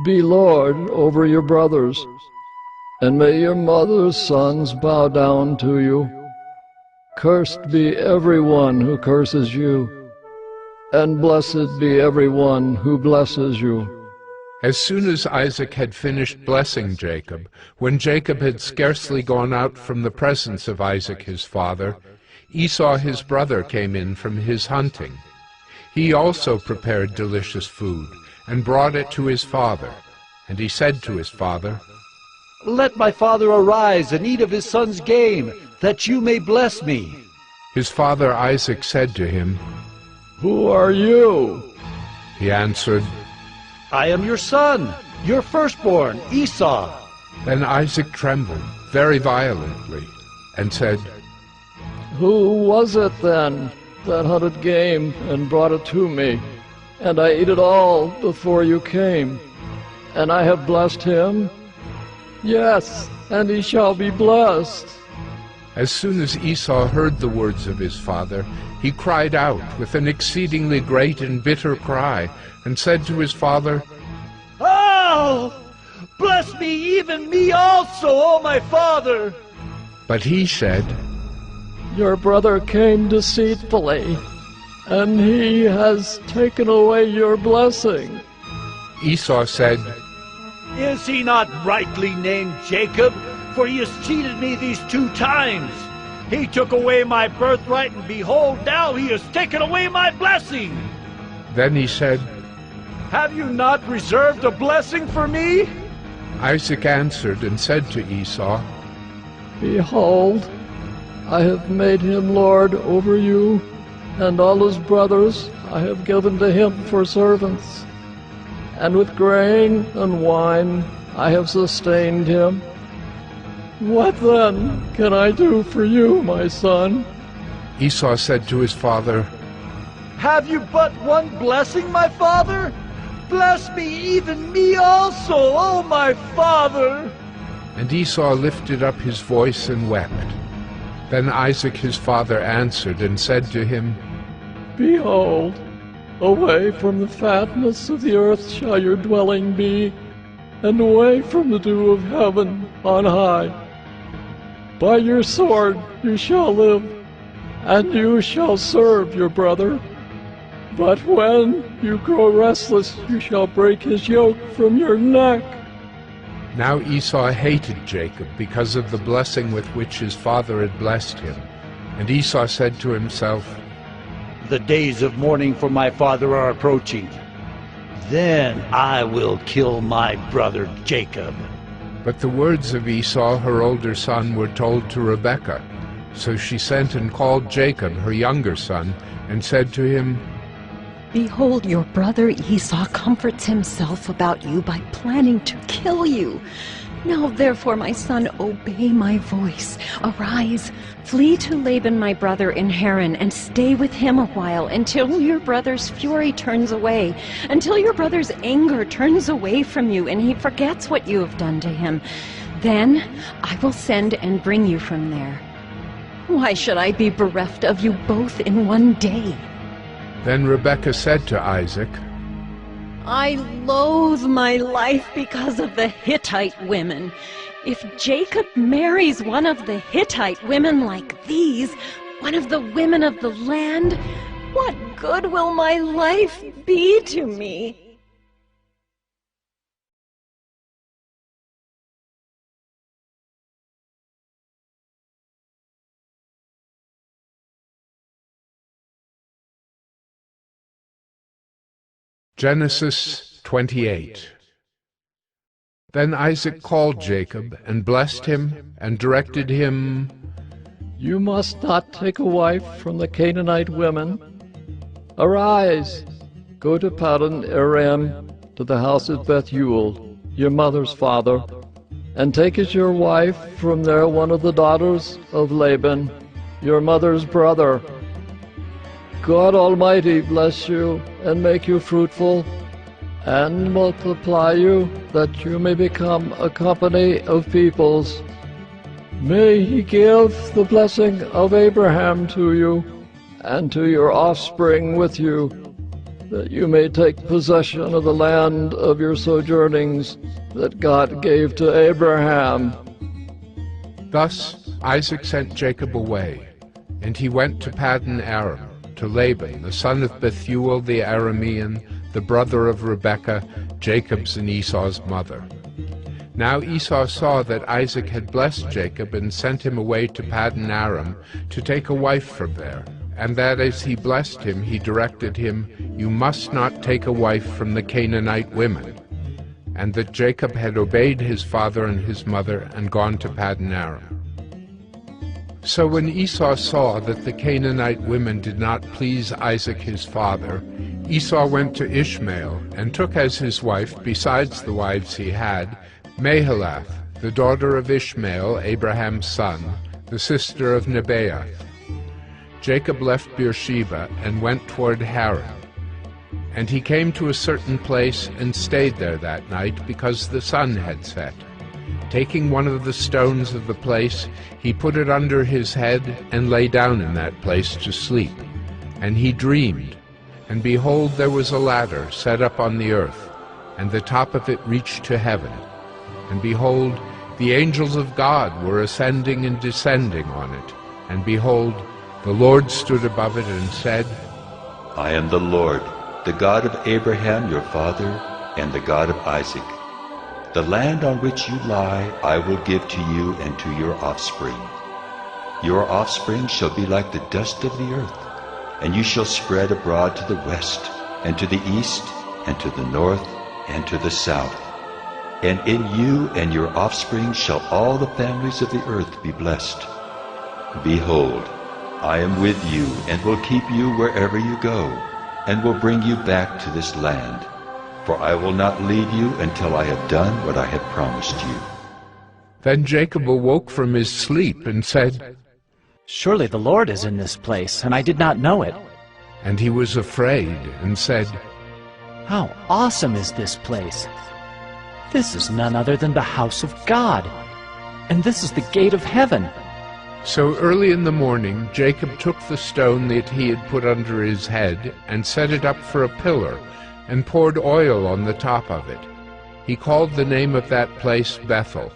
Be Lord over your brothers, and may your mother's sons bow down to you. Cursed be everyone who curses you, and blessed be everyone who blesses you. As soon as Isaac had finished blessing Jacob, when Jacob had scarcely gone out from the presence of Isaac his father, Esau his brother came in from his hunting. He also prepared delicious food, and brought it to his father. And he said to his father, Let my father arise and eat of his son's game, that you may bless me. His father Isaac said to him, Who are you? He answered, I am your son, your firstborn, Esau. Then Isaac trembled very violently, and said, Who was it then that hunted game and brought it to me? And I ate it all before you came. And I have blessed him? Yes, and he shall be blessed. As soon as Esau heard the words of his father, he cried out with an exceedingly great and bitter cry, and said to his father, Oh! Bless me, even me also, O my father! But he said, Your brother came deceitfully, and he has taken away your blessing. Esau said, Is he not rightly named Jacob? For he has cheated me these 2 times. He took away my birthright, and behold, now he has taken away my blessing. Then he said, Have you not reserved a blessing for me? Isaac answered and said to Esau, Behold, I have made him lord over you, and all his brothers I have given to him for servants. And with grain and wine I have sustained him. What then can I do for you, my son? Esau said to his father, Have you but one blessing, my father? Bless me, even me also, O my father! And Esau lifted up his voice and wept. Then Isaac his father answered and said to him, Behold, away from the fatness of the earth shall your dwelling be, and away from the dew of heaven on high. By your sword you shall live, and you shall serve your brother. But when you grow restless, you shall break his yoke from your neck. Now Esau hated Jacob because of the blessing with which his father had blessed him. And Esau said to himself, The days of mourning for my father are approaching. Then I will kill my brother Jacob. But the words of Esau, her older son, were told to Rebekah. So she sent and called Jacob, her younger son, and said to him, Behold, your brother Esau comforts himself about you by planning to kill you. Now therefore, my son, obey my voice. Arise, flee to Laban my brother in Haran, and stay with him a while, until your brother's fury turns away, until your brother's anger turns away from you, and he forgets what you have done to him. Then I will send and bring you from there. Why should I be bereft of you both in one day? Then Rebekah said to Isaac, I loathe my life because of the Hittite women. If Jacob marries one of the Hittite women like these, one of the women of the land, what good will my life be to me? Genesis 28. Then Isaac called Jacob, and blessed him, and directed him, You must not take a wife from the Canaanite women. Arise, go to Paddan Aram, to the house of Bethuel, your mother's father, and take as your wife from there one of the daughters of Laban, your mother's brother. God Almighty bless you and make you fruitful, and multiply you, that you may become a company of peoples. May he give the blessing of Abraham to you, and to your offspring with you, that you may take possession of the land of your sojournings that God gave to Abraham. Thus Isaac sent Jacob away, and he went to Paddan Aram, to Laban, the son of Bethuel the Aramean, the brother of Rebekah, Jacob's and Esau's mother. Now Esau saw that Isaac had blessed Jacob and sent him away to Paddan Aram to take a wife from there, and that as he blessed him, he directed him, You must not take a wife from the Canaanite women, and that Jacob had obeyed his father and his mother and gone to Paddan Aram. So when Esau saw that the Canaanite women did not please Isaac his father, Esau went to Ishmael, and took as his wife, besides the wives he had, Mahalath, the daughter of Ishmael, Abraham's son, the sister of Nebaioth. Jacob left Beersheba and went toward Haran. And he came to a certain place and stayed there that night, because the sun had set. Taking one of the stones of the place, he put it under his head, and lay down in that place to sleep. And he dreamed, and behold, there was a ladder set up on the earth, and the top of it reached to heaven. And behold, the angels of God were ascending and descending on it. And behold, the Lord stood above it and said, I am the Lord, the God of Abraham your father, and the God of Isaac. The land on which you lie I will give to you and to your offspring. Your offspring shall be like the dust of the earth, and you shall spread abroad to the west, and to the east, and to the north, and to the south. And in you and your offspring shall all the families of the earth be blessed. Behold, I am with you, and will keep you wherever you go, and will bring you back to this land. For I will not leave you until I have done what I have promised you. Then Jacob awoke from his sleep and said, Surely the Lord is in this place, and I did not know it. And he was afraid and said, How awesome is this place! This is none other than the house of God, and this is the gate of heaven. So early in the morning Jacob took the stone that he had put under his head, and set it up for a pillar, and poured oil on the top of it. He called the name of that place Bethel,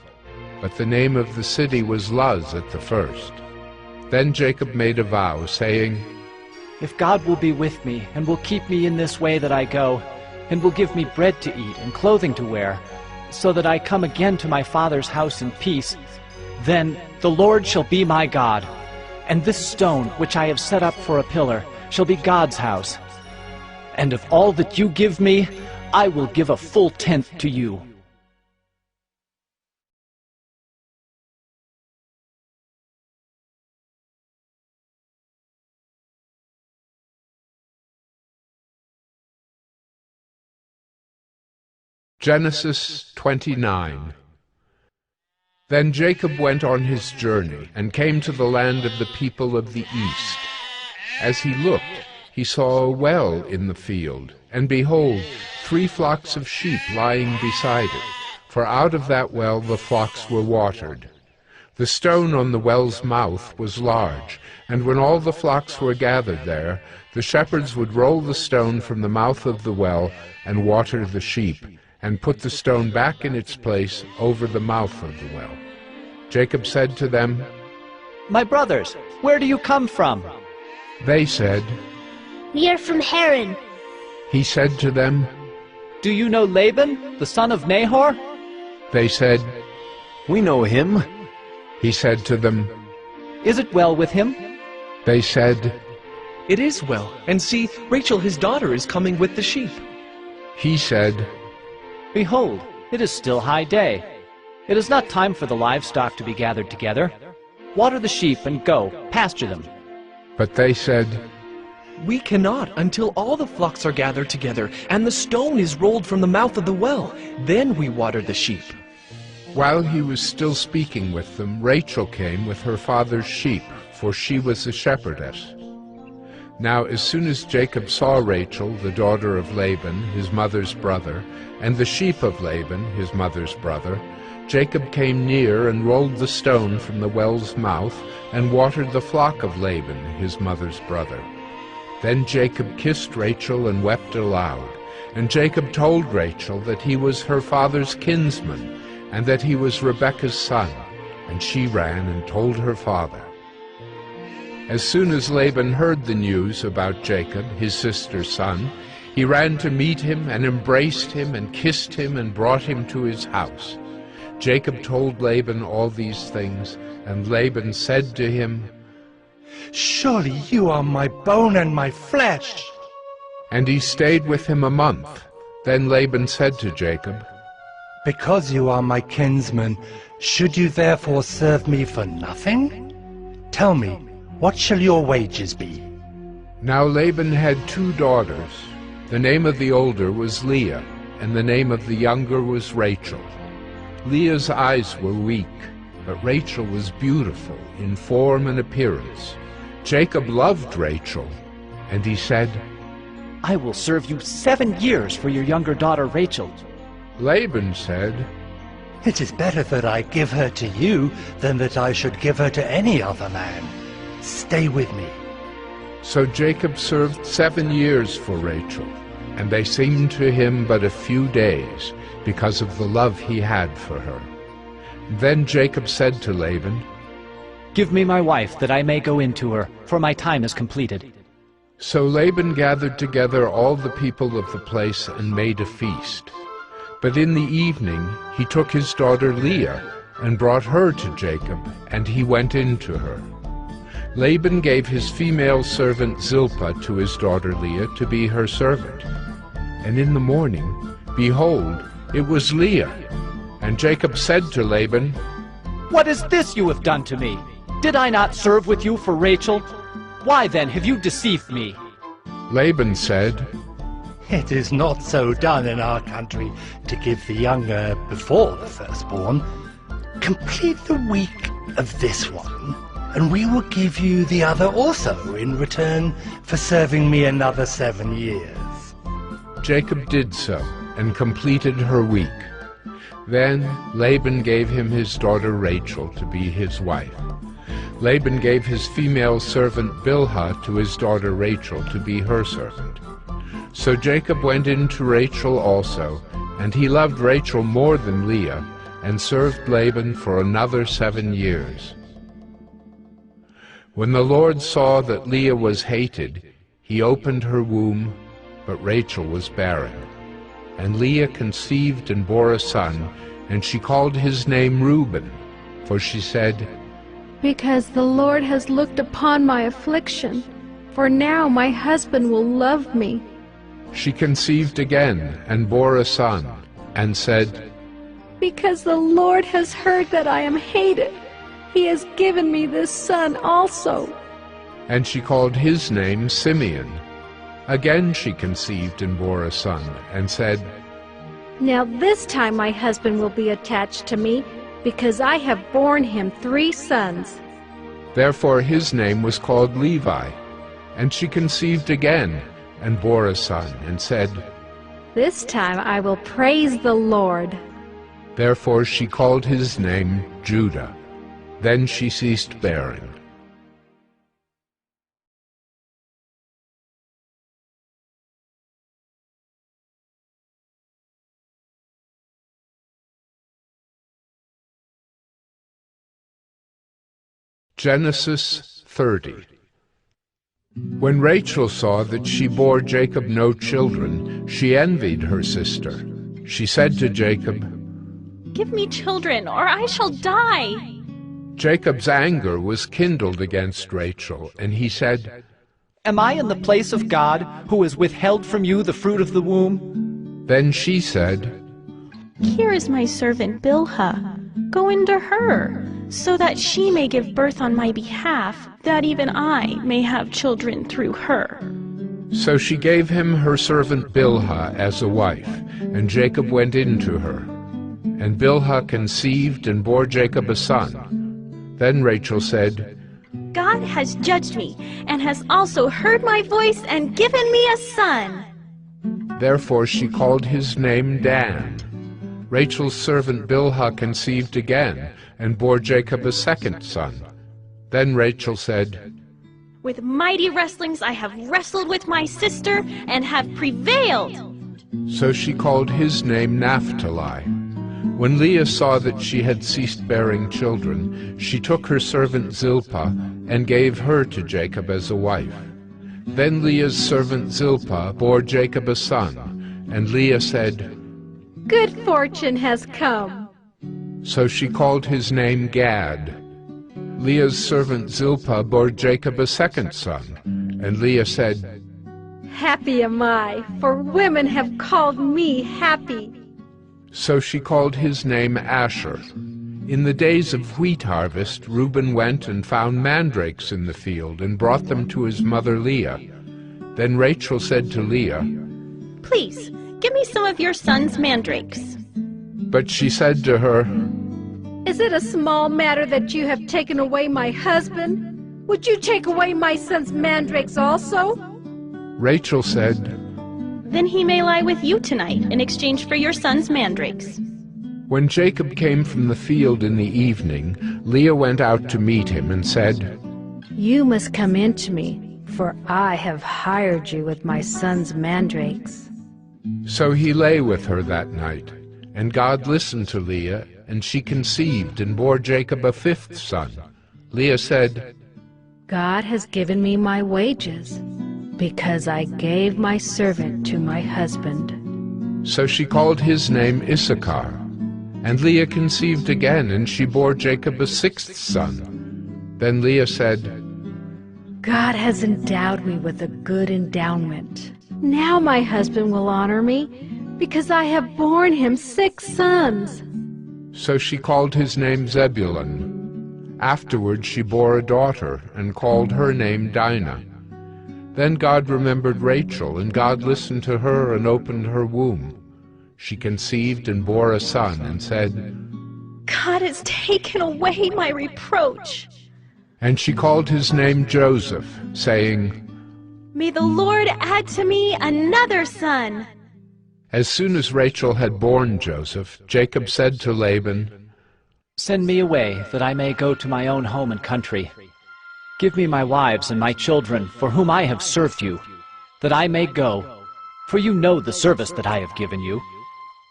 but the name of the city was Luz at the first. Then Jacob made a vow, saying, If God will be with me, and will keep me in this way that I go, and will give me bread to eat and clothing to wear, so that I come again to my father's house in peace, then the Lord shall be my God, and this stone which I have set up for a pillar shall be God's house. And of all that you give me, I will give a full tenth to you. Genesis 29. Then Jacob went on his journey, and came to the land of the people of the east. As he looked, he saw a well in the field, and behold, 3 flocks of sheep lying beside it, for out of that well the flocks were watered. The stone on the well's mouth was large, and when all the flocks were gathered there, the shepherds would roll the stone from the mouth of the well and water the sheep, and put the stone back in its place over the mouth of the well. Jacob said to them, My brothers, where do you come from? They said, We are from Haran. He said to them, Do you know Laban, the son of Nahor? They said, We know him. He said to them, Is it well with him? They said, It is well, and see, Rachel his daughter is coming with the sheep. He said, Behold, it is still high day. It is not time for the livestock to be gathered together. Water the sheep and go, pasture them. But they said, We cannot until all the flocks are gathered together, and the stone is rolled from the mouth of the well. Then we water the sheep. While he was still speaking with them, Rachel came with her father's sheep, for she was a shepherdess. Now as soon as Jacob saw Rachel, the daughter of Laban, his mother's brother, and the sheep of Laban, his mother's brother, Jacob came near and rolled the stone from the well's mouth and watered the flock of Laban, his mother's brother. Then Jacob kissed Rachel and wept aloud. And Jacob told Rachel that he was her father's kinsman, and that he was Rebekah's son. And she ran and told her father. As soon as Laban heard the news about Jacob, his sister's son, he ran to meet him and embraced him and kissed him and brought him to his house. Jacob told Laban all these things, and Laban said to him, Surely you are my bone and my flesh. And he stayed with him a month. Then Laban said to Jacob, Because you are my kinsman, should you therefore serve me for nothing? Tell me, what shall your wages be? Now Laban had 2 daughters. The name of the older was Leah, and the name of the younger was Rachel. Leah's eyes were weak, but Rachel was beautiful in form and appearance. Jacob loved Rachel, and he said, I will serve you 7 years for your younger daughter Rachel. Laban said, It is better that I give her to you than that I should give her to any other man. Stay with me. So Jacob served 7 years for Rachel, and they seemed to him but a few days, because of the love he had for her. Then Jacob said to Laban, Give me my wife, that I may go in to her, for my time is completed. So Laban gathered together all the people of the place and made a feast. But in the evening he took his daughter Leah and brought her to Jacob, and he went in to her. Laban gave his female servant Zilpah to his daughter Leah to be her servant. And in the morning, behold, it was Leah. And Jacob said to Laban, What is this you have done to me? Did I not serve with you for Rachel? Why then have you deceived me? Laban said, It is not so done in our country to give the younger before the firstborn. Complete the week of this one, and we will give you the other also in return for serving me another 7 years. Jacob did so, and completed her week. Then Laban gave him his daughter Rachel to be his wife. Laban gave his female servant Bilhah to his daughter Rachel to be her servant. So Jacob went in to Rachel also, and he loved Rachel more than Leah, and served Laban for another 7 years. When the Lord saw that Leah was hated, he opened her womb, but Rachel was barren. And Leah conceived and bore a son, and she called his name Reuben, for she said, Because the Lord has looked upon my affliction, for now my husband will love me. She conceived again and bore a son, and said, Because the Lord has heard that I am hated, he has given me this son also. And she called his name Simeon. Again she conceived and bore a son, and said, Now this time my husband will be attached to me, because I have borne him 3 sons. Therefore his name was called Levi. And she conceived again and bore a son, and said, This time I will praise the Lord. Therefore she called his name Judah. Then she ceased bearing. Genesis 30. When Rachel saw that she bore Jacob no children, she envied her sister. She said to Jacob, Give me children, or I shall die. Jacob's anger was kindled against Rachel, and he said, Am I in the place of God, who has withheld from you the fruit of the womb? Then she said, Here is my servant Bilhah. Go into her, so that she may give birth on my behalf, that even I may have children through her. So she gave him her servant Bilhah as a wife, and Jacob went in to her. And Bilhah conceived and bore Jacob a son. Then Rachel said, God has judged me, and has also heard my voice and given me a son. Therefore she called his name Dan. Rachel's servant Bilhah conceived again, and bore Jacob a second son. Then Rachel said, With mighty wrestlings I have wrestled with my sister, and have prevailed. So she called his name Naphtali. When Leah saw that she had ceased bearing children, she took her servant Zilpah, and gave her to Jacob as a wife. Then Leah's servant Zilpah bore Jacob a son, and Leah said, Good fortune has come. So she called his name Gad. Leah's servant Zilpah bore Jacob a second son, and Leah said, Happy am I, for women have called me happy. So she called his name Asher. In the days of wheat harvest, Reuben went and found mandrakes in the field, and brought them to his mother Leah. Then Rachel said to Leah, Please, give me some of your son's mandrakes. But she said to her, Is it a small matter that you have taken away my husband? Would you take away my son's mandrakes also? Rachel said, Then he may lie with you tonight in exchange for your son's mandrakes. When Jacob came from the field in the evening, Leah went out to meet him and said, You must come in to me, for I have hired you with my son's mandrakes. So he lay with her that night. And God listened to Leah, and she conceived and bore Jacob a 5th son. Leah said, God has given me my wages, because I gave my servant to my husband. So she called his name Issachar. And Leah conceived again, and she bore Jacob a 6th son. Then Leah said, God has endowed me with a good endowment. Now my husband will honor me, because I have borne him 6 sons. So she called his name Zebulun. Afterward she bore a daughter, and called her name Dinah. Then God remembered Rachel, and God listened to her and opened her womb. She conceived and bore a son, and said, God has taken away my reproach. And she called his name Joseph, saying, May the Lord add to me another son. As soon as Rachel had borne Joseph, Jacob said to Laban, Send me away, that I may go to my own home and country. Give me my wives and my children, for whom I have served you, that I may go, for you know the service that I have given you.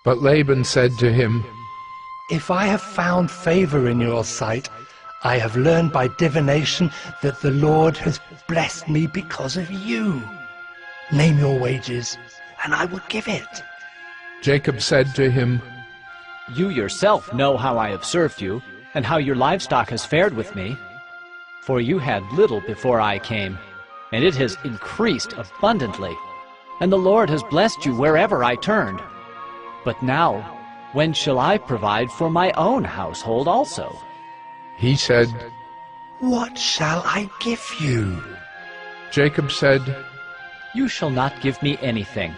But Laban said to him, If I have found favor in your sight, I have learned by divination that the Lord has blessed me because of you. Name your wages, and I will give it. Jacob said to him, You yourself know how I have served you, and how your livestock has fared with me. For you had little before I came, and it has increased abundantly. and the Lord has blessed you wherever I turned. But now, when shall I provide for my own household also?" He said, "What shall I give you?" Jacob said, "You shall not give me anything.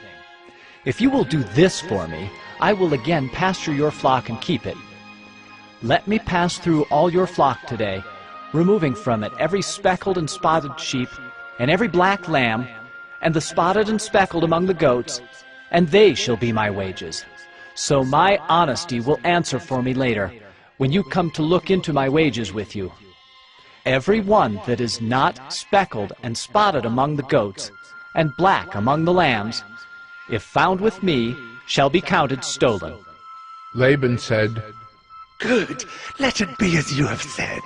If you will do this for me, I will again pasture your flock and keep it. Let me pass through all your flock today, removing from it every speckled and spotted sheep, and every black lamb, and the spotted and speckled among the goats, and they shall be my wages. So my honesty will answer for me later, when you come to look into my wages with you. Every one that is not speckled and spotted among the goats, and black among the lambs, if found with me, shall be counted stolen." Laban said, "Good, let it be as you have said."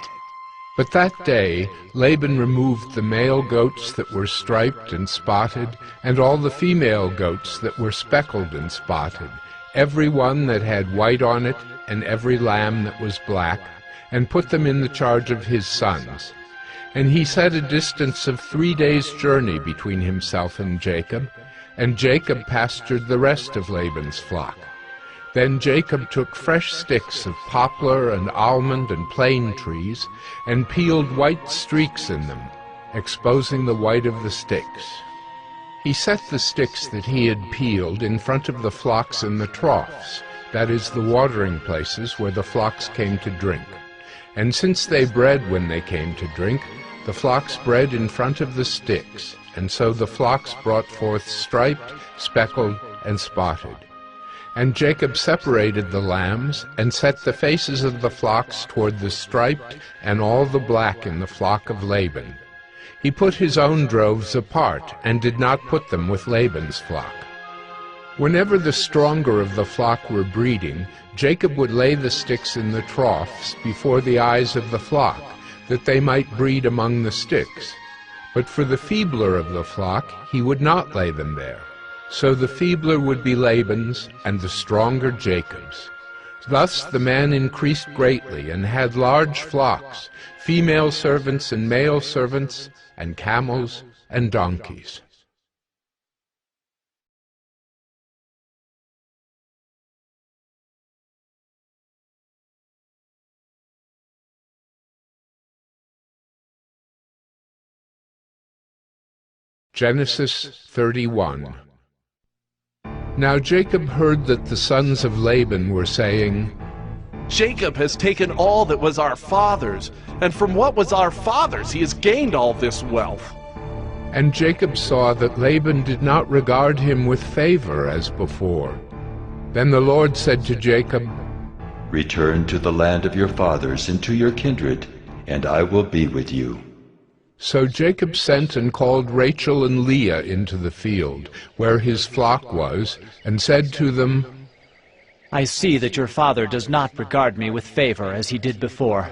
But that day Laban removed the male goats that were striped and spotted, and all the female goats that were speckled and spotted, every one that had white on it, and every lamb that was black, and put them in the charge of his sons. And he set a distance of 3 days' journey between himself and Jacob pastured the rest of Laban's flock. Then Jacob took fresh sticks of poplar and almond and plane trees, and peeled white streaks in them, exposing the white of the sticks. He set the sticks that he had peeled in front of the flocks in the troughs, that is, the watering places where the flocks came to drink. And since they bred when they came to drink, the flocks bred in front of the sticks, and so the flocks brought forth striped, speckled, and spotted. And Jacob separated the lambs, and set the faces of the flocks toward the striped and all the black in the flock of Laban. He put his own droves apart, and did not put them with Laban's flock. Whenever the stronger of the flock were breeding, Jacob would lay the sticks in the troughs before the eyes of the flock, that they might breed among the sticks. But for the feebler of the flock he would not lay them there. So the feebler would be Laban's, and the stronger Jacob's. Thus the man increased greatly, and had large flocks, female servants and male servants, and camels and donkeys. Genesis 31. Now Jacob heard that the sons of Laban were saying, "Jacob has taken all that was our father's, and from what was our father's he has gained all this wealth." And Jacob saw that Laban did not regard him with favor as before. Then the Lord said to Jacob, "Return to the land of your fathers and to your kindred, and I will be with you." So Jacob sent and called Rachel and Leah into the field, where his flock was, and said to them, "I see that your father does not regard me with favor as he did before.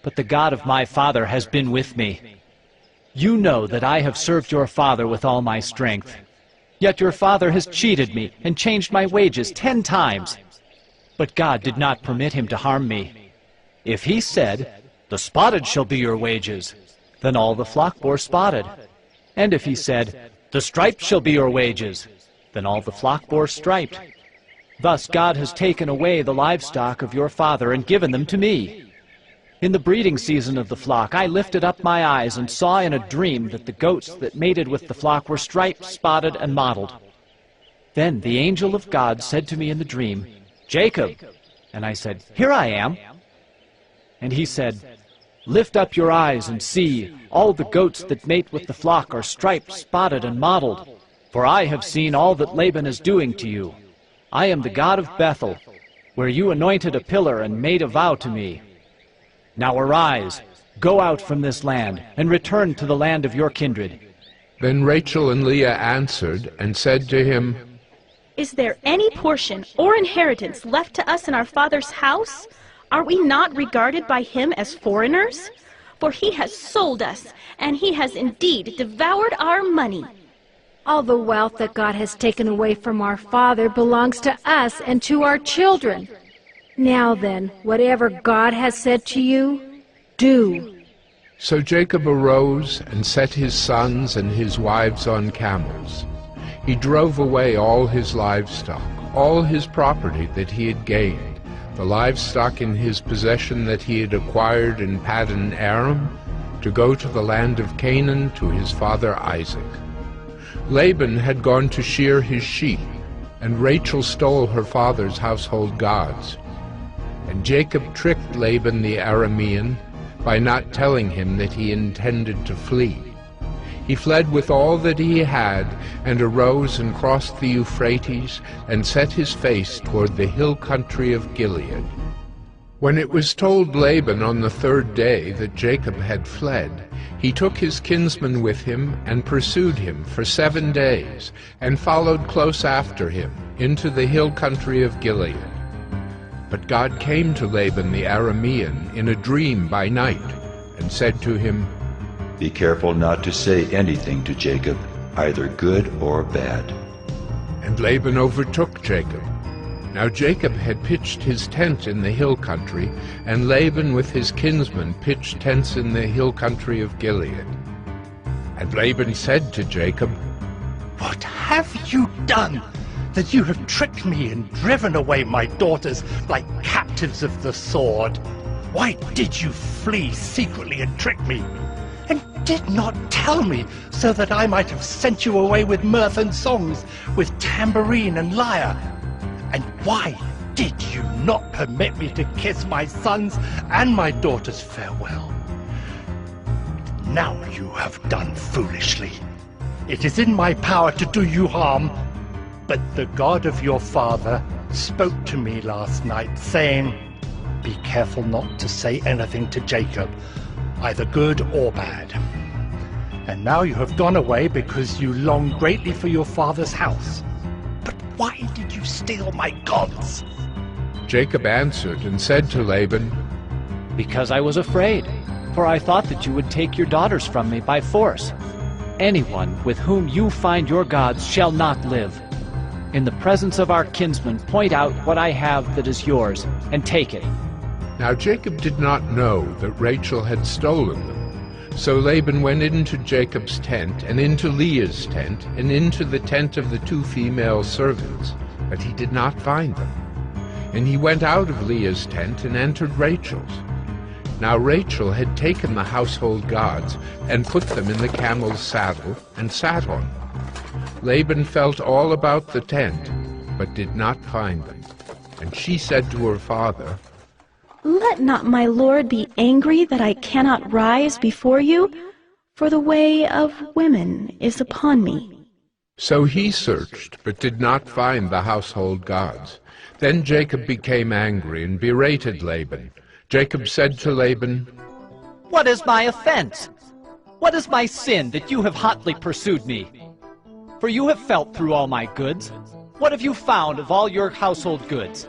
But the God of my father has been with me. You know that I have served your father with all my strength. Yet your father has cheated me and changed my wages 10 times. But God did not permit him to harm me. If he said, 'The spotted shall be your wages,' then all the flock bore spotted. And if he said, 'The striped shall be your wages,' then all the flock bore striped. Thus God has taken away the livestock of your father and given them to me. In the breeding season of the flock I lifted up my eyes and saw in a dream that the goats that mated with the flock were striped, spotted, and mottled. Then the angel of God said to me in the dream, 'Jacob.' And I said, 'Here I am.' And he said, 'Lift up your eyes and see, all the goats that mate with the flock are striped, spotted, and mottled. For I have seen all that Laban is doing to you. I am the God of Bethel, where you anointed a pillar and made a vow to me. Now arise, go out from this land, and return to the land of your kindred.' Then Rachel and Leah answered and said to him, 'Is there any portion or inheritance left to us in our father's house? Are we not regarded by him as foreigners? For he has sold us, and he has indeed devoured our money.' All the wealth that God has taken away from our father belongs to us and to our children. Now then, whatever God has said to you, do." So Jacob arose and set his sons and his wives on camels. He drove away all his livestock, all his property that he had gained, the livestock in his possession that he had acquired in Paddan Aram, to go to the land of Canaan to his father Isaac. Laban had gone to shear his sheep, and Rachel stole her father's household gods. And Jacob tricked Laban the Aramean by not telling him that he intended to flee. He fled with all that he had, and arose and crossed the Euphrates, and set his face toward the hill country of Gilead. When it was told Laban on the third day that Jacob had fled, he took his kinsman with him and pursued him for 7 days, and followed close after him into the hill country of Gilead. But God came to Laban the Aramean in a dream by night, and said to him, Be careful not to say anything to Jacob, either good or bad. And Laban overtook Jacob. Now Jacob had pitched his tent in the hill country, and Laban with his kinsmen pitched tents in the hill country of Gilead. And Laban said to Jacob, What have you done, that you have tricked me and driven away my daughters like captives of the sword? Why did you flee secretly and trick me, and did not tell me, so that I might have sent you away with mirth and songs, with tambourine and lyre? And why did you not permit me to kiss my sons and my daughters farewell? Now you have done foolishly. It is in my power to do you harm, but the God of your father spoke to me last night, saying, Be careful not to say anything to Jacob, either good or bad. And now you have gone away because you long greatly for your father's house. But why did you steal my gods? Jacob answered and said to Laban, Because I was afraid, for I thought that you would take your daughters from me by force. Anyone with whom you find your gods shall not live. In the presence of our kinsmen, point out what I have that is yours, and take it. Now Jacob did not know that Rachel had stolen them. So Laban went into Jacob's tent, and into Leah's tent, and into the tent of the 2 female servants, but he did not find them. And he went out of Leah's tent and entered Rachel's. Now Rachel had taken the household gods, and put them in the camel's saddle, and sat on them. Laban felt all about the tent, but did not find them. And she said to her father, Let not my lord be angry that I cannot rise before you, for the way of women is upon me. So he searched, but did not find the household gods. Then Jacob became angry and berated Laban. Jacob said to Laban, What is my offense? What is my sin that you have hotly pursued me? For you have felt through all my goods. What have you found of all your household goods?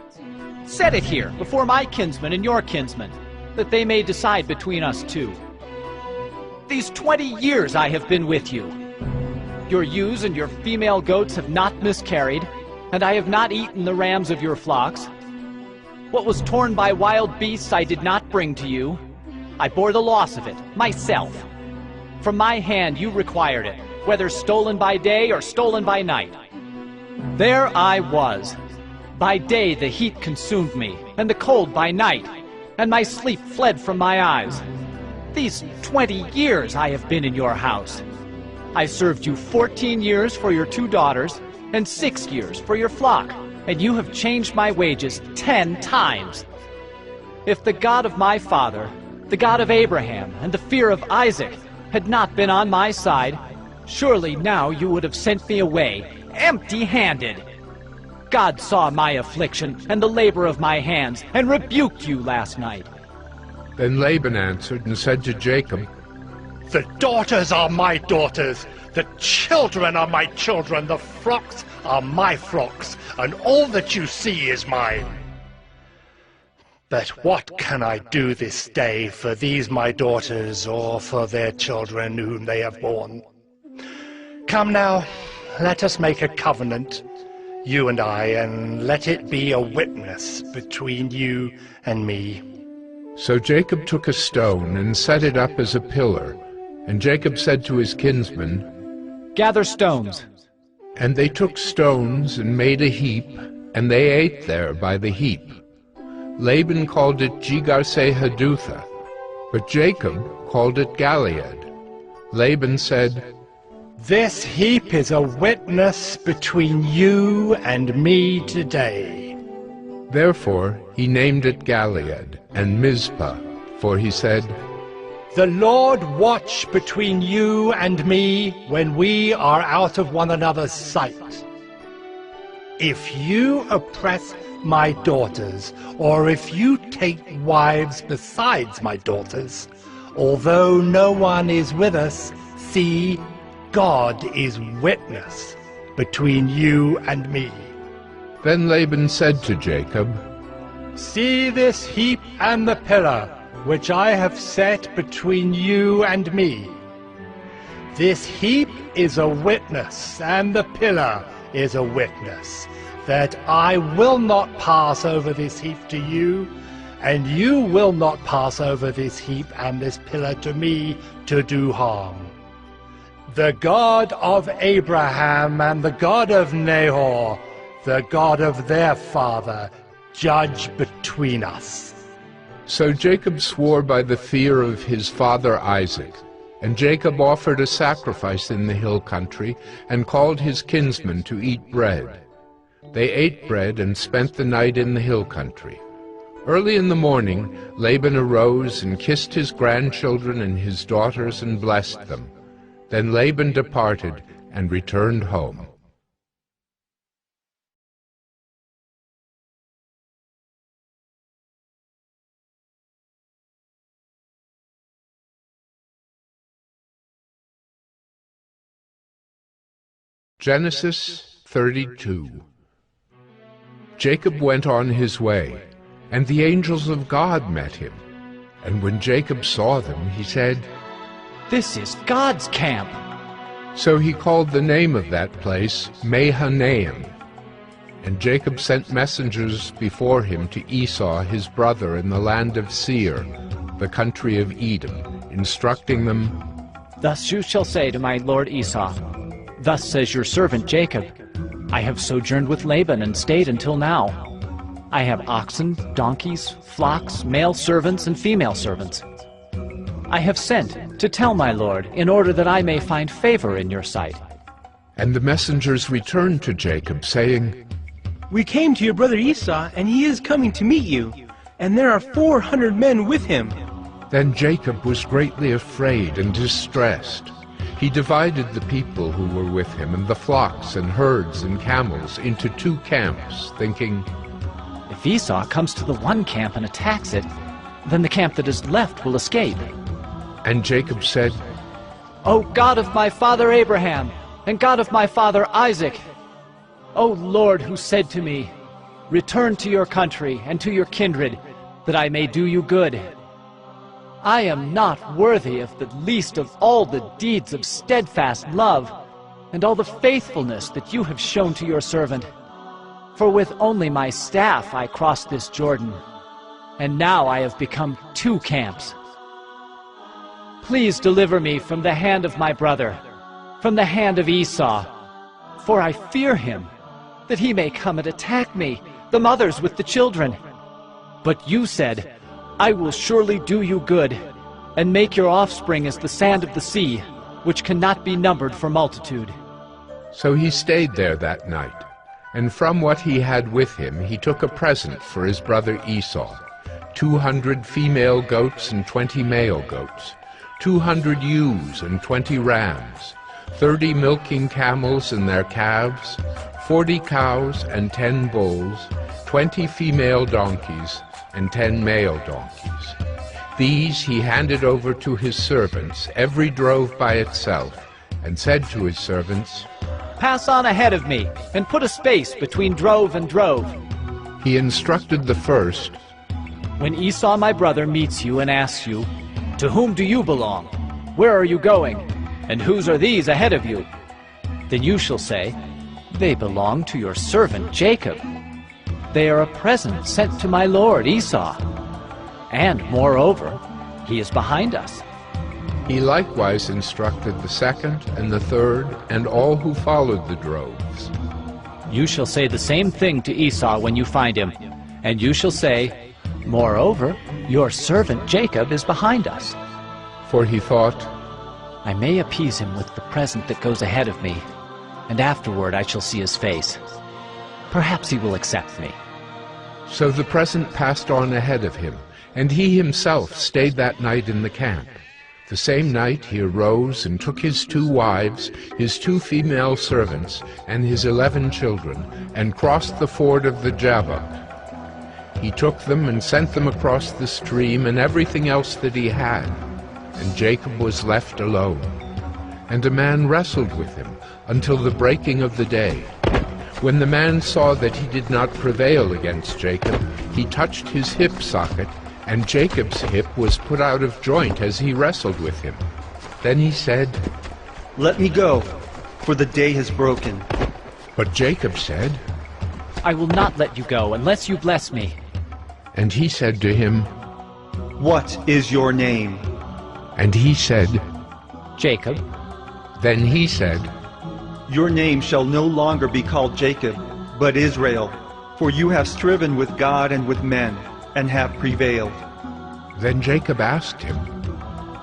Set it here before my kinsmen and your kinsmen, that they may decide between us two. These 20 years I have been with you. Your ewes and your female goats have not miscarried, and I have not eaten the rams of your flocks. What was torn by wild beasts I did not bring to you. I bore the loss of it, myself. From my hand you required it, whether stolen by day or stolen by night. There I was. By day the heat consumed me, and the cold by night, and my sleep fled from my eyes. These 20 years I have been in your house. I served you 14 years for your 2 daughters, and 6 years for your flock, and you have changed my wages 10 times. If the God of my father, the God of Abraham, and the fear of Isaac had not been on my side, surely now you would have sent me away, empty-handed. God saw my affliction and the labor of my hands, and rebuked you last night. Then Laban answered and said to Jacob, The daughters are my daughters, the children are my children, the flocks are my flocks, and all that you see is mine. But what can I do this day for these my daughters, or for their children whom they have borne? Come now, let us make a covenant, you and I, and let it be a witness between you and me. So Jacob took a stone and set it up as a pillar. And Jacob said to his kinsmen, Gather stones. And they took stones and made a heap, and they ate there by the heap. Laban called it Jegar-sahadutha, but Jacob called it Galeed. Laban said, "This heap is a witness between you and me today." Therefore he named it Galeed and Mizpah, for he said, "The Lord watch between you and me when we are out of one another's sight. If you oppress my daughters, or if you take wives besides my daughters, although no one is with us, see, God is witness between you and me." Then Laban said to Jacob, "See this heap and the pillar, which I have set between you and me. This heap is a witness, and the pillar is a witness, that I will not pass over this heap to you, and you will not pass over this heap and this pillar to me to do harm. The God of Abraham and the God of Nahor, the God of their father, judge between us." So Jacob swore by the fear of his father Isaac, and Jacob offered a sacrifice in the hill country, and called his kinsmen to eat bread. They ate bread and spent the night in the hill country. Early in the morning Laban arose and kissed his grandchildren and his daughters and blessed them. Then Laban departed and returned home. Genesis 32. Jacob went on his way, and the angels of God met him. And when Jacob saw them, he said, "This is God's camp." So he called the name of that place Mahanaim. And Jacob sent messengers before him to Esau his brother in the land of Seir, the country of Edom, instructing them, "Thus you shall say to my lord Esau, Thus says your servant Jacob, I have sojourned with Laban and stayed until now. I have oxen, donkeys, flocks, male servants and female servants. I have sent to tell my lord, in order that I may find favor in your sight." And the messengers returned to Jacob, saying, "We came to your brother Esau, and he is coming to meet you, and there are 400 men with him." Then Jacob was greatly afraid and distressed. He divided the people who were with him and the flocks and herds and camels into 2 camps, thinking, "If Esau comes to the one camp and attacks it, then the camp that is left will escape." And Jacob said, "O God of my father Abraham, and God of my father Isaac, O Lord, who said to me, Return to your country and to your kindred, that I may do you good. I am not worthy of the least of all the deeds of steadfast love, and all the faithfulness that you have shown to your servant. For with only my staff I crossed this Jordan, and now I have become 2 camps. Please deliver me from the hand of my brother, from the hand of Esau, for I fear him, that he may come and attack me, the mothers with the children. But you said, I will surely do you good, and make your offspring as the sand of the sea, which cannot be numbered for multitude." So he stayed there that night, and from what he had with him he took a present for his brother Esau, 200 female goats and 20 male goats, 200 ewes and 20 rams, 30 milking camels and their calves, 40 cows and 10 bulls, 20 female donkeys, and 10 male donkeys. These he handed over to his servants, every drove by itself, and said to his servants, "Pass on ahead of me, and put a space between drove and drove." He instructed the first, "When Esau my brother meets you and asks you, To whom do you belong? Where are you going? And whose are these ahead of you? Then you shall say, They belong to your servant Jacob. They are a present sent to my lord Esau. And, moreover, he is behind us. He likewise instructed the second and the third and all who followed the droves. You shall say the same thing to Esau when you find him, and you shall say, Moreover, your servant Jacob is behind us. For he thought, I may appease him with the present that goes ahead of me, and afterward I shall see his face. Perhaps he will accept me. So the present passed on ahead of him, and he himself stayed that night in the camp. The same night he arose and took his 2 wives, his 2 female servants, and his 11 children, and crossed the ford of the Jabbok. He took them and sent them across the stream and everything else that he had, and Jacob was left alone. And a man wrestled with him until the breaking of the day. When the man saw that he did not prevail against Jacob, he touched his hip socket, and Jacob's hip was put out of joint as he wrestled with him. Then he said, Let me go, for the day has broken. But Jacob said, I will not let you go unless you bless me. And he said to him, What is your name? And he said, Jacob. Then he said, Your name shall no longer be called Jacob, but Israel, for you have striven with God and with men, and have prevailed. Then Jacob asked him,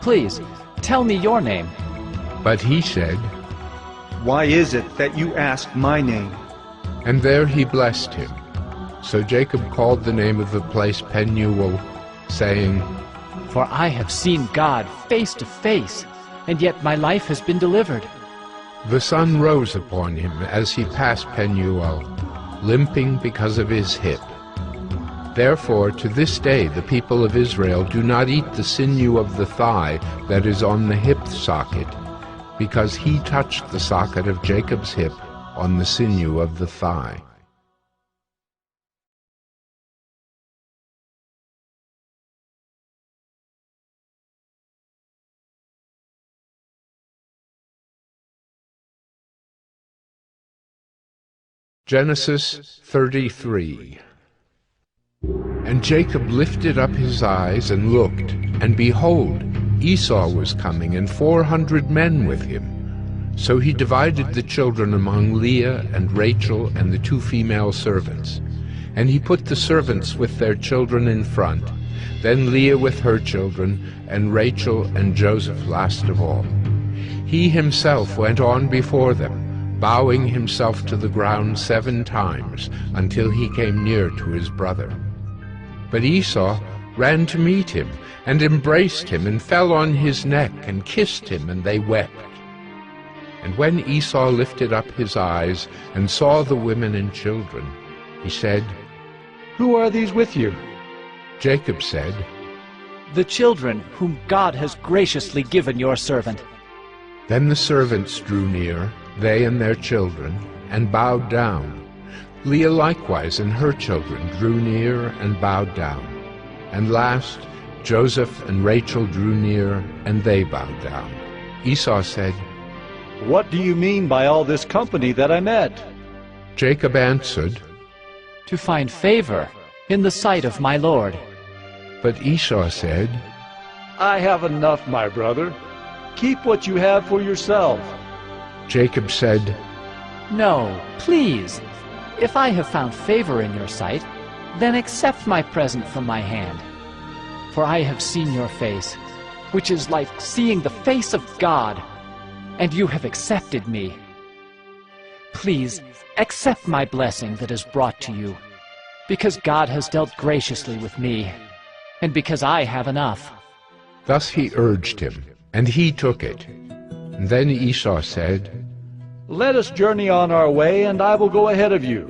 Please, tell me your name. But he said, Why is it that you ask my name? And there he blessed him. So Jacob called the name of the place Penuel, saying, For I have seen God face to face, and yet my life has been delivered. The sun rose upon him as he passed Penuel, limping because of his hip. Therefore, to this day the people of Israel do not eat the sinew of the thigh that is on the hip socket, because he touched the socket of Jacob's hip on the sinew of the thigh. Genesis 33. And Jacob lifted up his eyes and looked, and behold, Esau was coming, and 400 men with him. So he divided the children among Leah and Rachel and the 2 female servants. And he put the servants with their children in front, then Leah with her children, and Rachel and Joseph last of all. He himself went on before them, bowing himself to the ground 7 times, until he came near to his brother. But Esau ran to meet him, and embraced him, and fell on his neck, and kissed him, and they wept. And when Esau lifted up his eyes, and saw the women and children, he said, Who are these with you? Jacob said, The children whom God has graciously given your servant. Then the servants drew near, they and their children, and bowed down. Leah likewise and her children drew near and bowed down. And last, Joseph and Rachel drew near, and they bowed down. Esau said, What do you mean by all this company that I met? Jacob answered, To find favor in the sight of my Lord. But Esau said, I have enough, my brother. Keep what you have for yourself. Jacob said, No, please. If I have found favor in your sight, then accept my present from my hand. For I have seen your face, which is like seeing the face of God, and you have accepted me. Please, accept my blessing that is brought to you, because God has dealt graciously with me, and because I have enough. Thus he urged him, and he took it. And then Esau said, Let us journey on our way, and I will go ahead of you.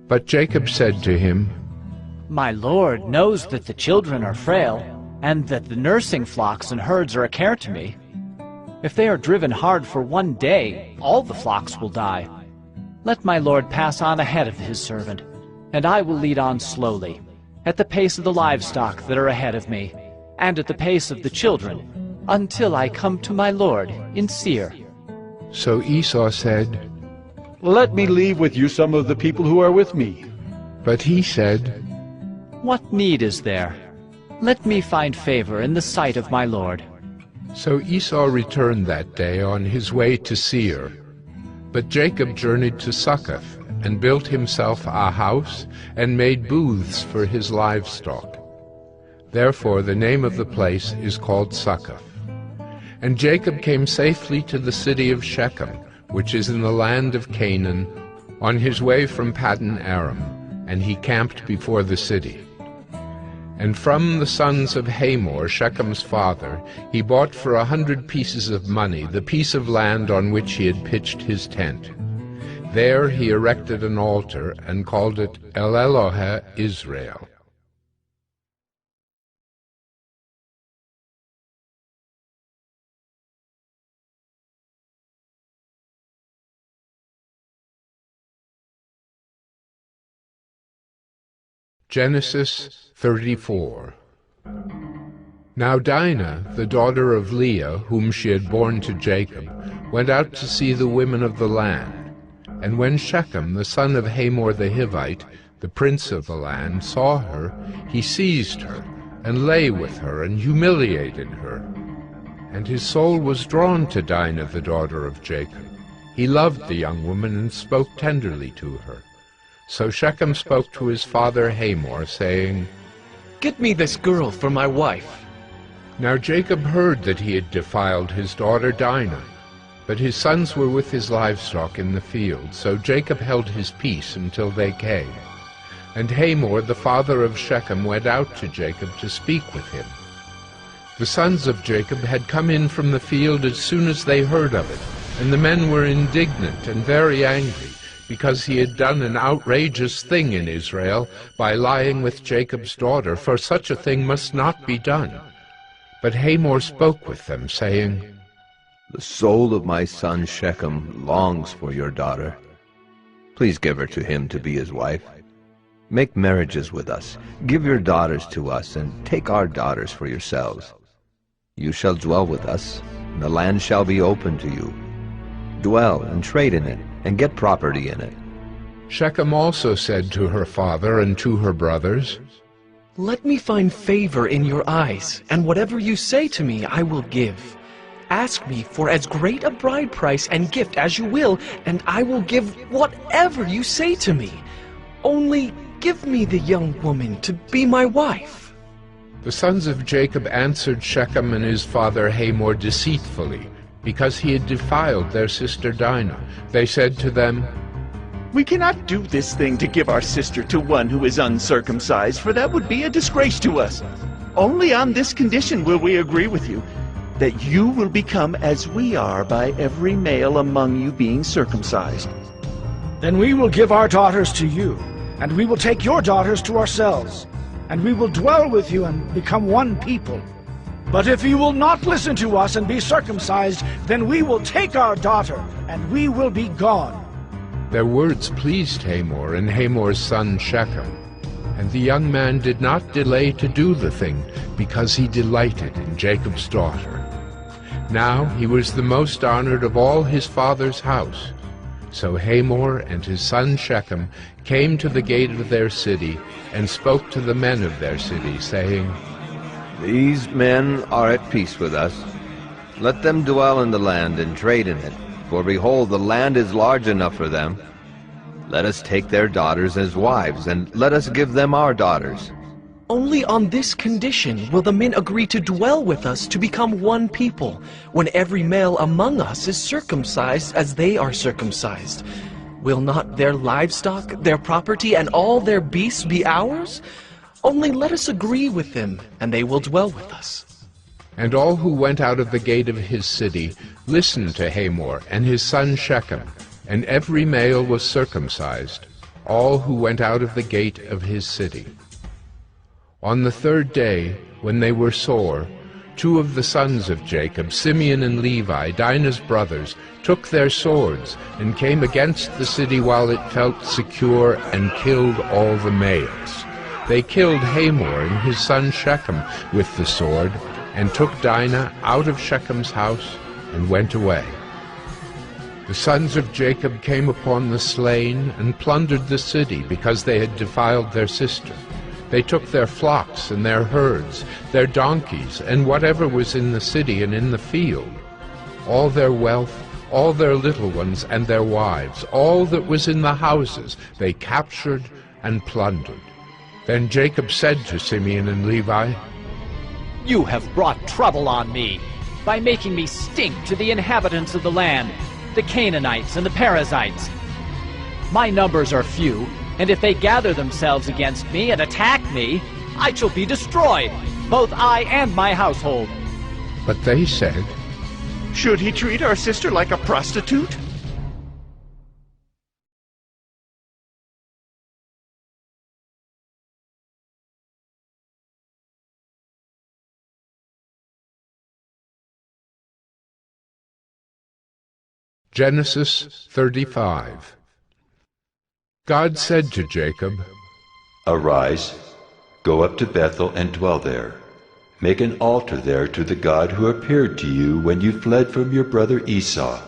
But Jacob said to him, My Lord knows that the children are frail, and that the nursing flocks and herds are a care to me. If they are driven hard for one day, all the flocks will die. Let my Lord pass on ahead of his servant, and I will lead on slowly, at the pace of the livestock that are ahead of me, and at the pace of the children, until I come to my Lord in Seir. So Esau said, Let me leave with you some of the people who are with me. But he said, What need is there? Let me find favor in the sight of my Lord. So Esau returned that day on his way to Seir. But Jacob journeyed to Succoth, and built himself a house, and made booths for his livestock. Therefore the name of the place is called Succoth. And Jacob came safely to the city of Shechem, which is in the land of Canaan, on his way from Paddan Aram, and he camped before the city. And from the sons of Hamor, Shechem's father, he bought for 100 pieces of money the piece of land on which he had pitched his tent. There he erected an altar and called it El Elohe Israel. Genesis 34. Now Dinah, the daughter of Leah, whom she had borne to Jacob, went out to see the women of the land. And when Shechem, the son of Hamor the Hivite, the prince of the land, saw her, he seized her, and lay with her, and humiliated her. And his soul was drawn to Dinah, the daughter of Jacob. He loved the young woman, and spoke tenderly to her. So Shechem spoke to his father Hamor, saying, "Get me this girl for my wife." Now Jacob heard that he had defiled his daughter Dinah, but his sons were with his livestock in the field, so Jacob held his peace until they came. And Hamor, the father of Shechem, went out to Jacob to speak with him. The sons of Jacob had come in from the field as soon as they heard of it, and the men were indignant and very angry, because he had done an outrageous thing in Israel by lying with Jacob's daughter, for such a thing must not be done. But Hamor spoke with them, saying, "The soul of my son Shechem longs for your daughter. Please give her to him to be his wife. Make marriages with us, give your daughters to us, and take our daughters for yourselves. You shall dwell with us, and the land shall be open to you. Dwell and trade in it, and get property in it." Shechem also said to her father and to her brothers, "Let me find favor in your eyes, and whatever you say to me I will give. Ask me for as great a bride price and gift as you will, and I will give whatever you say to me. Only give me the young woman to be my wife." The sons of Jacob answered Shechem and his father Hamor deceitfully, because he had defiled their sister Dinah. They said to them, "We cannot do this thing to give our sister to one who is uncircumcised, for that would be a disgrace to us. Only on this condition will we agree with you, that you will become as we are by every male among you being circumcised." Then we will give our daughters to you, and we will take your daughters to ourselves, and we will dwell with you and become one people. But if you will not listen to us and be circumcised, then we will take our daughter, and we will be gone. Their words pleased Hamor and Hamor's son Shechem, and the young man did not delay to do the thing, because he delighted in Jacob's daughter. Now he was the most honored of all his father's house. So Hamor and his son Shechem came to the gate of their city, and spoke to the men of their city, saying, "These men are at peace with us. Let them dwell in the land and trade in it, for behold, the land is large enough for them. Let us take their daughters as wives, and let us give them our daughters. Only on this condition will the men agree to dwell with us to become one people, when every male among us is circumcised as they are circumcised. Will not their livestock, their property, and all their beasts be ours? Only let us agree with them, and they will dwell with us." And all who went out of the gate of his city listened to Hamor and his son Shechem, and every male was circumcised, all who went out of the gate of his city. On the third day, when they were sore, two of the sons of Jacob, Simeon and Levi, Dinah's brothers, took their swords and came against the city while it felt secure, and killed all the males. They killed Hamor and his son Shechem with the sword, and took Dinah out of Shechem's house and went away. The sons of Jacob came upon the slain and plundered the city, because they had defiled their sister. They took their flocks and their herds, their donkeys, and whatever was in the city and in the field, all their wealth, all their little ones and their wives, all that was in the houses, they captured and plundered. Then Jacob said to Simeon and Levi, "You have brought trouble on me by making me stink to the inhabitants of the land, the Canaanites and the Perizzites. My numbers are few, and if they gather themselves against me and attack me, I shall be destroyed, both I and my household." But they said, "Should he treat our sister like a prostitute?" Genesis 35. God said to Jacob, "Arise, go up to Bethel and dwell there. Make an altar there to the God who appeared to you when you fled from your brother Esau."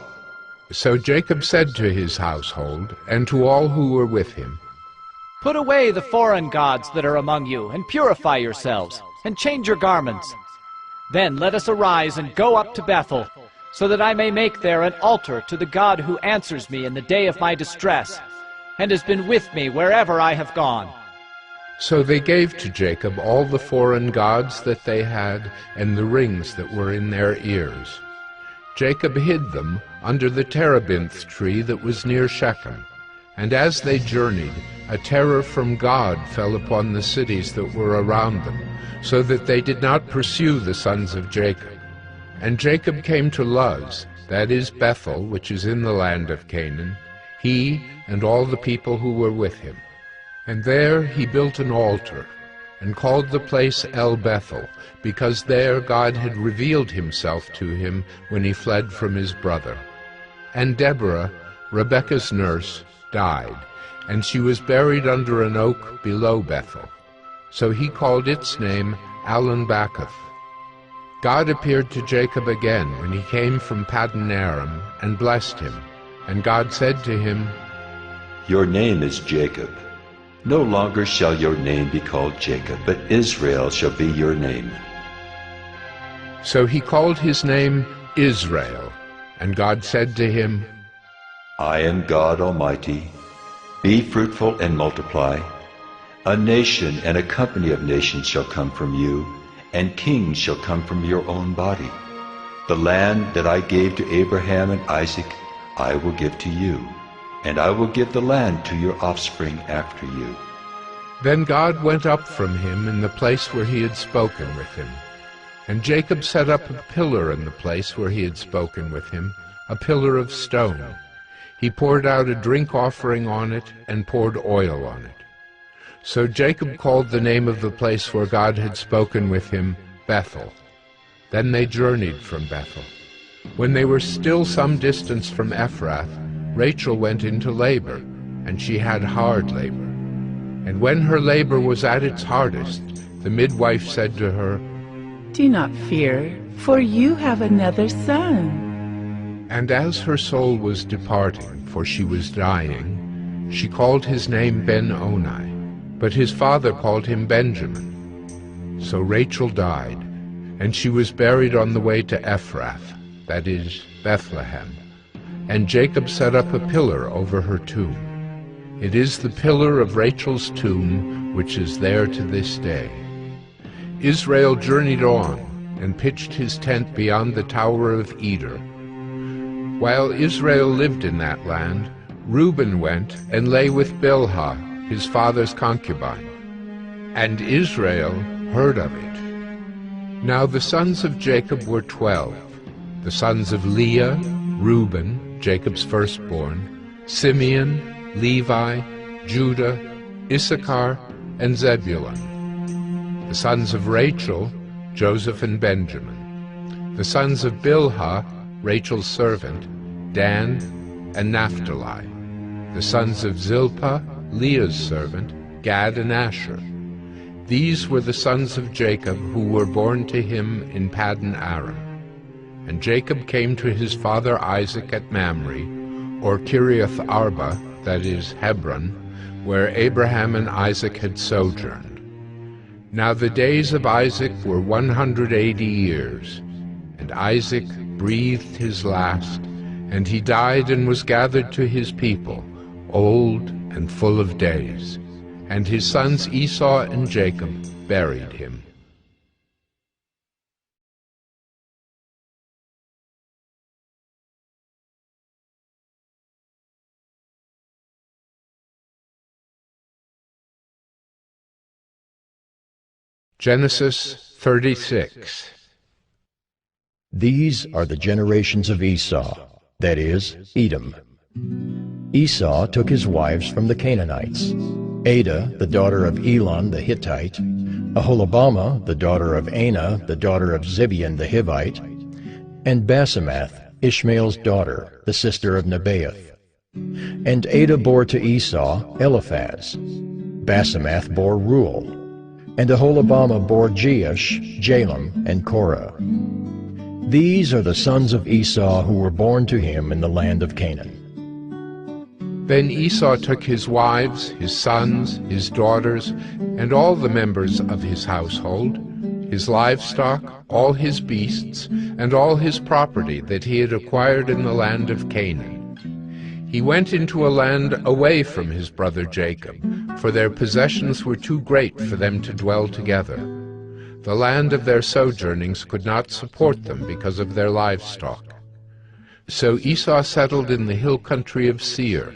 So Jacob said to his household and to all who were with him, "Put away the foreign gods that are among you, and purify yourselves, and change your garments. Then let us arise and go up to Bethel, so that I may make there an altar to the God who answers me in the day of my distress, and has been with me wherever I have gone." So they gave to Jacob all the foreign gods that they had, and the rings that were in their ears. Jacob hid them under the terebinth tree that was near Shechem. And as they journeyed, a terror from God fell upon the cities that were around them, so that they did not pursue the sons of Jacob. And Jacob came to Luz, that is Bethel, which is in the land of Canaan, he and all the people who were with him. And there he built an altar, and called the place El Bethel, because there God had revealed himself to him when he fled from his brother. And Deborah, Rebekah's nurse, died, and she was buried under an oak below Bethel. So he called its name Alon-Bacuth. God appeared to Jacob again when he came from Paddan Aram, and blessed him. And God said to him, "Your name is Jacob. No longer shall your name be called Jacob, but Israel shall be your name." So he called his name Israel. And God said to him, "I am God Almighty. Be fruitful and multiply. A nation and a company of nations shall come from you, and kings shall come from your own body. The land that I gave to Abraham and Isaac I will give to you, and I will give the land to your offspring after you." Then God went up from him in the place where he had spoken with him. And Jacob set up a pillar in the place where he had spoken with him, a pillar of stone. He poured out a drink offering on it, and poured oil on it. So Jacob called the name of the place where God had spoken with him Bethel. Then they journeyed from Bethel. When they were still some distance from Ephrath, Rachel went into labor, and she had hard labor. And when her labor was at its hardest, the midwife said to her, "Do not fear, for you have another son." And as her soul was departing, for she was dying, she called his name Ben-Oni. But his father called him Benjamin. So Rachel died, and she was buried on the way to Ephrath, that is, Bethlehem. And Jacob set up a pillar over her tomb. It is the pillar of Rachel's tomb, which is there to this day. Israel journeyed on, and pitched his tent beyond the Tower of Eder. While Israel lived in that land, Reuben went and lay with Bilhah, his father's concubine, and Israel heard of it. Now the sons of Jacob were 12, the sons of Leah, Reuben, Jacob's firstborn, Simeon, Levi, Judah, Issachar, and Zebulun. The sons of Rachel, Joseph and Benjamin. The sons of Bilhah, Rachel's servant, Dan and Naphtali. The sons of Zilpah, Leah's servant, Gad and Asher. These were the sons of Jacob who were born to him in Paddan Aram. And Jacob came to his father Isaac at Mamre, or Kiriath Arba, that is, Hebron, where Abraham and Isaac had sojourned. Now the days of Isaac were 180 years, and Isaac breathed his last, and he died and was gathered to his people, old and full of days. And his sons Esau and Jacob buried him. Genesis 36. These are the generations of Esau, that is, Edom. Esau took his wives from the Canaanites, Adah, the daughter of Elon the Hittite, Aholibamah, the daughter of Anah, the daughter of Zibeon the Hivite, and Basemath, Ishmael's daughter, the sister of Nebaioth. And Adah bore to Esau Eliphaz. Basemath bore Reuel, and Aholibamah bore Jeush, Jalem, and Korah. These are the sons of Esau who were born to him in the land of Canaan. Then Esau took his wives, his sons, his daughters, and all the members of his household, his livestock, all his beasts, and all his property that he had acquired in the land of Canaan. He went into a land away from his brother Jacob, for their possessions were too great for them to dwell together. The land of their sojournings could not support them because of their livestock. So Esau settled in the hill country of Seir.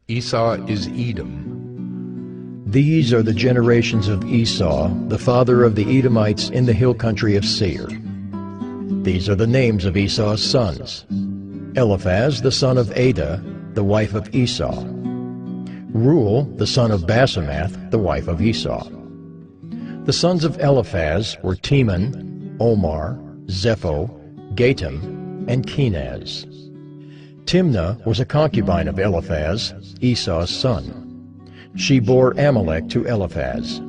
Esau is Edom. These are the generations of Esau, the father of the Edomites in the hill country of Seir. These are the names of Esau's sons: Eliphaz, the son of Adah, the wife of Esau; Reuel, the son of Basemath, the wife of Esau. The sons of Eliphaz were Teman, Omar, Zepho, Gatam, and Kenaz. Timnah was a concubine of Eliphaz, Esau's son. She bore Amalek to Eliphaz.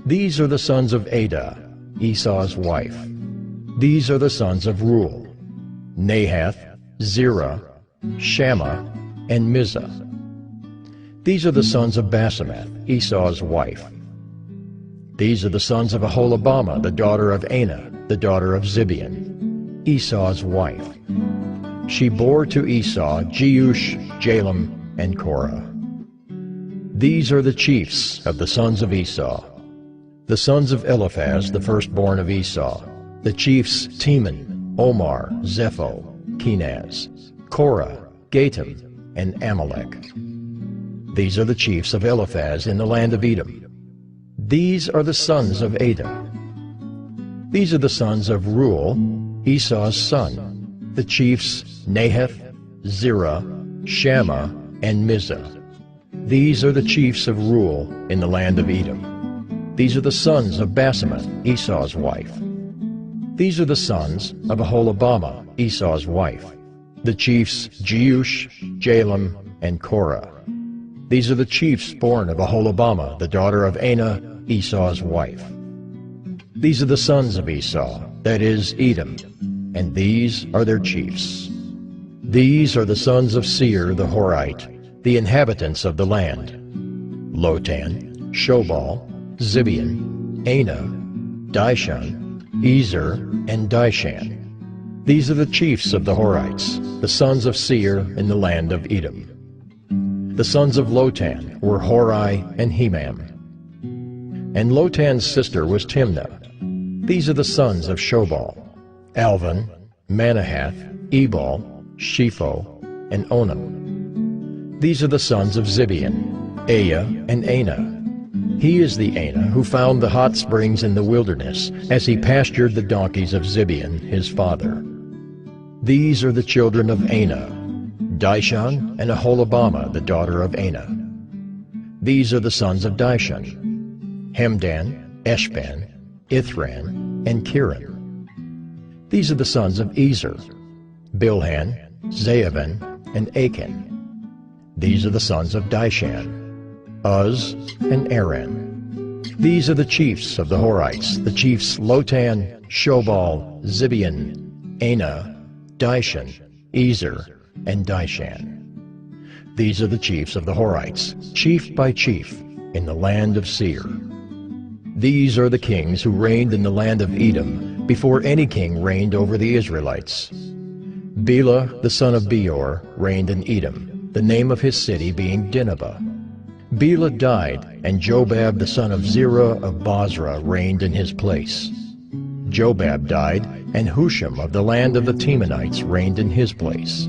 These are the sons of Adah, Esau's wife. These are the sons of Reuel: Nahath, Zerah, Shammah, and Mizah. These are the sons of Basemath, Esau's wife. These are the sons of Aholibamah, the daughter of Anah, the daughter of Zibeon, Esau's wife. She bore to Esau Jeush, Jalem, and Korah. These are the chiefs of the sons of Esau. The sons of Eliphaz, the firstborn of Esau, the chiefs Teman, Omar, Zepho, Kenaz, Korah, Gatam, and Amalek. These are the chiefs of Eliphaz in the land of Edom. These are the sons of Adah. These are the sons of Reuel, Esau's son, the chiefs Nahath, Zerah, Shammah, and Mizah. These are the chiefs of Reuel in the land of Edom. These are the sons of Basemath, Esau's wife. These are the sons of Aholibamah, Esau's wife, the chiefs Jeush, Jalem, and Korah. These are the chiefs born of Aholibamah, the daughter of Anah, Esau's wife. These are the sons of Esau, that is, Edom, and these are their chiefs. These are the sons of Seir the Horite, the inhabitants of the land: Lotan, Shobal, Zibeon, Anah, Dishon, Ezer, and Dishan. These are the chiefs of the Horites, the sons of Seir in the land of Edom. The sons of Lotan were Hori and Hemam. And Lotan's sister was Timnah. These are the sons of Shobal: Alvan, Manahath, Ebal, Shepho, and Onam. These are the sons of Zibeon: Aya and Anah. He is the Anah who found the hot springs in the wilderness as he pastured the donkeys of Zibeon, his father. These are the children of Anah: Dishon and Aholibamah, the daughter of Anah. These are the sons of Dishon: Hemdan, Eshban, Ithran, and Kiran. These are the sons of Ezer: Bilhan, Zaavan, and Achan. These are the sons of Dishan: Uz and Aran. These are the chiefs of the Horites, the chiefs Lotan, Shobal, Zibeon, Anah, Dishon, Ezer, and Dishan. These are the chiefs of the Horites, chief by chief, in the land of Seir. These are the kings who reigned in the land of Edom before any king reigned over the Israelites. Bela the son of Beor reigned in Edom, the name of his city being Dinhabah. Bela died, and Jobab the son of Zerah of Bozrah reigned in his place. Jobab died, and Husham of the land of the Temanites reigned in his place.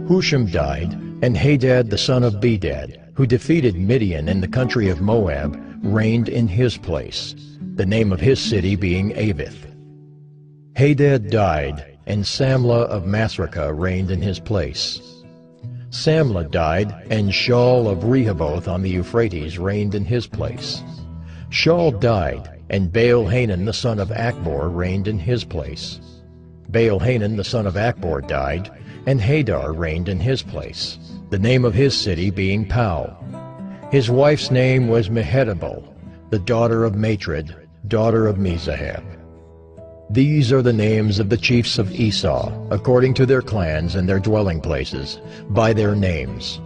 Husham died, and Hadad the son of Bedad, who defeated Midian in the country of Moab, reigned in his place, the name of his city being Avith. Hadad died, and Samlah of Masrekah reigned in his place. Samlah died, and Shaul of Rehoboth on the Euphrates reigned in his place. Shaul died, and Baal-Hanan the son of Achbor reigned in his place. Baal-Hanan the son of Achbor died, and Hadar reigned in his place, the name of his city being Pau. His wife's name was Mehetabel, the daughter of Matred, daughter of Mezahab. These are the names of the chiefs of Esau, according to their clans and their dwelling places, by their names.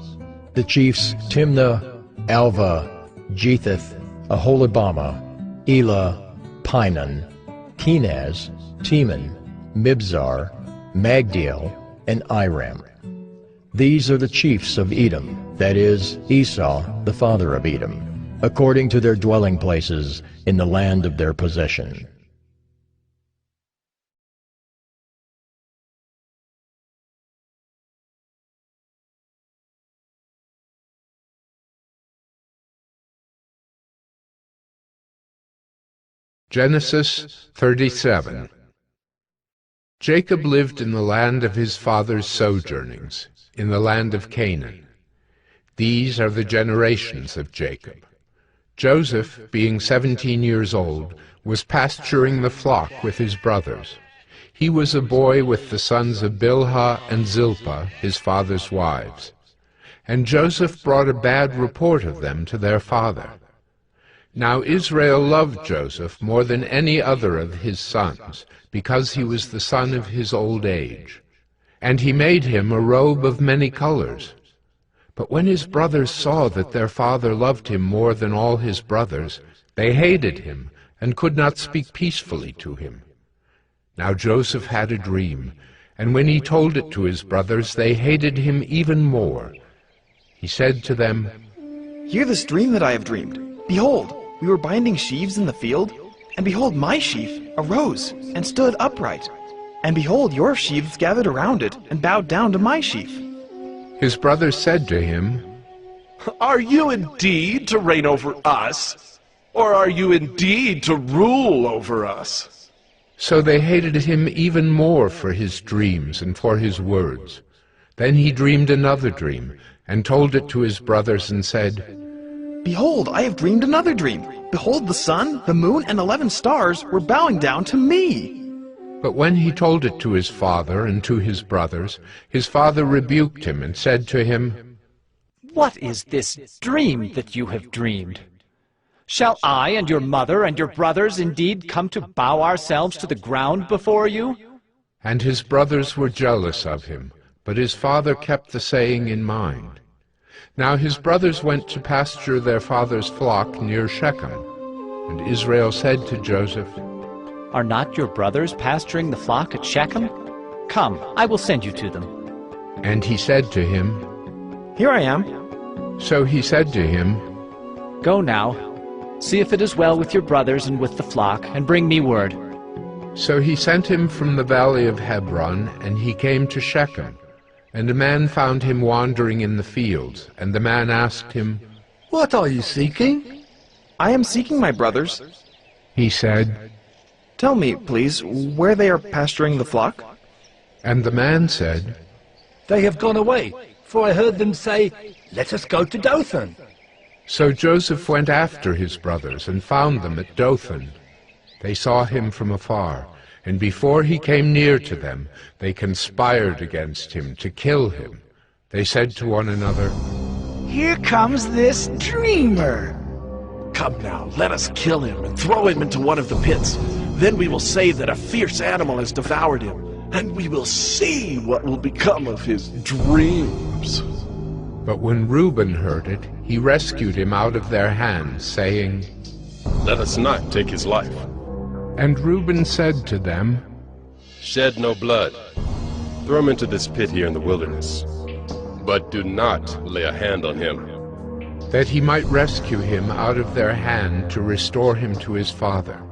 The chiefs Timnah, Alva, Jetheth, Aholibamah, Elah, Pinon, Kenaz, Teman, Mibzar, Magdiel, and Iram. These are the chiefs of Edom, that is, Esau, the father of Edom, according to their dwelling places in the land of their possession. Genesis 37. Jacob lived in the land of his father's sojournings, in the land of Canaan. These are the generations of Jacob. Joseph, being 17 years old, was pasturing the flock with his brothers. He was a boy with the sons of Bilhah and Zilpah, his father's wives. And Joseph brought a bad report of them to their father. Now Israel loved Joseph more than any other of his sons, because he was the son of his old age. And he made him a robe of many colors. But when his brothers saw that their father loved him more than all his brothers, they hated him and could not speak peacefully to him. Now Joseph had a dream, and when he told it to his brothers, they hated him even more. He said to them, "Hear this dream that I have dreamed. Behold, we were binding sheaves in the field, and behold, my sheaf arose and stood upright. And behold, your sheaves gathered around it and bowed down to my sheaf." His brothers said to him, "Are you indeed to reign over us, or are you indeed to rule over us?" So they hated him even more for his dreams and for his words. Then he dreamed another dream, and told it to his brothers, and said, "Behold, I have dreamed another dream. Behold, the sun, the moon, and 11 stars were bowing down to me." But when he told it to his father and to his brothers, his father rebuked him and said to him, "What is this dream that you have dreamed? Shall I and your mother and your brothers indeed come to bow ourselves to the ground before you?" And his brothers were jealous of him, but his father kept the saying in mind. Now his brothers went to pasture their father's flock near Shechem. And Israel said to Joseph, "Are not your brothers pasturing the flock at Shechem? Come, I will send you to them." And he said to him, "Here I am." So he said to him, "Go now, see if it is well with your brothers and with the flock, and bring me word." So he sent him from the valley of Hebron, and he came to Shechem. And a man found him wandering in the fields, and the man asked him, "What are you seeking?" "I am seeking my brothers." He said, "Tell me, please, where they are pasturing the flock?" And the man said, "They have gone away, for I heard them say, 'Let us go to Dothan.'" So Joseph went after his brothers, and found them at Dothan. They saw him from afar, and before he came near to them, they conspired against him to kill him. They said to one another, "Here comes this dreamer." "Come now, let us kill him and throw him into one of the pits. Then we will say that a fierce animal has devoured him, and we will see what will become of his dreams." But when Reuben heard it, he rescued him out of their hands, saying, Let us not take his life. And Reuben said to them, Shed no blood. Throw him into this pit here in the wilderness. But do not lay a hand on him, that he might rescue him out of their hand to restore him to his father.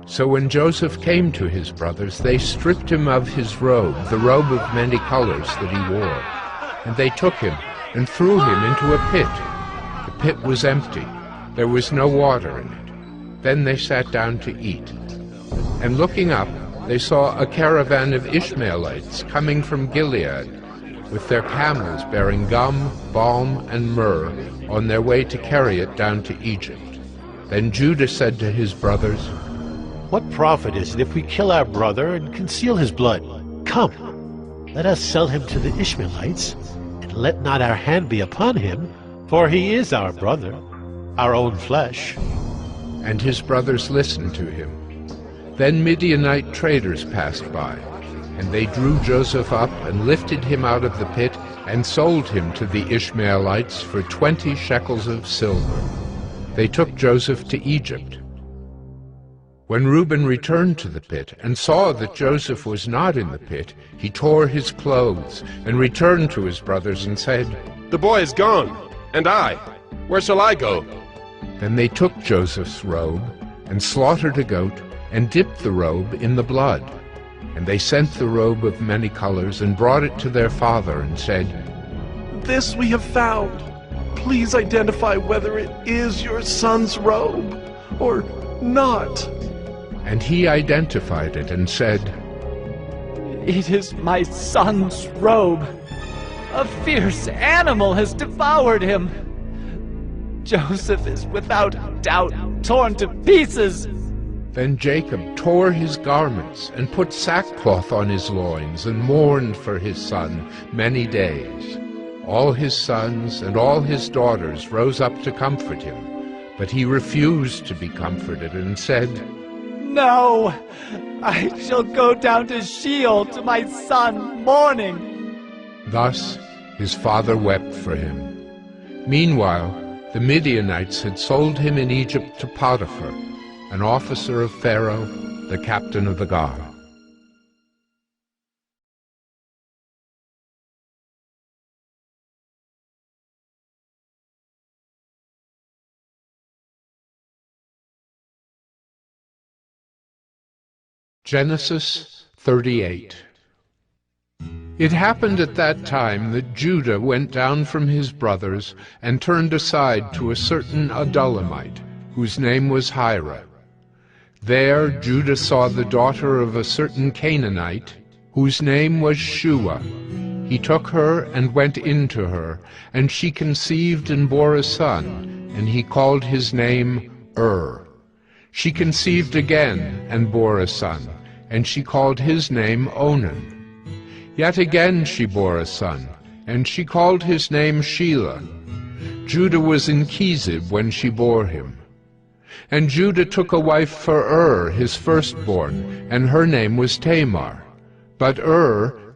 So when Joseph came to his brothers, they stripped him of his robe, the robe of many colors that he wore. And they took him and threw him into a pit. The pit was empty. There was no water in it. Then they sat down to eat. And looking up, they saw a caravan of Ishmaelites coming from Gilead, with their camels bearing gum, balm, and myrrh, on their way to carry it down to Egypt. Then Judah said to his brothers, What profit is it if we kill our brother and conceal his blood? Come, let us sell him to the Ishmaelites, and let not our hand be upon him, for he is our brother, our own flesh. And his brothers listened to him. Then Midianite traders passed by, and they drew Joseph up and lifted him out of the pit and sold him to the Ishmaelites for 20 shekels of silver. They took Joseph to Egypt. When Reuben returned to the pit and saw that Joseph was not in the pit, he tore his clothes and returned to his brothers and said, The boy is gone, and I, where shall I go? Then they took Joseph's robe and slaughtered a goat and dipped the robe in the blood. And they sent the robe of many colors and brought it to their father and said, This we have found. Please identify whether it is your son's robe or not. And he identified it and said, It is my son's robe. A fierce animal has devoured him. Joseph is without doubt torn to pieces. Then Jacob tore his garments and put sackcloth on his loins and mourned for his son many days. All his sons and all his daughters rose up to comfort him, but he refused to be comforted and said, No, I shall go down to Sheol to my son mourning. Thus his father wept for him. Meanwhile, the Midianites had sold him in Egypt to Potiphar, an officer of Pharaoh, the captain of the guard. Genesis 38. It happened at that time that Judah went down from his brothers and turned aside to a certain Adulamite, whose name was Hira. There Judah saw the daughter of a certain Canaanite, whose name was Shua. He took her and went in to her, and she conceived and bore a son, and he called his name She conceived again and bore a son, and she called his name Onan. Yet again she bore a son, and she called his name Shelah. Judah was in Chezib when she bore him. And Judah took a wife for his firstborn, and her name was Tamar. But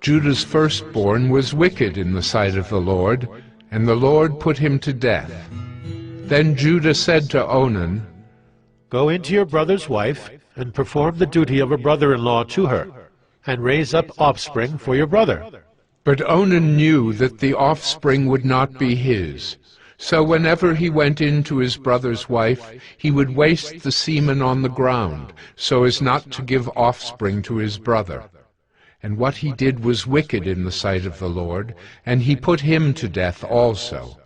Judah's firstborn, was wicked in the sight of the Lord, and the Lord put him to death. Then Judah said to Onan, Go into your brother's wife, and perform the duty of a brother-in-law to her, and raise up offspring for your brother. But Onan knew that the offspring would not be his. So whenever he went in to his brother's wife, he would waste the semen on the ground, so as not to give offspring to his brother. And what he did was wicked in the sight of the Lord, and he put him to death also.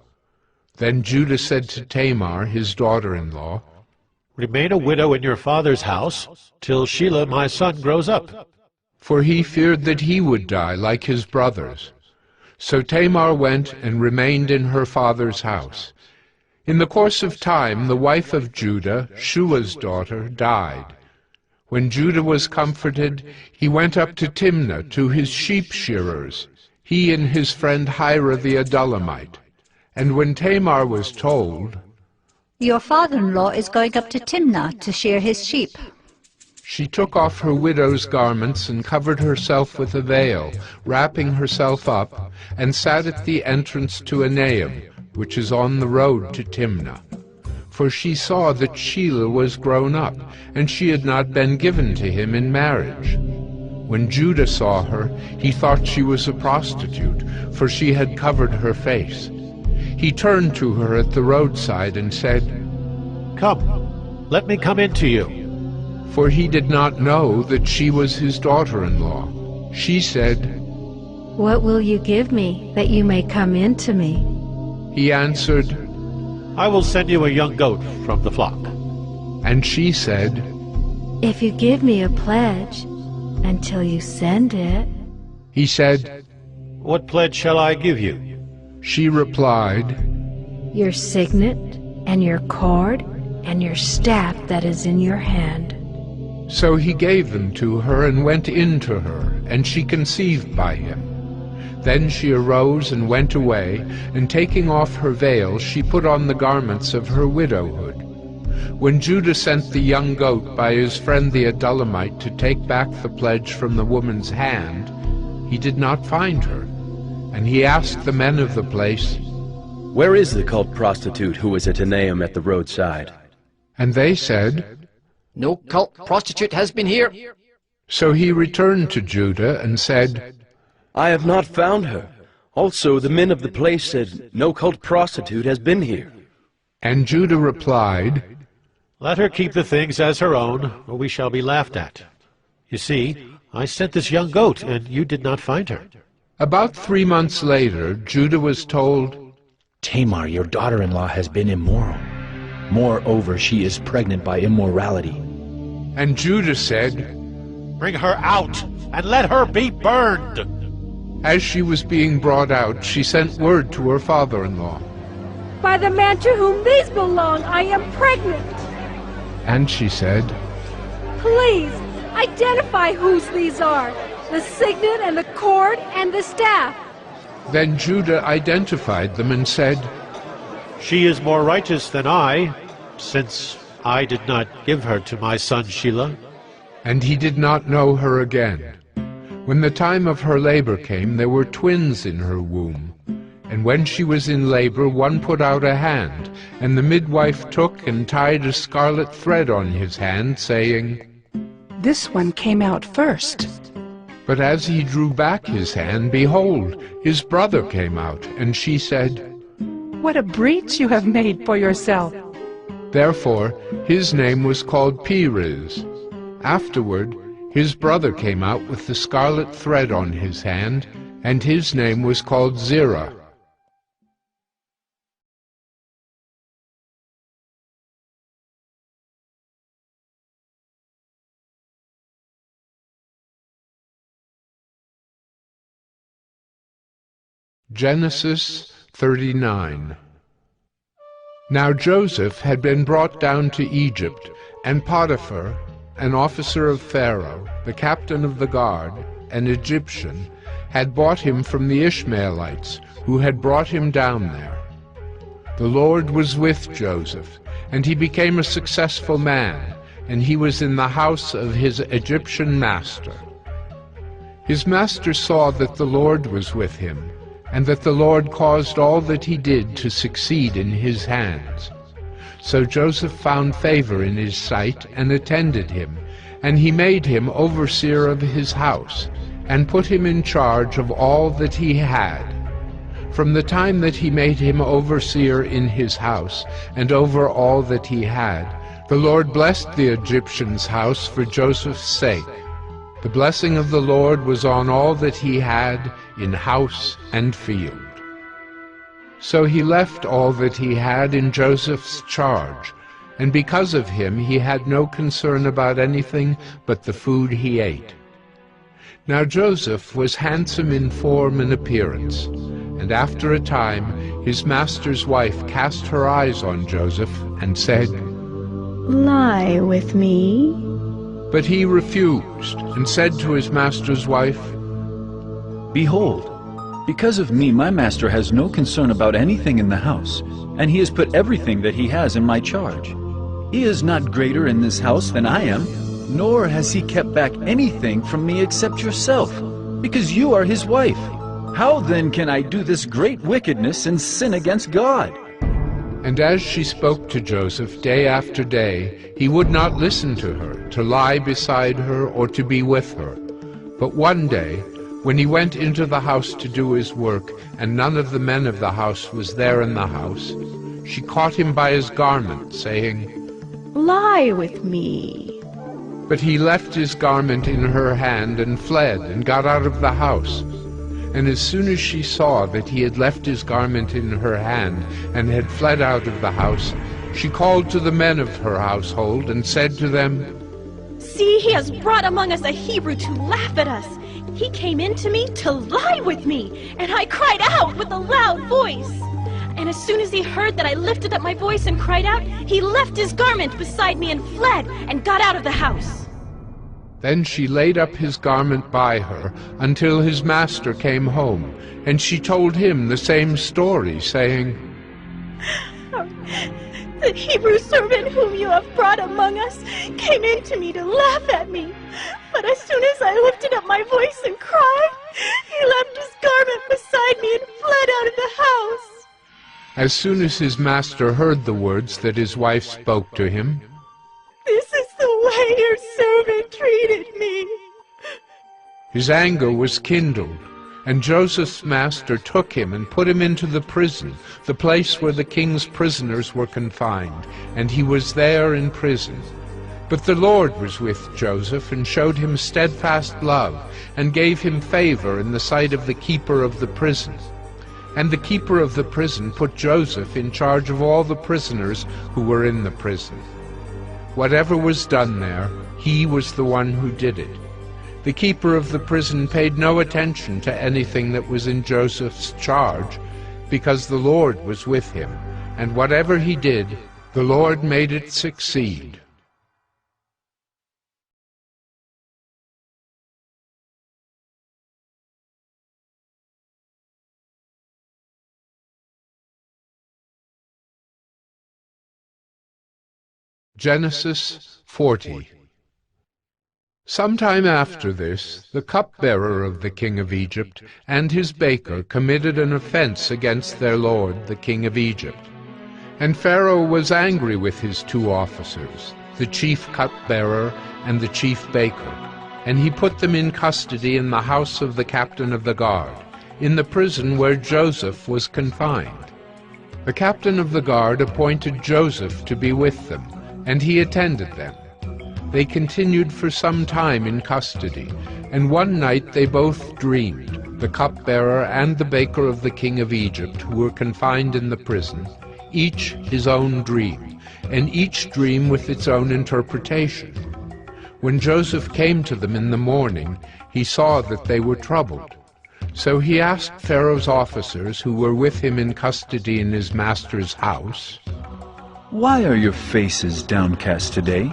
Then Judah said to Tamar, his daughter-in-law, Remain a widow in your father's house, till Shelah my son grows up. For he feared that he would die like his brothers. So Tamar went and remained in her father's house. In the course of time, the wife of Judah, Shua's daughter, died. When Judah was comforted, he went up to Timnah to his sheep shearers, he and his friend Hira the Adulamite. And when Tamar was told, Your father-in-law is going up to Timnah to shear his sheep, she took off her widow's garments and covered herself with a veil, wrapping herself up, and sat at the entrance to Enaim, which is on the road to Timnah. for she saw that Shelah was grown up, and she had not been given to him in marriage. When Judah saw her, he thought she was a prostitute, for she had covered her face. He turned to her at the roadside and said, "Come, let me come in to you." For he did not know that she was his daughter-in-law. She said, "What will you give me that you may come in to me?" He answered, "I will send you a young goat from the flock." And she said, "If you give me a pledge until you send it." He said, "What pledge shall I give you?" She replied, "Your signet and your cord and your staff that is in your hand." So he gave them to her and went in to her, and she conceived by him. Then she arose and went away, and taking off her veil, she put on the garments of her widowhood. When Judah sent the young goat by his friend the Adullamite to take back the pledge from the woman's hand, he did not find her. And he asked the men of the place, "Where is the cult prostitute who was at Enaim at the roadside?" And they said, "No cult prostitute has been here." So he returned to Judah and said, "I have not found her. Also the men of the place said, no cult prostitute has been here." And Judah replied, "Let her keep the things as her own, or we shall be laughed at. You see, I sent this young goat, and you did not find her." About 3 months later, Judah was told, "Tamar, your daughter-in-law, has been immoral. Moreover, she is pregnant by immorality." And Judah said, "Bring her out, and let her be burned." As she was being brought out, she sent word to her father-in-law. "By the man to whom these belong, I am pregnant." And she said, "Please, identify whose these are, the signet and the cord and the staff." Then Judah identified them and said, "She is more righteous than I, since I did not give her to my son Shelah." And he did not know her again. When the time of her labor came, there were twins in her womb. And when she was in labor, one put out a hand, and the midwife took and tied a scarlet thread on his hand, saying, "This one came out first." But as he drew back his hand, behold, his brother came out, and she said, "What a breach you have made for yourself." Therefore his name was called Perez. Afterward his brother came out with the scarlet thread on his hand, and his name was called Zerah. Genesis 39. Now Joseph had been brought down to Egypt, and Potiphar, an officer of Pharaoh, the captain of the guard, an Egyptian, had bought him from the Ishmaelites, who had brought him down there. The Lord was with Joseph, and he became a successful man, and he was in the house of his Egyptian master. His master saw that the Lord was with him, and that the Lord caused all that he did to succeed in his hands. So Joseph found favor in his sight and attended him, and he made him overseer of his house, and put him in charge of all that he had. From the time that he made him overseer in his house, and over all that he had, the Lord blessed the Egyptian's house for Joseph's sake. The blessing of the Lord was on all that he had in house and field. So he left all that he had in Joseph's charge, and because of him he had no concern about anything but the food he ate. Now Joseph was handsome in form and appearance, and after a time his master's wife cast her eyes on Joseph and said, "Lie with me." But he refused, and said to his master's wife, "Behold, because of me my master has no concern about anything in the house, and he has put everything that he has in my charge. He is not greater in this house than I am, nor has he kept back anything from me except yourself, because you are his wife. How then can I do this great wickedness and sin against God?" And as she spoke to Joseph day after day, he would not listen to her, to lie beside her or to be with her. But one day, when he went into the house to do his work, and none of the men of the house was there in the house, she caught him by his garment, saying, "Lie with me." But he left his garment in her hand and fled and got out of the house. And as soon as she saw that he had left his garment in her hand and had fled out of the house, she called to the men of her household and said to them, "See, he has brought among us a Hebrew to laugh at us. He came in to me to lie with me, and I cried out with a loud voice. And as soon as he heard that I lifted up my voice and cried out, he left his garment beside me and fled and got out of the house." Then she laid up his garment by her until his master came home, and she told him the same story, saying, "The Hebrew servant whom you have brought among us came in to me to laugh at me. But as soon as I lifted up my voice and cried, he left his garment beside me and fled out of the house." As soon as his master heard the words that his wife spoke to him, "This is the way your servant treated me," his anger was kindled, and Joseph's master took him and put him into the prison, the place where the king's prisoners were confined, and he was there in prison. But the Lord was with Joseph and showed him steadfast love, and gave him favor in the sight of the keeper of the prison. And the keeper of the prison put Joseph in charge of all the prisoners who were in the prison. Whatever was done there, he was the one who did it. The keeper of the prison paid no attention to anything that was in Joseph's charge, because the Lord was with him, and whatever he did, the Lord made it succeed. Genesis 40. Sometime after this, the cupbearer of the king of Egypt and his baker committed an offense against their lord, the king of Egypt. And Pharaoh was angry with his two officers, the chief cupbearer and the chief baker, and he put them in custody in the house of the captain of the guard, in the prison where Joseph was confined. The captain of the guard appointed Joseph to be with them, and he attended them. They continued for some time in custody, and one night they both dreamed, the cupbearer and the baker of the king of Egypt, who were confined in the prison, each his own dream, and each dream with its own interpretation. When Joseph came to them in the morning, he saw that they were troubled. So he asked Pharaoh's officers, who were with him in custody in his master's house, "Why are your faces downcast today?"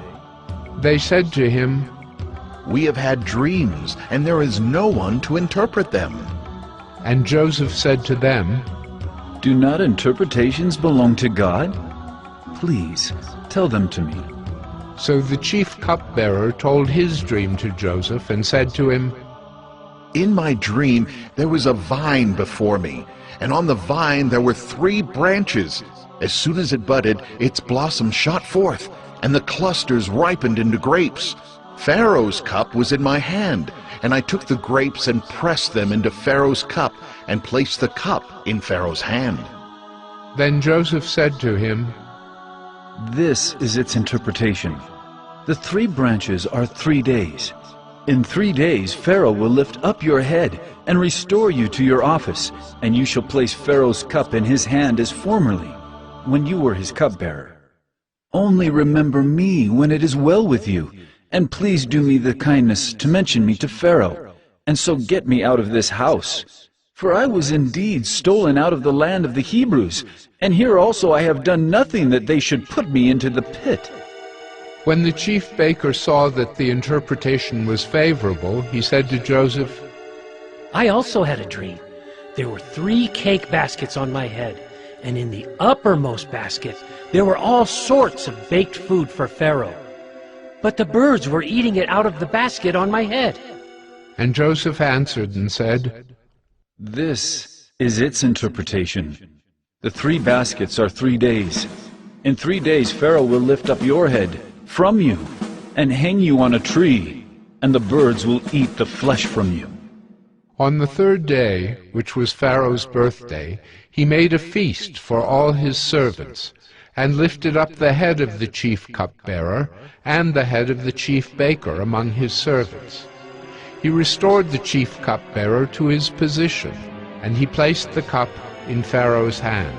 They said to him, "We have had dreams, and there is no one to interpret them." And Joseph said to them, "Do not interpretations belong to God? Please, tell them to me." So the chief cupbearer told his dream to Joseph and said to him, "In my dream there was a vine before me, and on the vine there were 3 branches. As soon as it budded, its blossoms shot forth, and the clusters ripened into grapes. Pharaoh's cup was in my hand, and I took the grapes and pressed them into Pharaoh's cup, and placed the cup in Pharaoh's hand." Then Joseph said to him, "This is its interpretation. The 3 branches are 3 days. In 3 days Pharaoh will lift up your head and restore you to your office, and you shall place Pharaoh's cup in his hand as formerly, when you were his cupbearer. Only remember me when it is well with you, and please do me the kindness to mention me to Pharaoh, and so get me out of this house. For I was indeed stolen out of the land of the Hebrews, and here also I have done nothing that they should put me into the pit." When the chief baker saw that the interpretation was favorable, he said to Joseph, "I also had a dream. There were 3 cake baskets on my head, and in the uppermost basket there were all sorts of baked food for Pharaoh. But the birds were eating it out of the basket on my head." And Joseph answered and said, "This is its interpretation. The 3 baskets are 3 days. In 3 days Pharaoh will lift up your head from you and hang you on a tree, and the birds will eat the flesh from you. On the 3rd day, which was Pharaoh's birthday, he made a feast for all his servants, and lifted up the head of the chief cupbearer and the head of the chief baker among his servants. He restored the chief cupbearer to his position, and he placed the cup in Pharaoh's hand.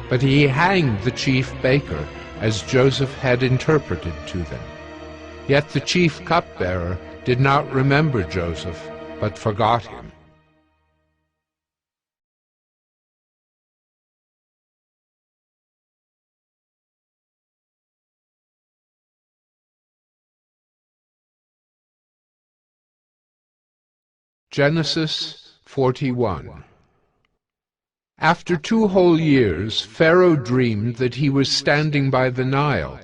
But he hanged the chief baker, as Joseph had interpreted to them. Yet the chief cupbearer did not remember Joseph, but forgot him. Genesis 41. After 2 whole years, Pharaoh dreamed that he was standing by the Nile,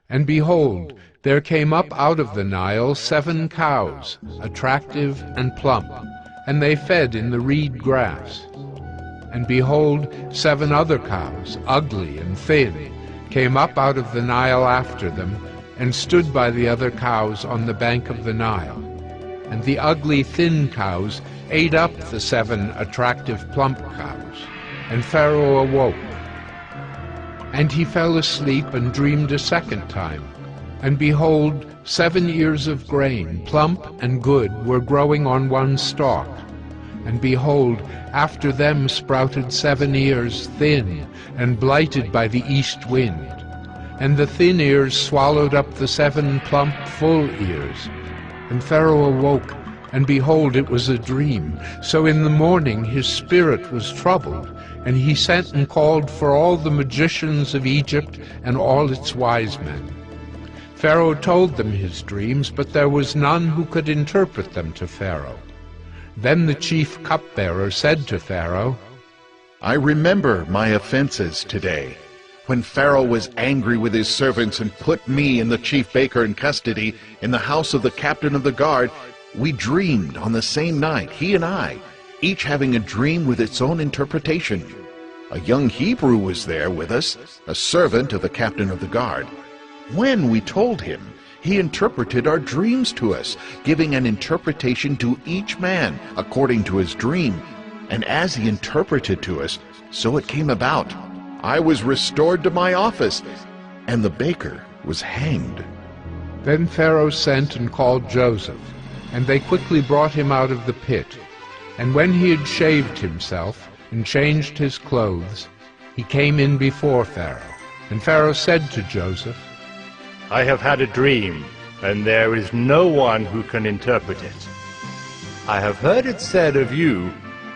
and behold, there came up out of the Nile 7 cows, attractive and plump, and they fed in the reed grass. And behold, 7 other cows, ugly and thin, came up out of the Nile after them, and stood by the other cows on the bank of the Nile. And the ugly, thin cows ate up the 7 attractive, plump cows. And Pharaoh awoke. And he fell asleep and dreamed a 2nd time. And behold, 7 ears of grain, plump and good, were growing on one stalk. And behold, after them sprouted 7 ears, thin, and blighted by the east wind. And the thin ears swallowed up the 7 plump, full ears. And Pharaoh awoke, and behold, it was a dream. So in the morning his spirit was troubled, and he sent and called for all the magicians of Egypt and all its wise men. Pharaoh told them his dreams, but there was none who could interpret them to Pharaoh. Then the chief cupbearer said to Pharaoh, I remember my offenses today, when Pharaoh was angry with his servants and put me and the chief baker in custody in the house of the captain of the guard. We dreamed on the same night, he and I, each having a dream with its own interpretation. A young Hebrew was there with us, a servant of the captain of the guard. When we told him, he interpreted our dreams to us, giving an interpretation to each man according to his dream. And as he interpreted to us, so it came about. I was restored to my office, and the baker was hanged. Then Pharaoh sent and called Joseph, and they quickly brought him out of the pit. And when he had shaved himself and changed his clothes, he came in before Pharaoh. And Pharaoh said to Joseph, I have had a dream, and there is no one who can interpret it. I have heard it said of you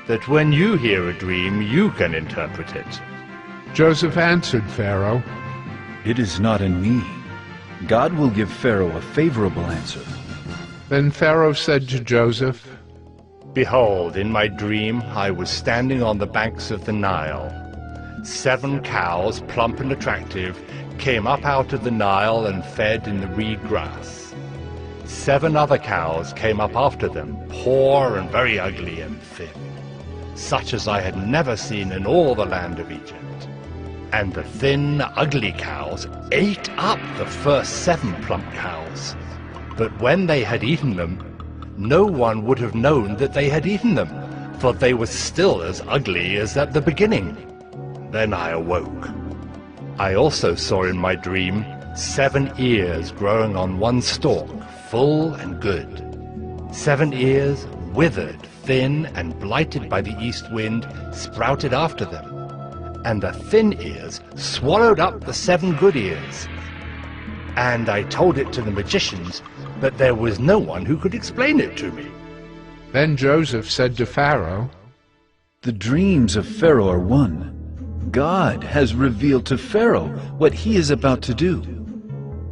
that when you hear a dream, you can interpret it. Joseph answered Pharaoh, It is not in me. God will give Pharaoh a favorable answer. Then Pharaoh said to Joseph, Behold, in my dream I was standing on the banks of the Nile. 7 cows, plump and attractive, came up out of the Nile and fed in the reed grass. 7 other cows came up after them, poor and very ugly and thin, such as I had never seen in all the land of Egypt. And the thin, ugly cows ate up the first 7 plump cows. But when they had eaten them, no one would have known that they had eaten them, for they were still as ugly as at the beginning. Then I awoke. I also saw in my dream 7 ears growing on one stalk, full and good. 7 ears, withered, thin, and blighted by the east wind, sprouted after them. And the thin ears swallowed up the 7 good ears. And I told it to the magicians, but there was no one who could explain it to me. Then Joseph said to Pharaoh, The dreams of Pharaoh are one. God has revealed to Pharaoh what he is about to do.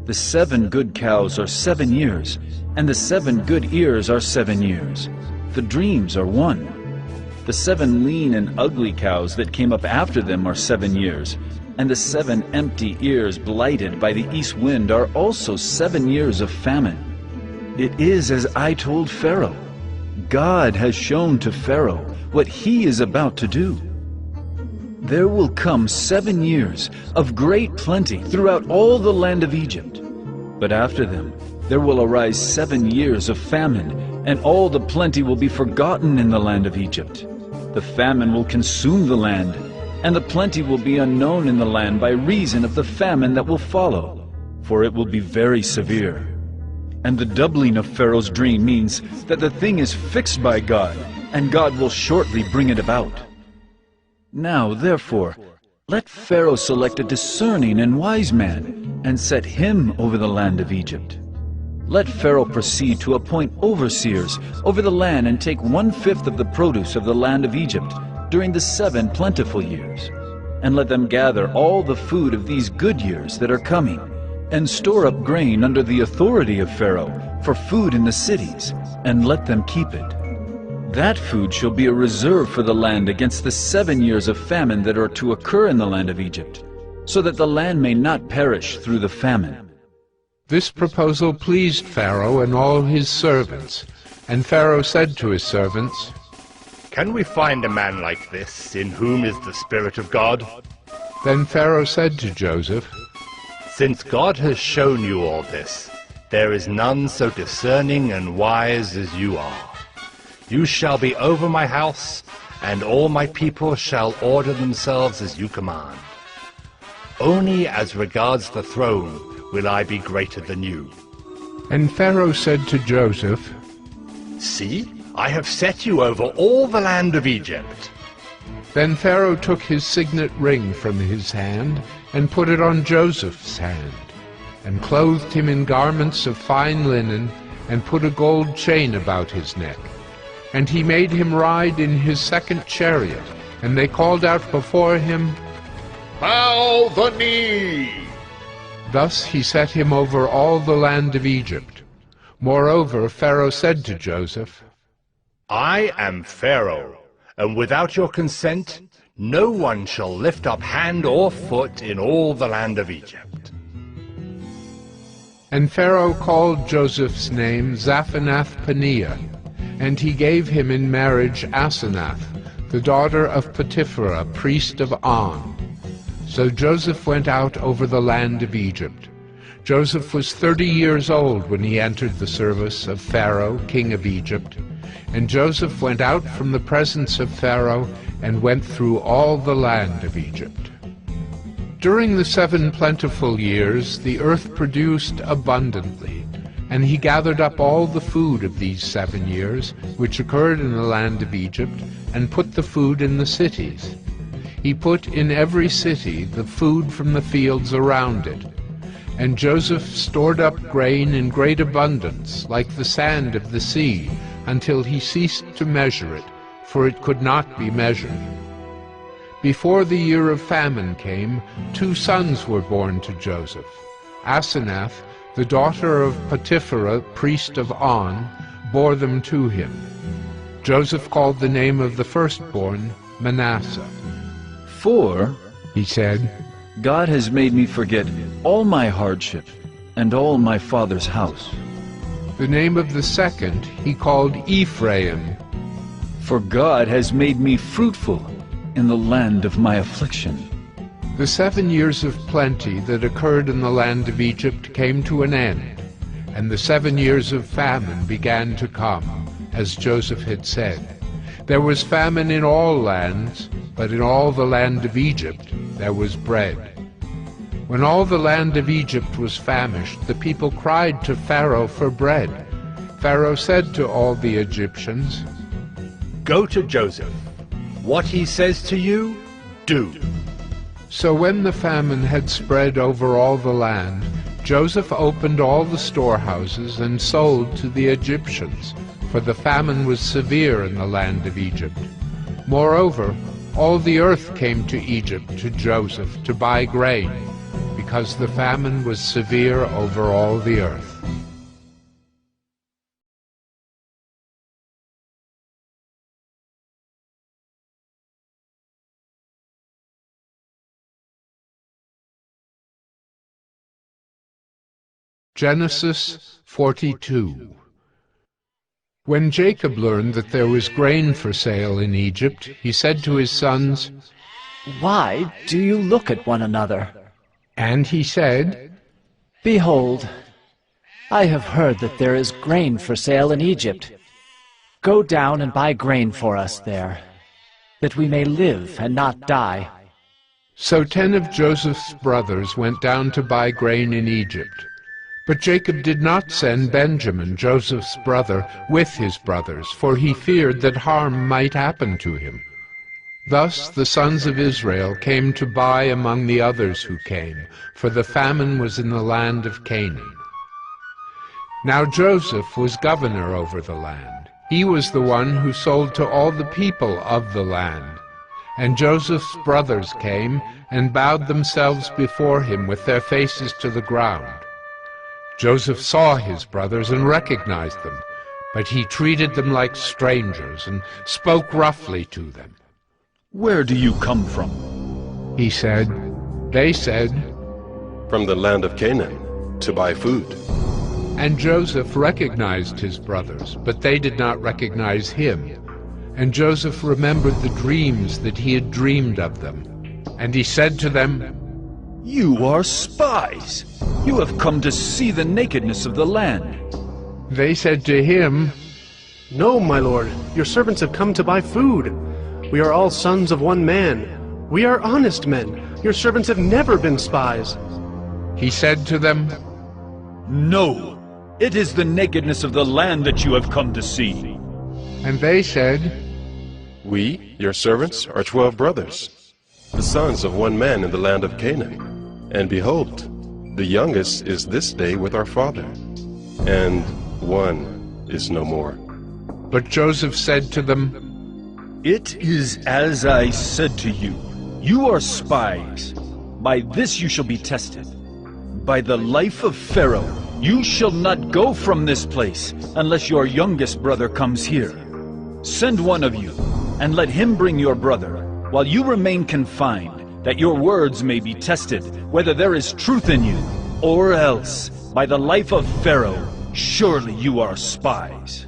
The 7 good cows are 7 years, and the 7 good ears are 7 years. The dreams are one. The 7 lean and ugly cows that came up after them are 7 years, and the 7 empty ears blighted by the east wind are also 7 years of famine. It is as I told Pharaoh. God has shown to Pharaoh what he is about to do. There will come 7 years of great plenty throughout all the land of Egypt. But after them there will arise 7 years of famine, and all the plenty will be forgotten in the land of Egypt. The famine will consume the land, and the plenty will be unknown in the land by reason of the famine that will follow, for it will be very severe. And the doubling of Pharaoh's dream means that the thing is fixed by God, and God will shortly bring it about. Now, therefore, let Pharaoh select a discerning and wise man, and set him over the land of Egypt. Let Pharaoh proceed to appoint overseers over the land and take 1/5 of the produce of the land of Egypt during the 7 plentiful years. And let them gather all the food of these good years that are coming, and store up grain under the authority of Pharaoh for food in the cities, and let them keep it. That food shall be a reserve for the land against the 7 years of famine that are to occur in the land of Egypt, so that the land may not perish through the famine. This proposal pleased Pharaoh and all his servants. And Pharaoh said to his servants, "Can we find a man like this, in whom is the Spirit of God?" Then Pharaoh said to Joseph, "Since God has shown you all this, there is none so discerning and wise as you are. You shall be over my house, and all my people shall order themselves as you command. Only as regards the throne will I be greater than you." And Pharaoh said to Joseph, "See, I have set you over all the land of Egypt." Then Pharaoh took his signet ring from his hand and put it on Joseph's hand, and clothed him in garments of fine linen, and put a gold chain about his neck. And he made him ride in his 2nd chariot, and they called out before him, "Bow the knee!" Thus he set him over all the land of Egypt. Moreover, Pharaoh said to Joseph, "I am Pharaoh, and without your consent no one shall lift up hand or foot in all the land of Egypt." And Pharaoh called Joseph's name Zaphenath-Paneah, and he gave him in marriage Asenath, the daughter of Potiphera, priest of On. So Joseph went out over the land of Egypt. Joseph was 30 years old when he entered the service of Pharaoh, king of Egypt. And Joseph went out from the presence of Pharaoh and went through all the land of Egypt. During the 7 plentiful years the earth produced abundantly, and he gathered up all the food of these 7 years, which occurred in the land of Egypt, and put the food in the cities. He put in every city the food from the fields around it. And Joseph stored up grain in great abundance, like the sand of the sea, until he ceased to measure it, for it could not be measured. Before the year of famine came, 2 sons were born to Joseph. Asenath, the daughter of Potiphera, priest of On, bore them to him. Joseph called the name of the firstborn Manasseh. "For," he said, "God has made me forget all my hardship and all my father's house." The name of the second he called Ephraim. "For God has made me fruitful in the land of my affliction." The 7 years of plenty that occurred in the land of Egypt came to an end, and the 7 years of famine began to come, as Joseph had said. There was famine in all lands, but in all the land of Egypt there was bread. When all the land of Egypt was famished, the people cried to Pharaoh for bread. Pharaoh said to all the Egyptians, "Go to Joseph. What he says to you, do." So when the famine had spread over all the land, Joseph opened all the storehouses and sold to the Egyptians, for the famine was severe in the land of Egypt. Moreover, all the earth came to Egypt to Joseph to buy grain, because the famine was severe over all the earth. Genesis 42. When Jacob learned that there was grain for sale in Egypt, he said to his sons, Why do you look at one another? And he said, Behold, I have heard that there is grain for sale in Egypt. Go down and buy grain for us there, that we may live and not die. So 10 of Joseph's brothers went down to buy grain in Egypt. But Jacob did not send Benjamin, Joseph's brother, with his brothers, for he feared that harm might happen to him. Thus the sons of Israel came to buy among the others who came, for the famine was in the land of Canaan. Now Joseph was governor over the land. He was the one who sold to all the people of the land. And Joseph's brothers came and bowed themselves before him with their faces to the ground. Joseph saw his brothers and recognized them, but he treated them like strangers and spoke roughly to them. Where do you come from? He said. They said, From the land of Canaan, to buy food. And Joseph recognized his brothers, but they did not recognize him. And Joseph remembered the dreams that he had dreamed of them. And he said to them, You are spies. You have come to see the nakedness of the land. They said to him, No, my lord, your servants have come to buy food. We are all sons of one man. We are honest men. Your servants have never been spies. He said to them, No, it is the nakedness of the land that you have come to see. And they said, We, your servants, are 12 brothers, the sons of one man in the land of Canaan. And behold, the youngest is this day with our father, and one is no more. But Joseph said to them, It is as I said to you. You are spies. By this you shall be tested. By the life of Pharaoh, you shall not go from this place unless your youngest brother comes here. Send one of you, and let him bring your brother, while you remain confined, that your words may be tested, whether there is truth in you, or else, by the life of Pharaoh, surely you are spies.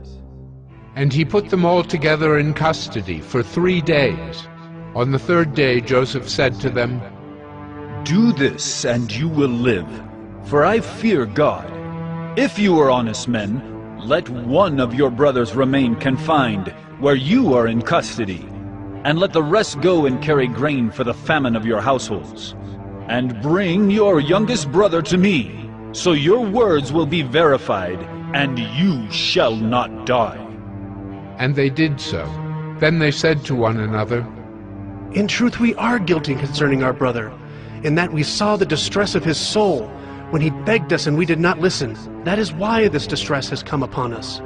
And he put them all together in custody for 3 days. On the 3rd day Joseph said to them, Do this, and you will live, for I fear God. If you are honest men, let one of your brothers remain confined, where you are in custody, and let the rest go and carry grain for the famine of your households. And bring your youngest brother to me, so your words will be verified, and you shall not die. And they did so. Then they said to one another, In truth we are guilty concerning our brother, in that we saw the distress of his soul, when he begged us and we did not listen. That is why this distress has come upon us.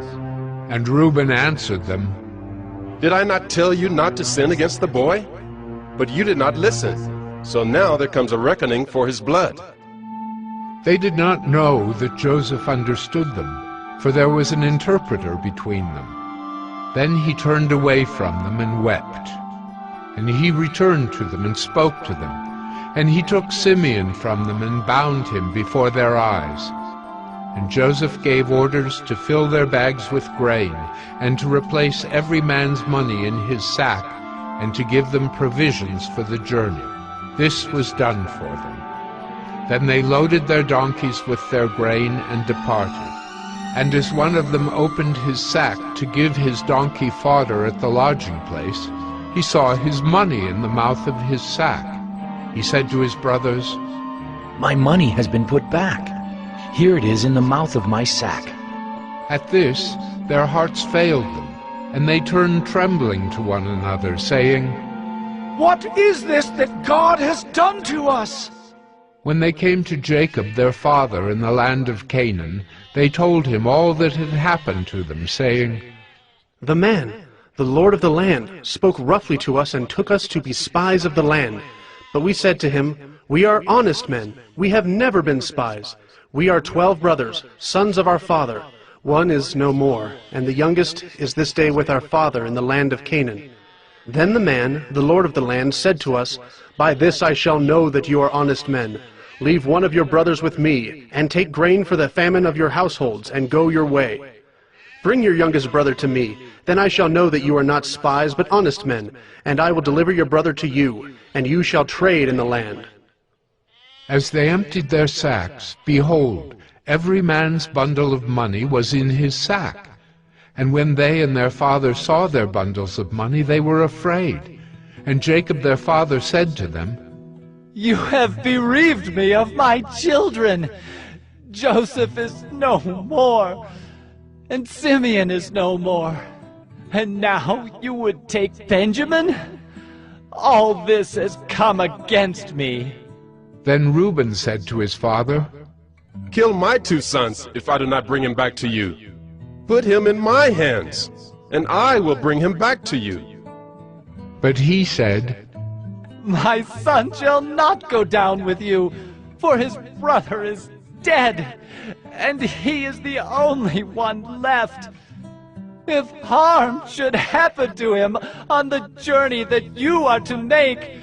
And Reuben answered them, Did I not tell you not to sin against the boy? But you did not listen. So now there comes a reckoning for his blood. They did not know that Joseph understood them, for there was an interpreter between them. Then he turned away from them and wept. And he returned to them and spoke to them. And he took Simeon from them and bound him before their eyes. And Joseph gave orders to fill their bags with grain, and to replace every man's money in his sack, and to give them provisions for the journey. This was done for them. Then they loaded their donkeys with their grain and departed. And as one of them opened his sack to give his donkey fodder at the lodging place, he saw his money in the mouth of his sack. He said to his brothers, My money has been put back. Here it is in the mouth of my sack. At this their hearts failed them, and they turned trembling to one another, saying, What is this that God has done to us? When they came to Jacob their father in the land of Canaan, they told him all that had happened to them, saying, The man, the lord of the land, spoke roughly to us and took us to be spies of the land. But we said to him, We are honest men. We have never been spies. We are 12 brothers, sons of our father. One is no more, and the youngest is this day with our father in the land of Canaan. Then the man, the lord of the land, said to us, By this I shall know that you are honest men. Leave one of your brothers with me, and take grain for the famine of your households, and go your way. Bring your youngest brother to me, then I shall know that you are not spies, but honest men, and I will deliver your brother to you, and you shall trade in the land. As they emptied their sacks, behold, every man's bundle of money was in his sack. And when they and their father saw their bundles of money, they were afraid. And Jacob their father said to them, You have bereaved me of my children. Joseph is no more, and Simeon is no more. And now you would take Benjamin? All this has come against me. Then Reuben said to his father, Kill my 2 sons if I do not bring him back to you. Put him in my hands, and I will bring him back to you. But he said, My son shall not go down with you, for his brother is dead, and he is the only one left. If harm should happen to him on the journey that you are to make,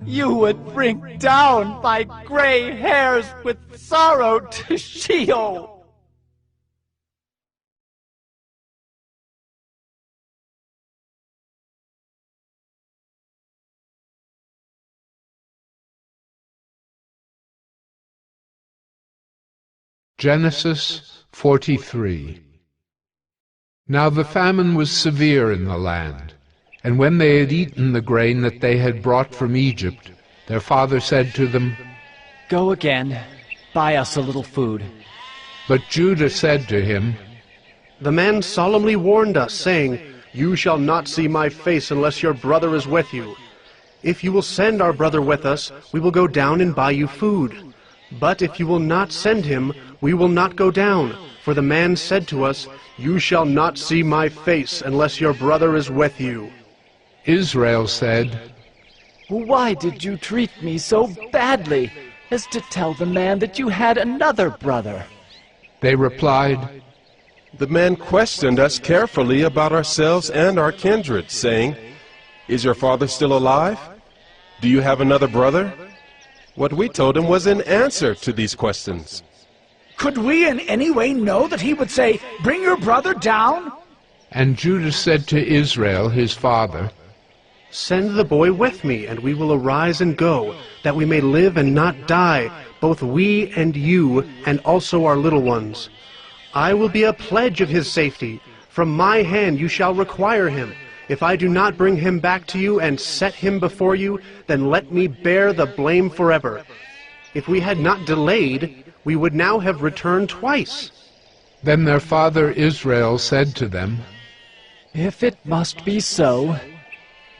you would bring down my gray hairs with sorrow to Sheol. Genesis 43. Now the famine was severe in the land, and when they had eaten the grain that they had brought from Egypt, their father said to them, Go again, buy us a little food. But Judah said to him, The man solemnly warned us, saying, You shall not see my face unless your brother is with you. If you will send our brother with us, we will go down and buy you food. But if you will not send him, we will not go down. For the man said to us, You shall not see my face unless your brother is with you. Israel said, Why did you treat me so badly, as to tell the man that you had another brother? They replied, The man questioned us carefully about ourselves and our kindred, saying, Is your father still alive? Do you have another brother? What we told him was in answer to these questions. Could we in any way know that he would say, Bring your brother down? And Judah said to Israel his father, Send the boy with me, and we will arise and go, that we may live and not die, both we and you, and also our little ones. I will be a pledge of his safety. From my hand you shall require him. If I do not bring him back to you and set him before you, then let me bear the blame forever. If we had not delayed, we would now have returned twice. Then their father Israel said to them, If it must be so,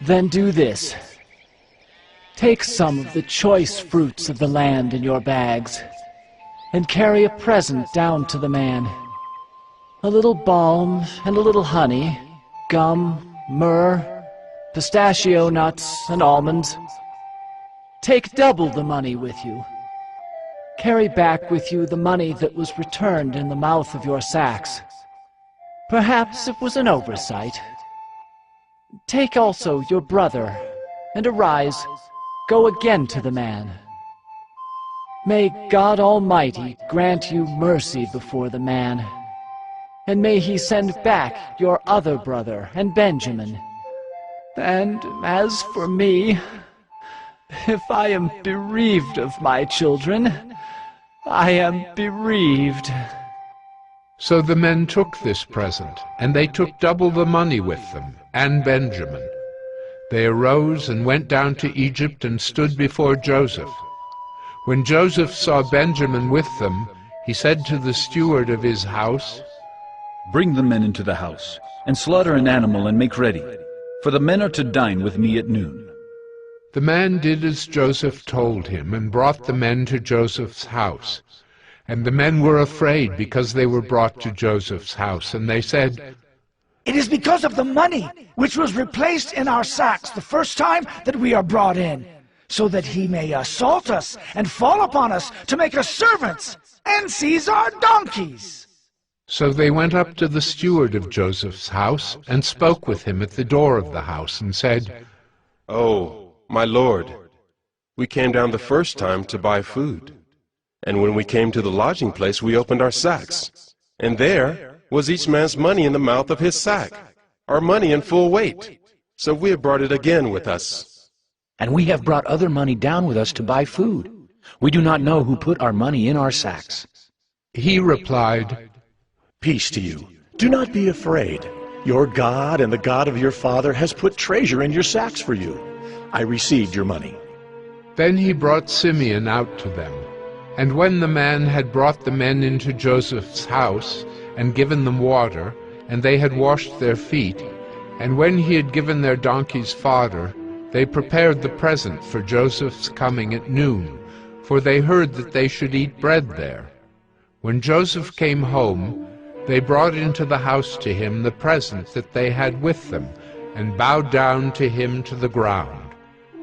then do this. Take some of the choice fruits of the land in your bags, and carry a present down to the man. A little balm and a little honey, gum, myrrh, pistachio nuts, and almonds. Take double the money with you. Carry back with you the money that was returned in the mouth of your sacks. Perhaps it was an oversight. Take also your brother, and arise, go again to the man. May God Almighty grant you mercy before the man, and may he send back your other brother and Benjamin. And as for me, if I am bereaved of my children, I am bereaved. So the men took this present, and they took double the money with them, and Benjamin. They arose and went down to Egypt and stood before Joseph. When Joseph saw Benjamin with them, he said to the steward of his house, Bring the men into the house, and slaughter an animal and make ready, for the men are to dine with me at noon. The man did as Joseph told him, and brought the men to Joseph's house. And the men were afraid because they were brought to Joseph's house, and they said, It is because of the money which was replaced in our sacks the first time that we are brought in, so that he may assault us and fall upon us to make us servants and seize our donkeys. So they went up to the steward of Joseph's house, and spoke with him at the door of the house, and said, Oh, my lord, we came down the first time to buy food. And when we came to the lodging place, we opened our sacks. And there was each man's money in the mouth of his sack, our money in full weight. So we have brought it again with us. And we have brought other money down with us to buy food. We do not know who put our money in our sacks. He replied, Peace to you. Do not be afraid. Your God and the God of your father has put treasure in your sacks for you. I received your money. Then he brought Simeon out to them. And when the man had brought the men into Joseph's house, and given them water, and they had washed their feet, and when he had given their donkeys fodder, they prepared the present for Joseph's coming at noon, for they heard that they should eat bread there. When Joseph came home, they brought into the house to him the present that they had with them, and bowed down to him to the ground.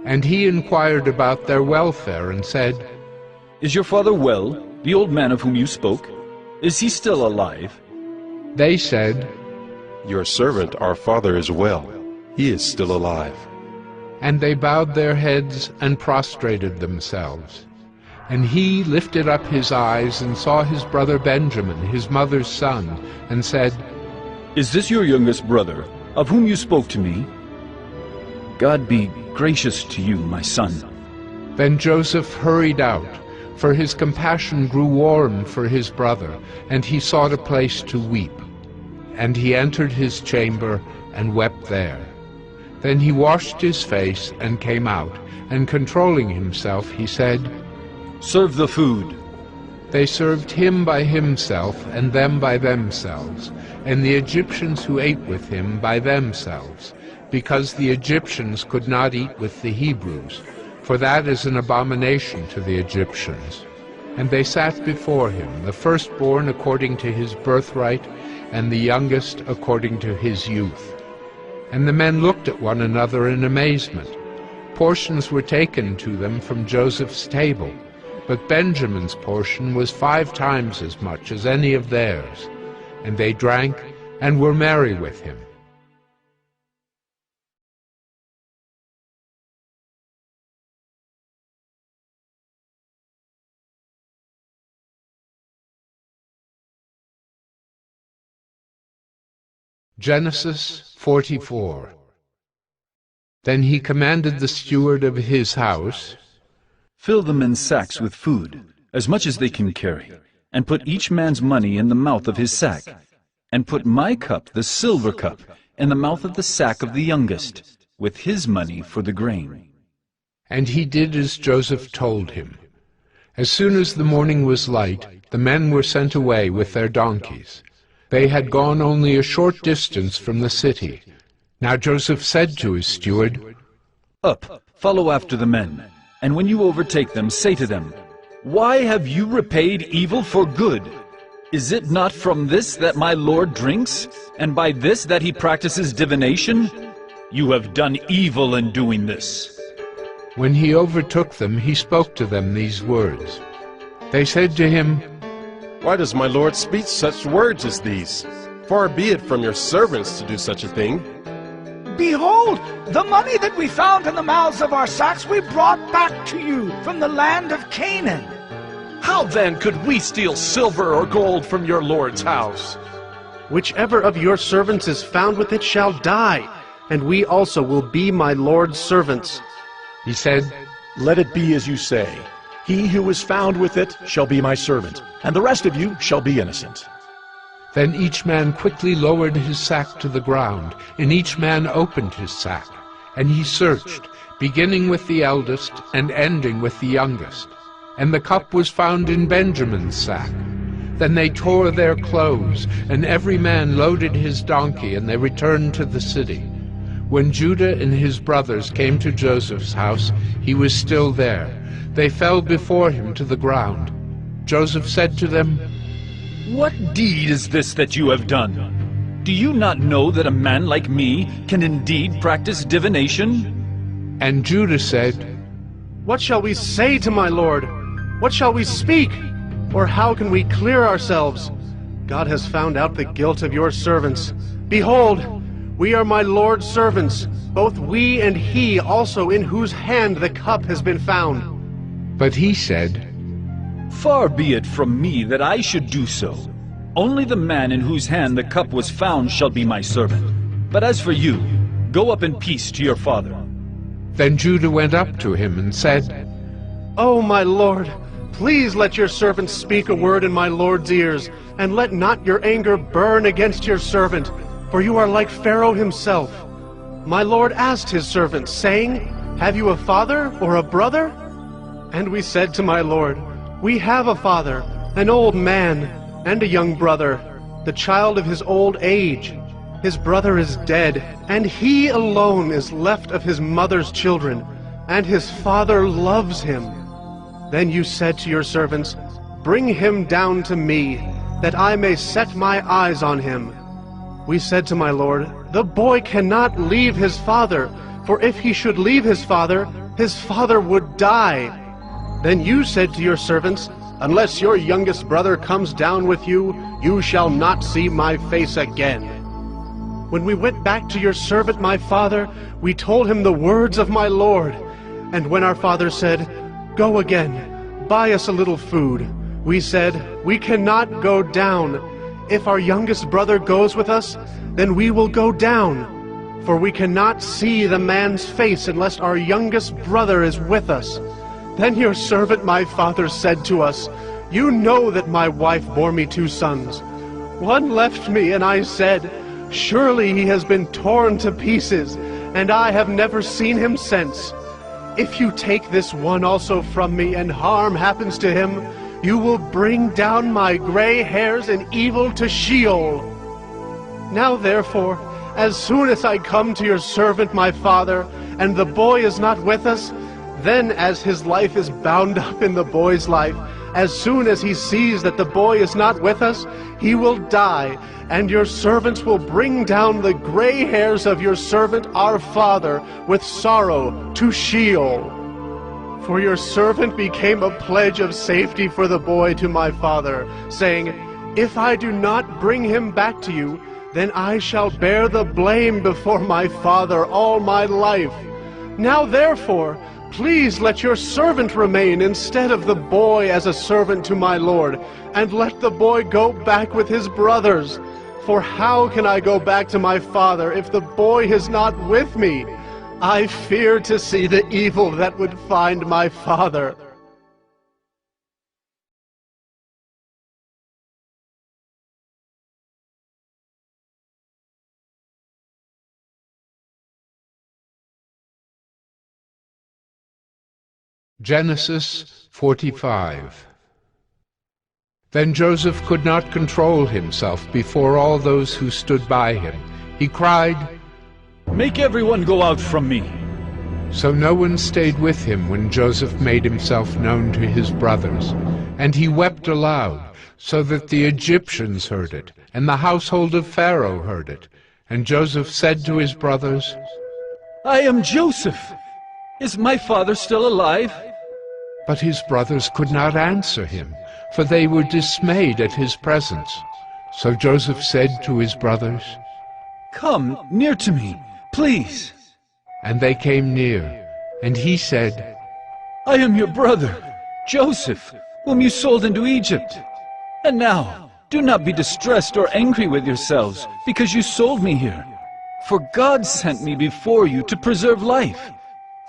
And he inquired about their welfare, and said, Is your father well, the old man of whom you spoke? Is he still alive? They said, Your servant, our father, is well. He is still alive. And they bowed their heads and prostrated themselves. And he lifted up his eyes and saw his brother Benjamin, his mother's son, and said, Is this your youngest brother, of whom you spoke to me? God be gracious to you, my son. Then Joseph hurried out, for his compassion grew warm for his brother, and he sought a place to weep. And he entered his chamber and wept there. Then he washed his face and came out, and controlling himself, he said, Serve the food. They served him by himself, and them by themselves, and the Egyptians who ate with him by themselves, because the Egyptians could not eat with the Hebrews, for that is an abomination to the Egyptians. And they sat before him, the firstborn according to his birthright, and the youngest according to his youth. And the men looked at one another in amazement. Portions were taken to them from Joseph's table, but Benjamin's portion was 5 times as much as any of theirs. And they drank and were merry with him. Genesis 44. Then he commanded the steward of his house, Fill the men's sacks with food, as much as they can carry, and put each man's money in the mouth of his sack, and put my cup, the silver cup, in the mouth of the sack of the youngest, with his money for the grain. And he did as Joseph told him. As soon as the morning was light, the men were sent away with their donkeys. They had gone only a short distance from the city. Now Joseph said to his steward, Up, follow after the men, and when you overtake them, say to them, Why have you repaid evil for good? Is it not from this that my Lord drinks, and by this that he practices divination? You have done evil in doing this. When he overtook them, he spoke to them these words. They said to him, Why does my Lord speak such words as these? Far be it from your servants to do such a thing. Behold, the money that we found in the mouths of our sacks we brought back to you from the land of Canaan. How then could we steal silver or gold from your Lord's house? Whichever of your servants is found with it shall die, and we also will be my Lord's servants. He said, Let it be as you say. He who is found with it shall be my servant, and the rest of you shall be innocent. Then each man quickly lowered his sack to the ground, and each man opened his sack. And he searched, beginning with the eldest and ending with the youngest. And the cup was found in Benjamin's sack. Then they tore their clothes, and every man loaded his donkey, and they returned to the city. When Judah and his brothers came to Joseph's house, he was still there. They fell before him to the ground. Joseph said to them, What deed is this that you have done? Do you not know that a man like me can indeed practice divination? And Judah said, What shall we say to my Lord? What shall we speak? Or how can we clear ourselves? God has found out the guilt of your servants. Behold, we are my Lord's servants, both we and he also in whose hand the cup has been found. But he said, Far be it from me that I should do so. Only the man in whose hand the cup was found shall be my servant. But as for you, go up in peace to your father." Then Judah went up to him and said, "O my lord, please let your servant speak a word in my lord's ears, and let not your anger burn against your servant, for you are like Pharaoh himself. My lord asked his servant, saying, 'Have you a father or a brother?' And we said to my lord, 'We have a father, an old man, and a young brother, the child of his old age. His brother is dead, and he alone is left of his mother's children, and his father loves him.' Then you said to your servants, 'Bring him down to me, that I may set my eyes on him.' We said to my lord, 'The boy cannot leave his father, for if he should leave his father would die.' Then you said to your servants, 'Unless your youngest brother comes down with you, you shall not see my face again.' When we went back to your servant my father, we told him the words of my lord. And when our father said, 'Go again, buy us a little food,' we said, 'We cannot go down. If our youngest brother goes with us, then we will go down. For we cannot see the man's face unless our youngest brother is with us.' Then your servant my father said to us, 'You know that my wife bore me 2 sons. One left me, and I said, Surely he has been torn to pieces, and I have never seen him since. If you take this one also from me, and harm happens to him, you will bring down my gray hairs in evil to Sheol. Now therefore, as soon as I come to your servant my father, and the boy is not with us, then as his life is bound up in the boy's life, as soon as he sees that the boy is not with us, he will die, and your servants will bring down the gray hairs of your servant our father with sorrow to Sheol. For your servant became a pledge of safety for the boy to my father, saying, If I do not bring him back to you, then I shall bear the blame before my father all my life. Now therefore, please let your servant remain instead of the boy as a servant to my lord, and let the boy go back with his brothers. For how can I go back to my father if the boy is not with me? I fear to see the evil that would find my father." Genesis 45. Then Joseph could not control himself before all those who stood by him. He cried, "Make everyone go out from me." So no one stayed with him when Joseph made himself known to his brothers. And he wept aloud, so that the Egyptians heard it, and the household of Pharaoh heard it. And Joseph said to his brothers, "I am Joseph. Is my father still alive?" But his brothers could not answer him, for they were dismayed at his presence. So Joseph said to his brothers, "Come near to me, please." And they came near, and he said, "I am your brother, Joseph, whom you sold into Egypt. And now, do not be distressed or angry with yourselves, because you sold me here. For God sent me before you to preserve life.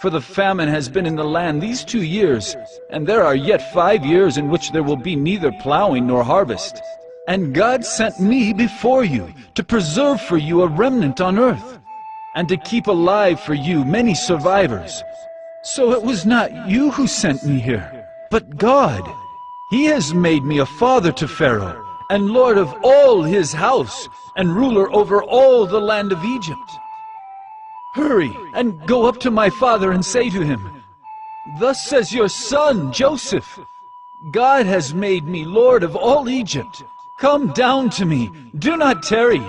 For the famine has been in the land these 2 years, and there are yet 5 years in which there will be neither plowing nor harvest. And God sent me before you to preserve for you a remnant on earth, and to keep alive for you many survivors. So it was not you who sent me here, but God. He has made me a father to Pharaoh, and lord of all his house, and ruler over all the land of Egypt. Hurry and go up to my father and say to him, Thus says your son, Joseph, God has made me lord of all Egypt. Come down to me, do not tarry.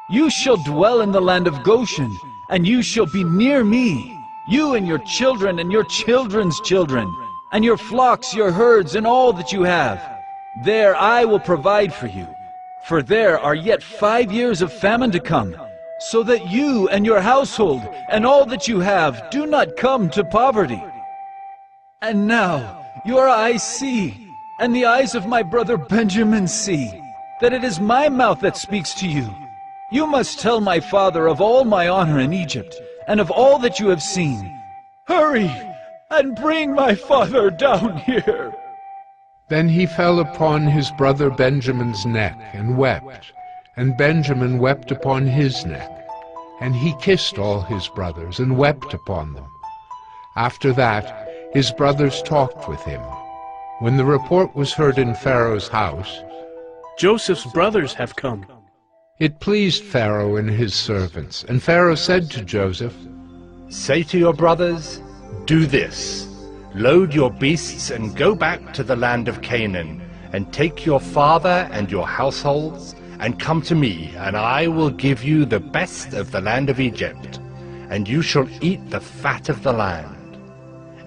You shall dwell in the land of Goshen, and you shall be near me, you and your children and your children's children, and your flocks, your herds, and all that you have. There I will provide for you, for there are yet 5 years of famine to come, so that you and your household and all that you have do not come to poverty. And now your eyes see, and the eyes of my brother Benjamin see, that it is my mouth that speaks to you. You must tell my father of all my honor in Egypt, and of all that you have seen. Hurry, and bring my father down here." Then he fell upon his brother Benjamin's neck and wept, and Benjamin wept upon his neck. And he kissed all his brothers and wept upon them. After that, his brothers talked with him. When the report was heard in Pharaoh's house, "Joseph's brothers have come," it pleased Pharaoh and his servants, and Pharaoh said to Joseph, "Say to your brothers, do this. Load your beasts and go back to the land of Canaan, and take your father and your households, and come to me, and I will give you the best of the land of Egypt, and you shall eat the fat of the land.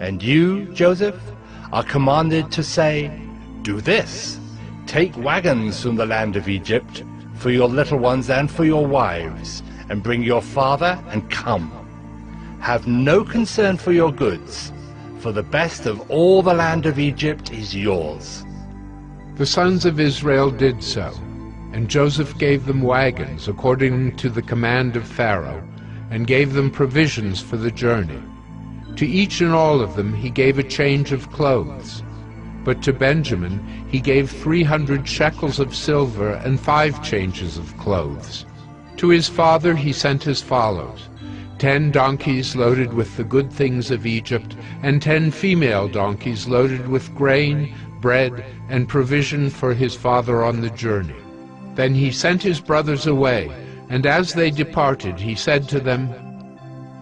And you, Joseph, are commanded to say, do this. Take wagons from the land of Egypt, for your little ones and for your wives, and bring your father and come. Have no concern for your goods, for the best of all the land of Egypt is yours." The sons of Israel did so, and Joseph gave them wagons according to the command of Pharaoh, and gave them provisions for the journey. To each and all of them he gave a change of clothes. But to Benjamin he gave 300 shekels of silver and 5 changes of clothes. To his father he sent as follows: 10 donkeys loaded with the good things of Egypt, and 10 female donkeys loaded with grain, bread, and provision for his father on the journey. Then he sent his brothers away, and as they departed he said to them,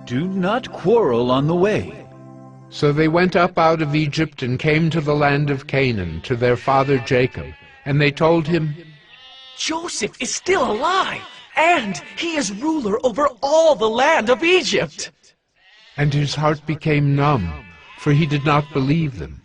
"Do not quarrel on the way." So they went up out of Egypt and came to the land of Canaan, to their father Jacob. And they told him, "Joseph is still alive, and he is ruler over all the land of Egypt." And his heart became numb, for he did not believe them.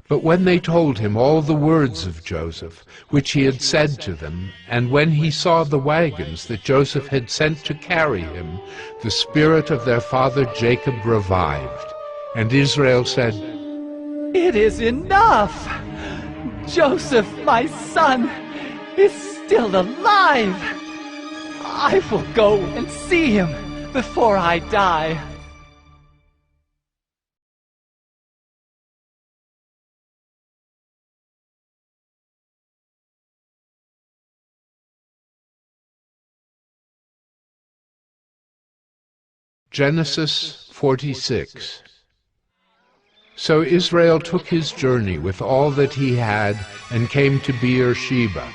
But when they told him all the words of Joseph, which he had said to them, and when he saw the wagons that Joseph had sent to carry him, the spirit of their father Jacob revived. And Israel said, "It is enough! Joseph, my son, is still alive! I will go and see him before I die." Genesis 46. So Israel took his journey with all that he had, and came to Beer-sheba,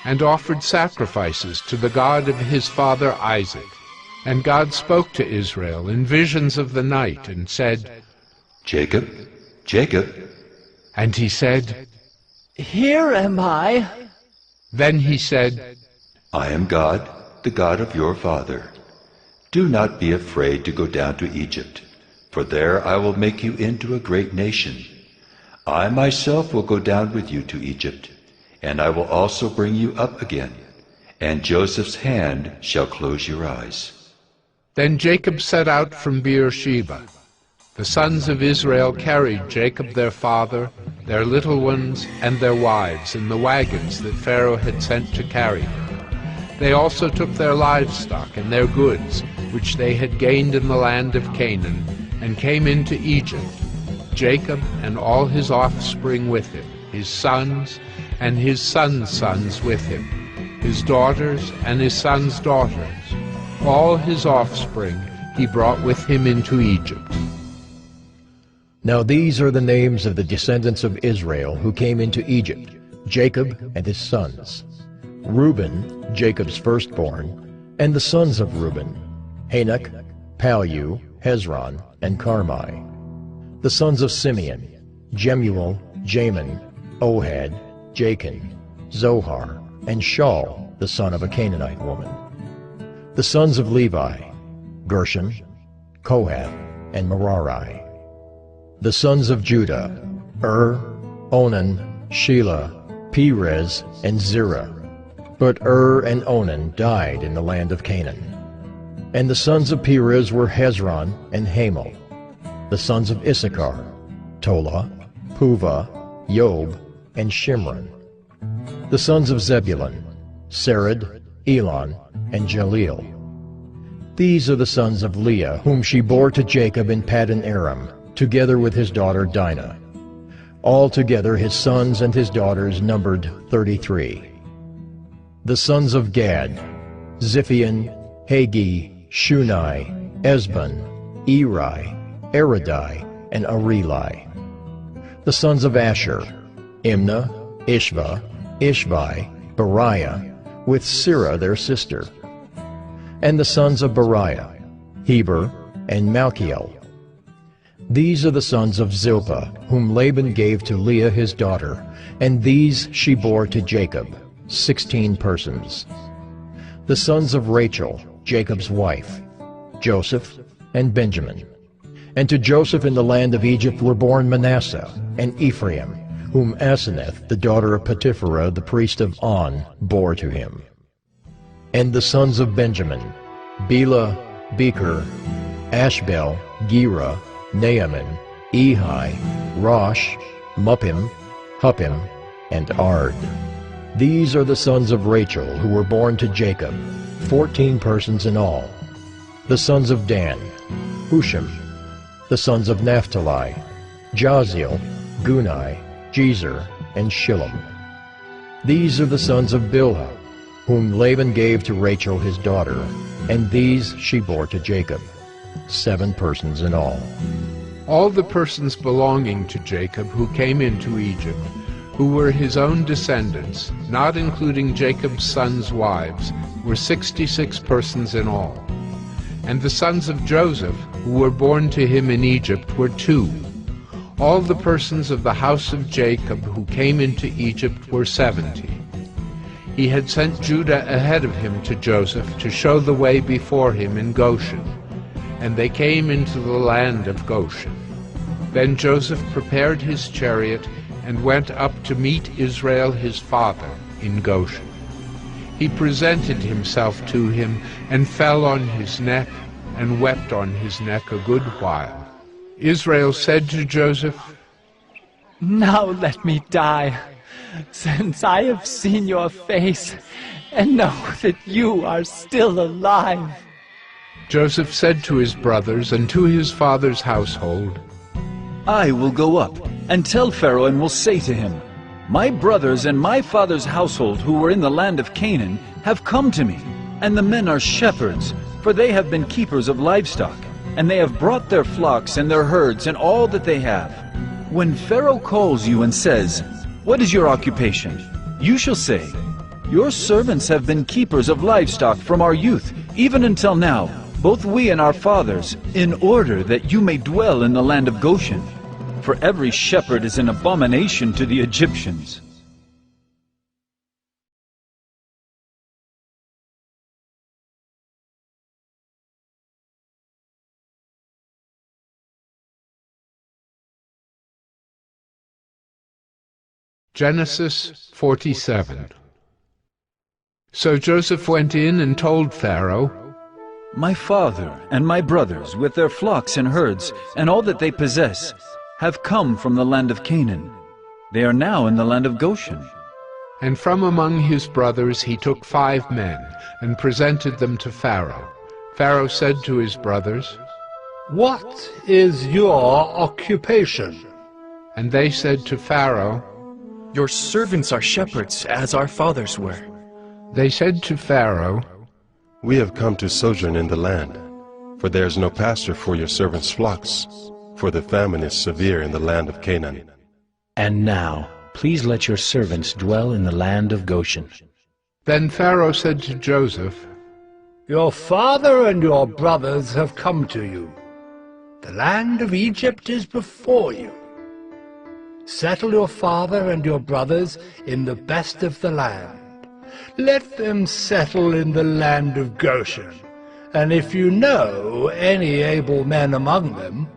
and offered sacrifices to the God of his father Isaac. And God spoke to Israel in visions of the night, and said, "Jacob, Jacob." And he said, "Here am I." Then he said, "I am God, the God of your father. Do not be afraid to go down to Egypt, for there I will make you into a great nation. I myself will go down with you to Egypt, and I will also bring you up again, and Joseph's hand shall close your eyes." Then Jacob set out from Beer-sheba. The sons of Israel carried Jacob their father, their little ones, and their wives in the wagons that Pharaoh had sent to carry them. They also took their livestock and their goods, which they had gained in the land of Canaan, and came into Egypt, Jacob and all his offspring with him, his sons and his sons' sons with him, his daughters and his sons' daughters. All his offspring he brought with him into Egypt. Now these are the names of the descendants of Israel who came into Egypt, Jacob and his sons. Reuben, Jacob's firstborn, and the sons of Reuben, Hanok, Palu, Hezron, and Carmi. The sons of Simeon, Jemuel, Jamin, Ohad, Jachin, Zohar, and Shaul, the son of a Canaanite woman. The sons of Levi, Gershon, Kohath, and Merari. The sons of Judah, Onan, Shelah, Perez, and Zerah. But and Onan died in the land of Canaan. And the sons of Perez were Hezron and Hamel. The sons of Issachar, Tola, Puvah, Yob, and Shimron. The sons of Zebulun, Sered, Elon, and Jaleel. These are the sons of Leah, whom she bore to Jacob in Paddan Aram, together with his daughter Dinah. Altogether his sons and his daughters numbered 33. The sons of Gad: Ziphion, Hagi, Shunai, Esbon, Eri, Eridai, and Areli. The sons of Asher: Imnah, Ishva, Ishvi, Beriah, with Sirah their sister. And the sons of Beriah: Heber and Malchiel. These are the sons of Zilpah, whom Laban gave to Leah his daughter, and these she bore to Jacob, 16 persons. The sons of Rachel, Jacob's wife: Joseph and Benjamin. And to Joseph in the land of Egypt were born Manasseh and Ephraim, whom Asenath, the daughter of Potipherah, the priest of On, bore to him. And the sons of Benjamin: Bela, Becher, Ashbel, Gera, Naaman, Ehi, Rosh, Muppim, Huppim, and Ard. These are the sons of Rachel, who were born to Jacob, 14 persons in all. The sons of Dan: Hushim. The sons of Naphtali: Jaziel, Gunai, Jezer, and Shillem. These are the sons of Bilhah, whom Laban gave to Rachel his daughter, and these she bore to Jacob, 7 persons in all. All the persons belonging to Jacob who came into Egypt, who were his own descendants, not including Jacob's sons' wives, were 66 persons in all. And the sons of Joseph, who were born to him in Egypt, were 2. All the persons of the house of Jacob who came into Egypt were 70. He had sent Judah ahead of him to Joseph to show the way before him in Goshen, and they came into the land of Goshen. Then Joseph prepared his chariot and went up to meet Israel his father in Goshen. He presented himself to him and fell on his neck and wept on his neck a good while. Israel said to Joseph, "Now let me die, since I have seen your face and know that you are still alive." Joseph said to his brothers and to his father's household, I will go up and tell Pharaoh and will say to him, My brothers and my father's household who were in the land of Canaan have come to me, and the men are shepherds, for they have been keepers of livestock, and they have brought their flocks and their herds and all that they have. When Pharaoh calls you and says, What is your occupation? You shall say, Your servants have been keepers of livestock from our youth, even until now, both we and our fathers, in order that you may dwell in the land of Goshen. For every shepherd is an abomination to the Egyptians. Genesis 47. So Joseph went in and told Pharaoh, My father and my brothers, with their flocks and herds, and all that they possess, have come from the land of Canaan. They are now in the land of Goshen. And from among his brothers he took 5 men, and presented them to Pharaoh. Pharaoh said to his brothers, What is your occupation? And they said to Pharaoh, Your servants are shepherds, as our fathers were. They said to Pharaoh, We have come to sojourn in the land, for there is no pasture for your servants' flocks, for the famine is severe in the land of Canaan. And now, please let your servants dwell in the land of Goshen. Then Pharaoh said to Joseph, Your father and your brothers have come to you. The land of Egypt is before you. Settle your father and your brothers in the best of the land. Let them settle in the land of Goshen, and if you know any able men among them,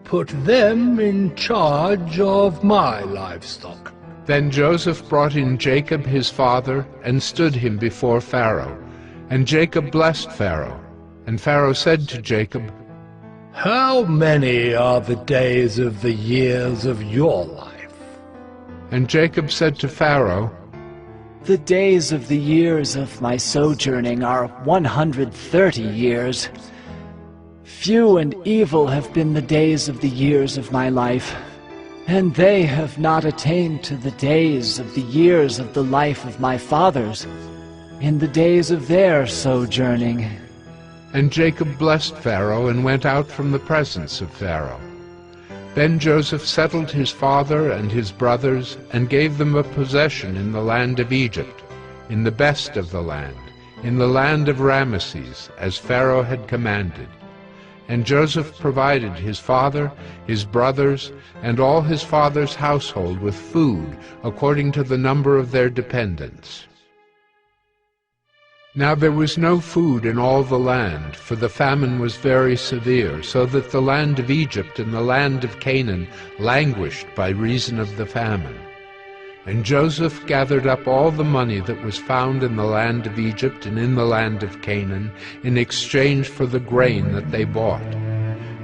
put them in charge of my livestock. Then Joseph brought in Jacob his father, and stood him before Pharaoh. And Jacob blessed Pharaoh. And Pharaoh said to Jacob, How many are the days of the years of your life? And Jacob said to Pharaoh, The days of the years of my sojourning are 130 years. Few and evil have been the days of the years of my life, and they have not attained to the days of the years of the life of my fathers, in the days of their sojourning. And Jacob blessed Pharaoh and went out from the presence of Pharaoh. Then Joseph settled his father and his brothers, and gave them a possession in the land of Egypt, in the best of the land, in the land of Ramesses, as Pharaoh had commanded. And Joseph provided his father, his brothers, and all his father's household with food, according to the number of their dependents. Now there was no food in all the land, for the famine was very severe, so that the land of Egypt and the land of Canaan languished by reason of the famine. And Joseph gathered up all the money that was found in the land of Egypt and in the land of Canaan, in exchange for the grain that they bought.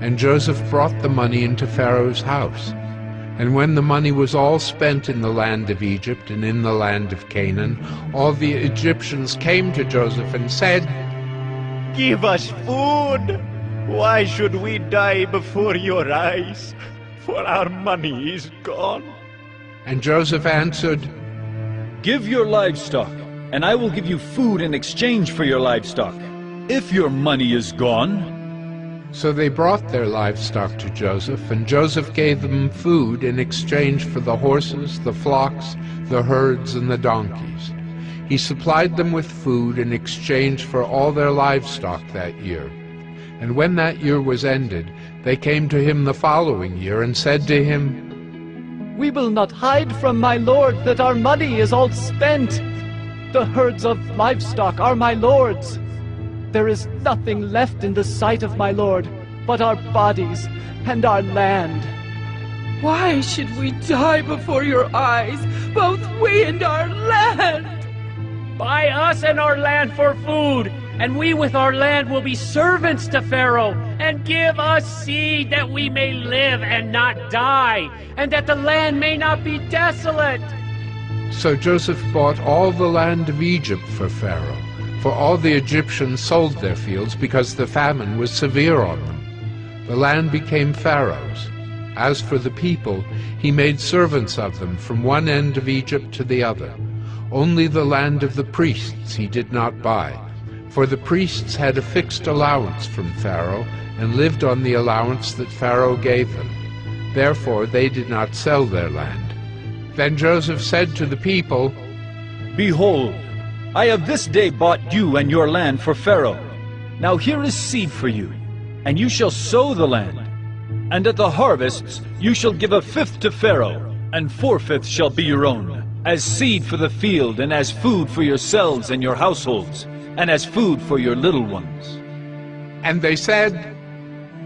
And Joseph brought the money into Pharaoh's house. And when the money was all spent in the land of Egypt and in the land of Canaan, all the Egyptians came to Joseph and said, "Give us food! Why should we die before your eyes? For our money is gone." And Joseph answered, "Give your livestock, and I will give you food in exchange for your livestock, if your money is gone." So they brought their livestock to Joseph, and Joseph gave them food in exchange for the horses, the flocks, the herds, and the donkeys. He supplied them with food in exchange for all their livestock that year. And when that year was ended, they came to him the following year and said to him, "We will not hide from my lord that our money is all spent. The herds of livestock are my lord's. There is nothing left in the sight of my lord but our bodies and our land." Why should we die before your eyes, both we and our land? Buy us and our land for food, and we with our land will be servants to Pharaoh, and give us seed that we may live and not die, and that the land may not be desolate. So Joseph bought all the land of Egypt for Pharaoh, for all the Egyptians sold their fields because the famine was severe on them. The land became Pharaoh's. As for the people, he made servants of them from one end of Egypt to the other. Only the land of the priests he did not buy, for the priests had a fixed allowance from Pharaoh and lived on the allowance that Pharaoh gave them. Therefore they did not sell their land. Then Joseph said to the people, "Behold, I have this day bought you and your land for Pharaoh. Now here is seed for you, and you shall sow the land. And at the harvests you shall give a fifth to Pharaoh, and 4/5 shall be your own, as seed for the field, and as food for yourselves and your households, and as food for your little ones." And they said,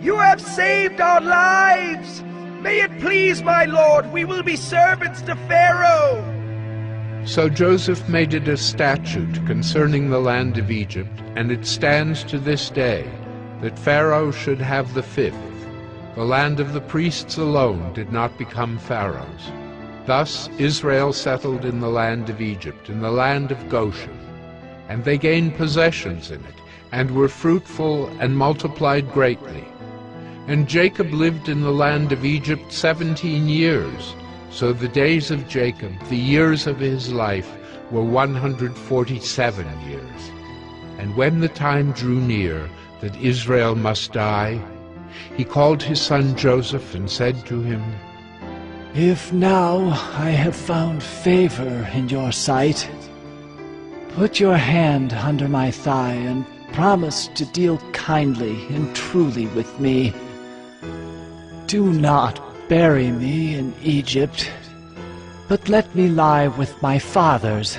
"You have saved our lives. May it please my lord, we will be servants to Pharaoh." So Joseph made it a statute concerning the land of Egypt, and it stands to this day, that Pharaoh should have the fifth. The land of the priests alone did not become Pharaoh's. Thus Israel settled in the land of Egypt, in the land of Goshen. And they gained possessions in it, and were fruitful and multiplied greatly. And Jacob lived in the land of Egypt 17 years. So the days of Jacob, the years of his life, were 147 years. And when the time drew near that Israel must die, he called his son Joseph and said to him, "If now I have found favor in your sight, put your hand under my thigh and promise to deal kindly and truly with me. Do not bury me in Egypt, but let me lie with my fathers.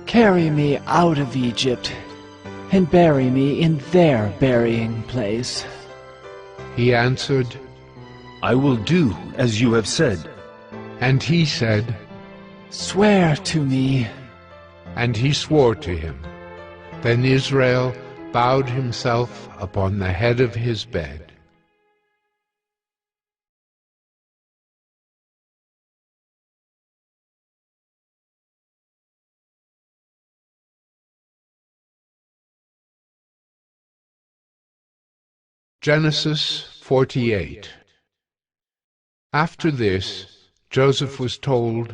Carry me out of Egypt, and bury me in their burying place." He answered, "I will do as you have said." And he said, "Swear to me." And he swore to him. Then Israel bowed himself upon the head of his bed. Genesis 48. After this, Joseph was told,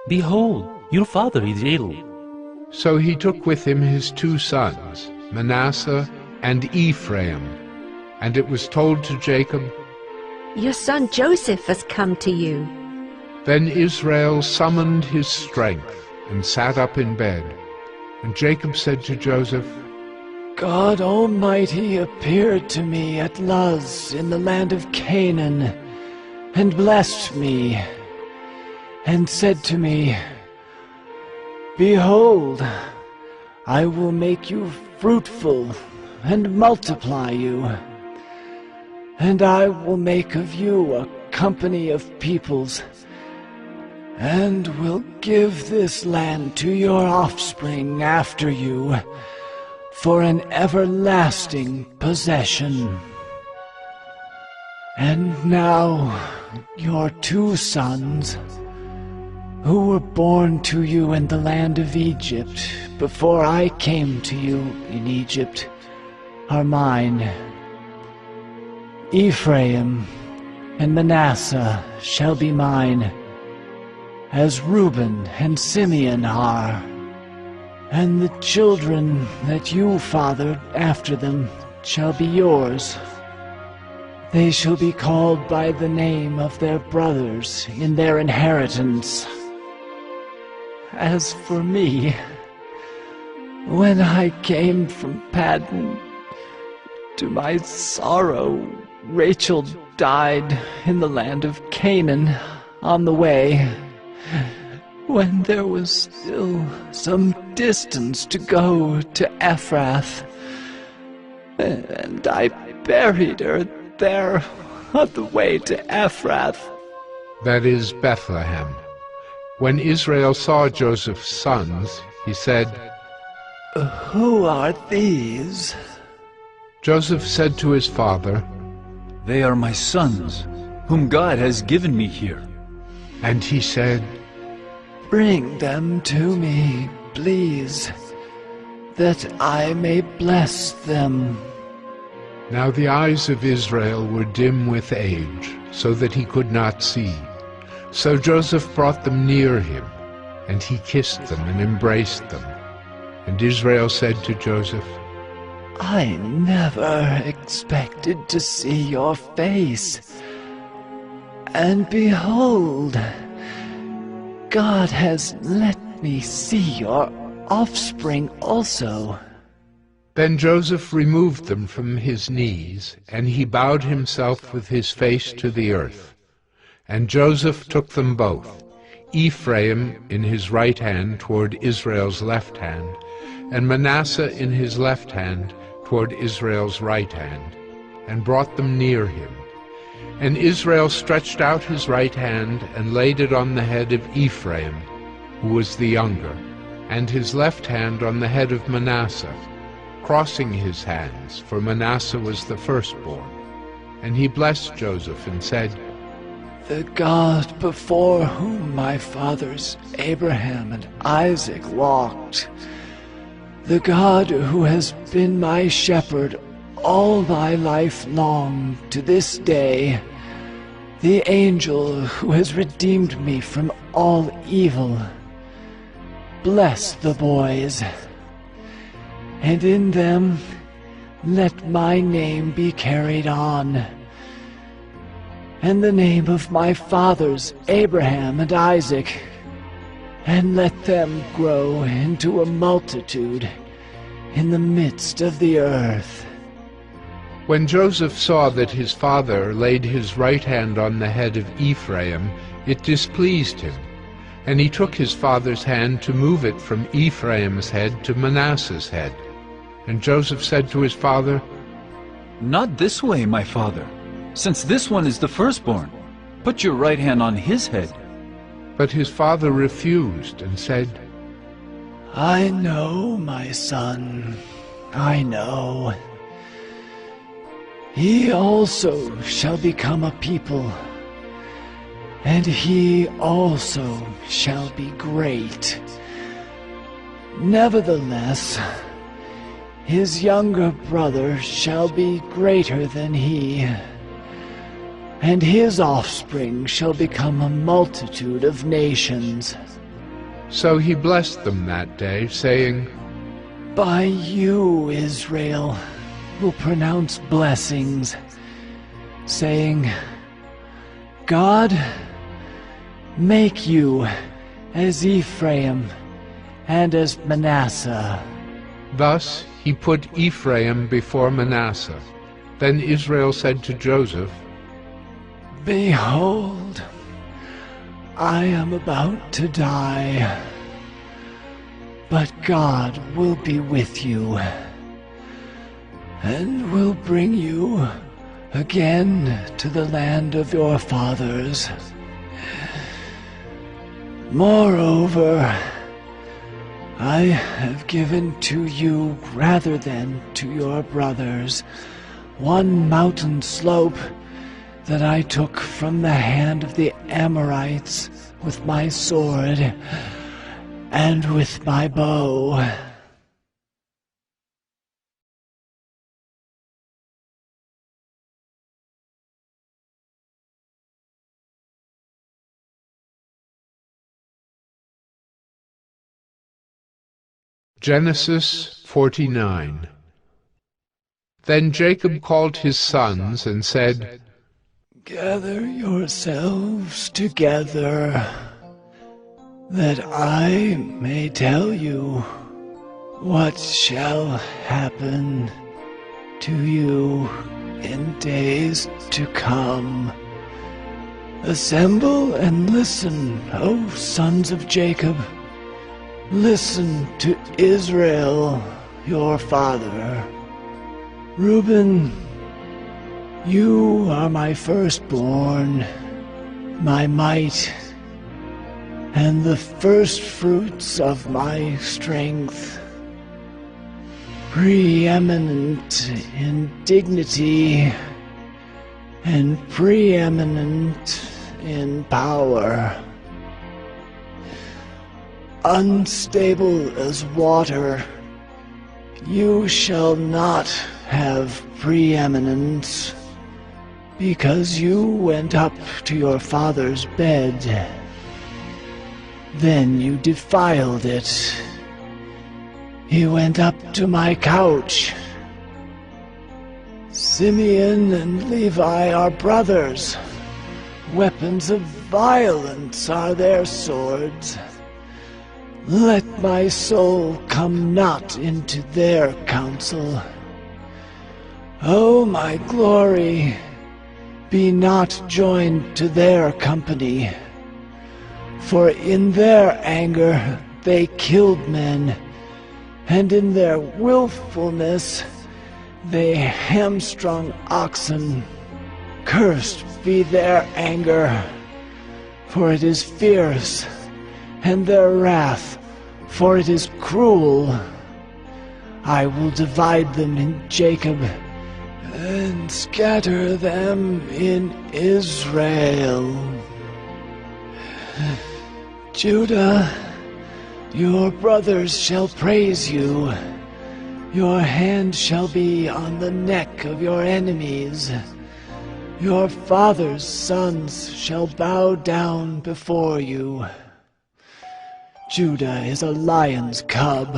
"Behold, your father is ill." So he took with him his 2 sons, Manasseh and Ephraim. And it was told to Jacob, "Your son Joseph has come to you." Then Israel summoned his strength and sat up in bed. And Jacob said to Joseph, God Almighty appeared to me at Luz in the land of Canaan, and blessed me, and said to me, Behold, I will make you fruitful, and multiply you, and I will make of you a company of peoples, and will give this land to your offspring after you, for an everlasting possession. And now your 2 sons, who were born to you in the land of Egypt before I came to you in Egypt, are mine. Ephraim and Manasseh shall be mine, as Reuben and Simeon are. And the children that you fathered after them shall be yours. They shall be called by the name of their brothers in their inheritance. As for me, when I came from Paddan, to my sorrow, Rachel died in the land of Canaan on the way, when there was still some distance to go to Ephrath, and I buried her there on the way to Ephrath. That is Bethlehem. When Israel saw Joseph's sons, he said, Who are these? Joseph said to his father, They are my sons, whom God has given me here. And he said, Bring them to me, please, that I may bless them. Now the eyes of Israel were dim with age, so that he could not see. So Joseph brought them near him, and he kissed them and embraced them. And Israel said to Joseph, I never expected to see your face, and behold, God has let me see your offspring also. Then Joseph removed them from his knees, and he bowed himself with his face to the earth. And Joseph took them both, Ephraim in his right hand toward Israel's left hand, and Manasseh in his left hand toward Israel's right hand, and brought them near him. And Israel stretched out his right hand and laid it on the head of Ephraim, who was the younger, and his left hand on the head of Manasseh, crossing his hands, for Manasseh was the firstborn. And he blessed Joseph and said, The God before whom my fathers Abraham and Isaac walked, the God who has been my shepherd all my life long to this day, the angel who has redeemed me from all evil, bless the boys, and in them let my name be carried on, and the name of my fathers Abraham and Isaac, and let them grow into a multitude in the midst of the earth. When Joseph saw that his father laid his right hand on the head of Ephraim, it displeased him, and he took his father's hand to move it from Ephraim's head to Manasseh's head. And Joseph said to his father, Not this way, my father, since this one is the firstborn. Put your right hand on his head. But his father refused and said, I know, my son, I know. He also shall become a people, and he also shall be great. Nevertheless, his younger brother shall be greater than he, and his offspring shall become a multitude of nations. So he blessed them that day, saying, By you, Israel, will pronounce blessings, saying, God, make you as Ephraim and as Manasseh. Thus he put Ephraim before Manasseh. Then Israel said to Joseph, Behold, I am about to die, but God will be with you, and will bring you again to the land of your fathers. Moreover, I have given to you, rather than to your brothers, one mountain slope that I took from the hand of the Amorites with my sword and with my bow. Genesis 49. Then Jacob called his sons and said, Gather yourselves together, that I may tell you what shall happen to you in days to come. Assemble and listen, O sons of Jacob. Listen to Israel, your father. Reuben, you are my firstborn, my might, and the first fruits of my strength, preeminent in dignity and preeminent in power. Unstable as water, you shall not have preeminence, because you went up to your father's bed. Then you defiled it. He went up to my couch. Simeon and Levi are brothers. Weapons of violence are their swords. Let my soul come not into their counsel. O my glory, be not joined to their company. For in their anger they killed men, and in their willfulness they hamstrung oxen. Cursed be their anger, for it is fierce, and their wrath, for it is cruel. I will divide them in Jacob, and scatter them in Israel. Judah, your brothers shall praise you. Your hand shall be on the neck of your enemies. Your father's sons shall bow down before you. Judah is a lion's cub.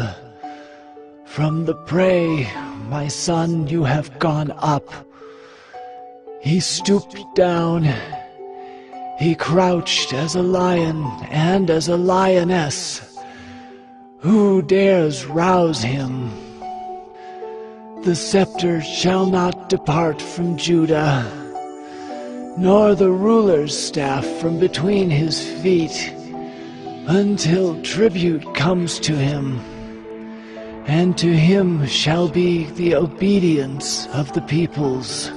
From the prey, my son, you have gone up. He stooped down. He crouched as a lion and as a lioness. Who dares rouse him? The scepter shall not depart from Judah, nor the ruler's staff from between his feet, until tribute comes to him, and to him shall be the obedience of the peoples.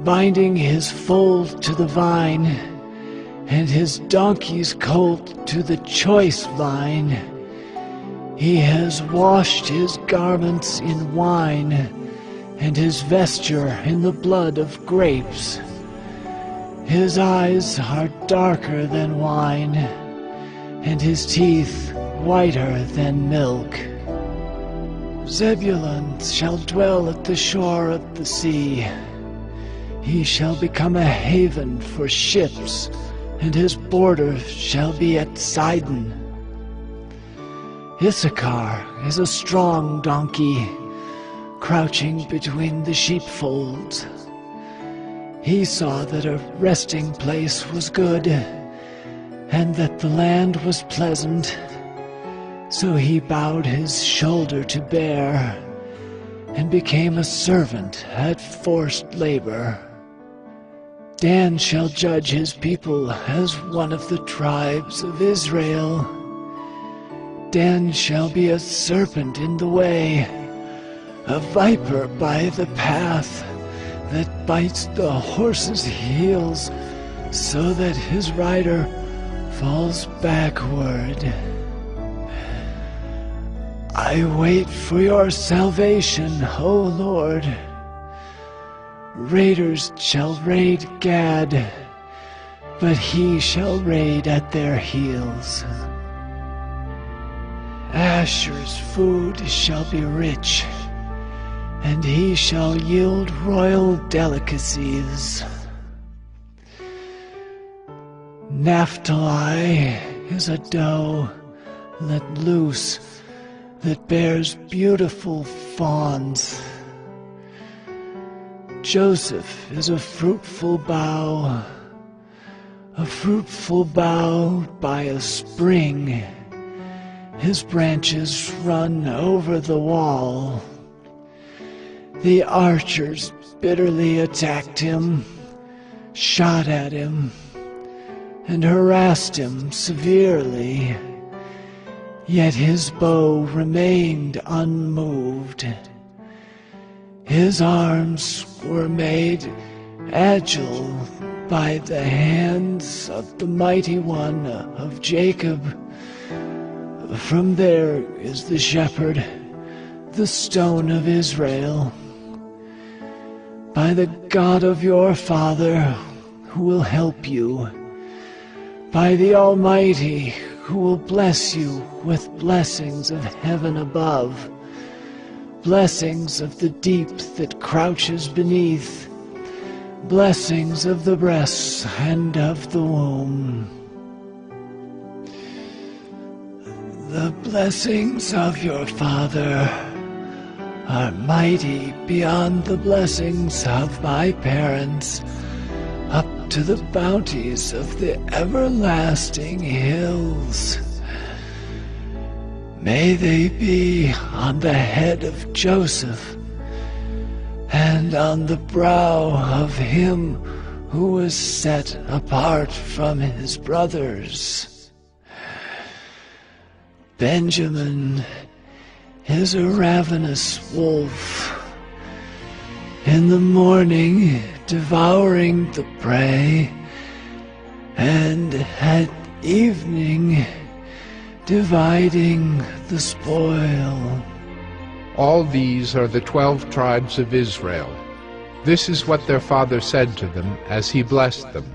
Binding his foal to the vine, and his donkey's colt to the choice vine, he has washed his garments in wine, and his vesture in the blood of grapes. His eyes are darker than wine, and his teeth whiter than milk. Zebulun shall dwell at the shore of the sea. He shall become a haven for ships, and his border shall be at Sidon. Issachar is a strong donkey, crouching between the sheepfolds. He saw that a resting place was good, and that the land was pleasant. So he bowed his shoulder to bear, and became a servant at forced labor. Dan shall judge his people as one of the tribes of Israel. Dan shall be a serpent in the way, a viper by the path, that bites the horse's heels, so that his rider falls backward. I wait for your salvation, O Lord. Raiders shall raid Gad, but he shall raid at their heels. Asher's food shall be rich, and he shall yield royal delicacies. Naphtali is a doe let loose that bears beautiful fawns. Joseph is a fruitful bough by a spring. His branches run over the wall. The archers bitterly attacked him, shot at him, and harassed him severely. Yet his bow remained unmoved. His arms were made agile by the hands of the mighty one of Jacob. From there is the shepherd, the stone of Israel. By the God of your father, who will help you. By the Almighty, who will bless you with blessings of heaven above, blessings of the deep that crouches beneath, blessings of the breasts and of the womb. The blessings of your father are mighty beyond the blessings of my parents, up to the bounties of the everlasting hills. May they be on the head of Joseph, and on the brow of him who was set apart from his brothers. Benjamin is a ravenous wolf, in the morning devouring the prey, and at evening dividing the spoil. All these are the 12 tribes of Israel. This is what their father said to them as he blessed them,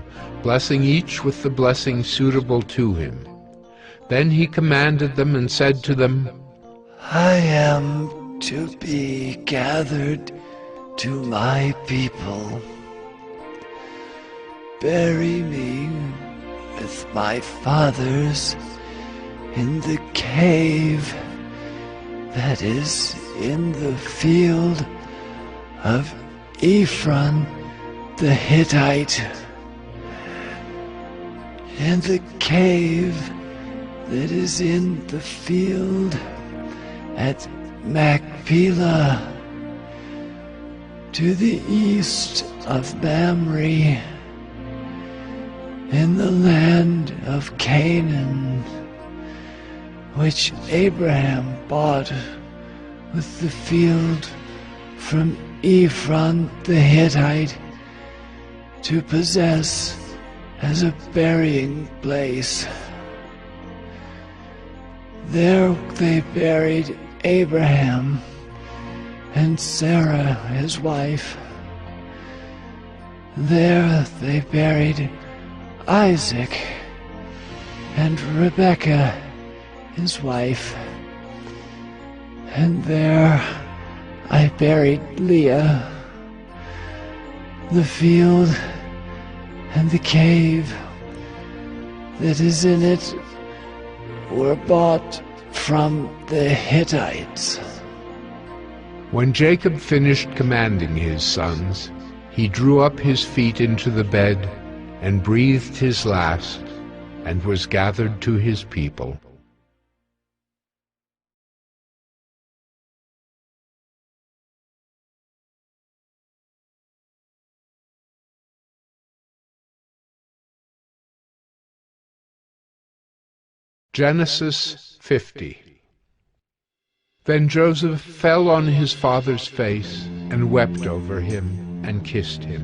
blessing each with the blessing suitable to him. Then he commanded them and said to them, I am to be gathered to my people. Bury me with my fathers in the cave that is in the field of Ephron the Hittite, in the cave that is in the field at Machpelah, to the east of Mamre, in the land of Canaan, which Abraham bought with the field from Ephron the Hittite, to possess as a burying place. There they buried Abraham and Sarah his wife. There they buried Isaac and Rebekah his wife. And there I buried Leah. The field and the cave that is in it were bought from the Hittites. When Jacob finished commanding his sons, he drew up his feet into the bed and breathed his last, and was gathered to his people. Genesis 50. Then Joseph fell on his father's face and wept over him and kissed him.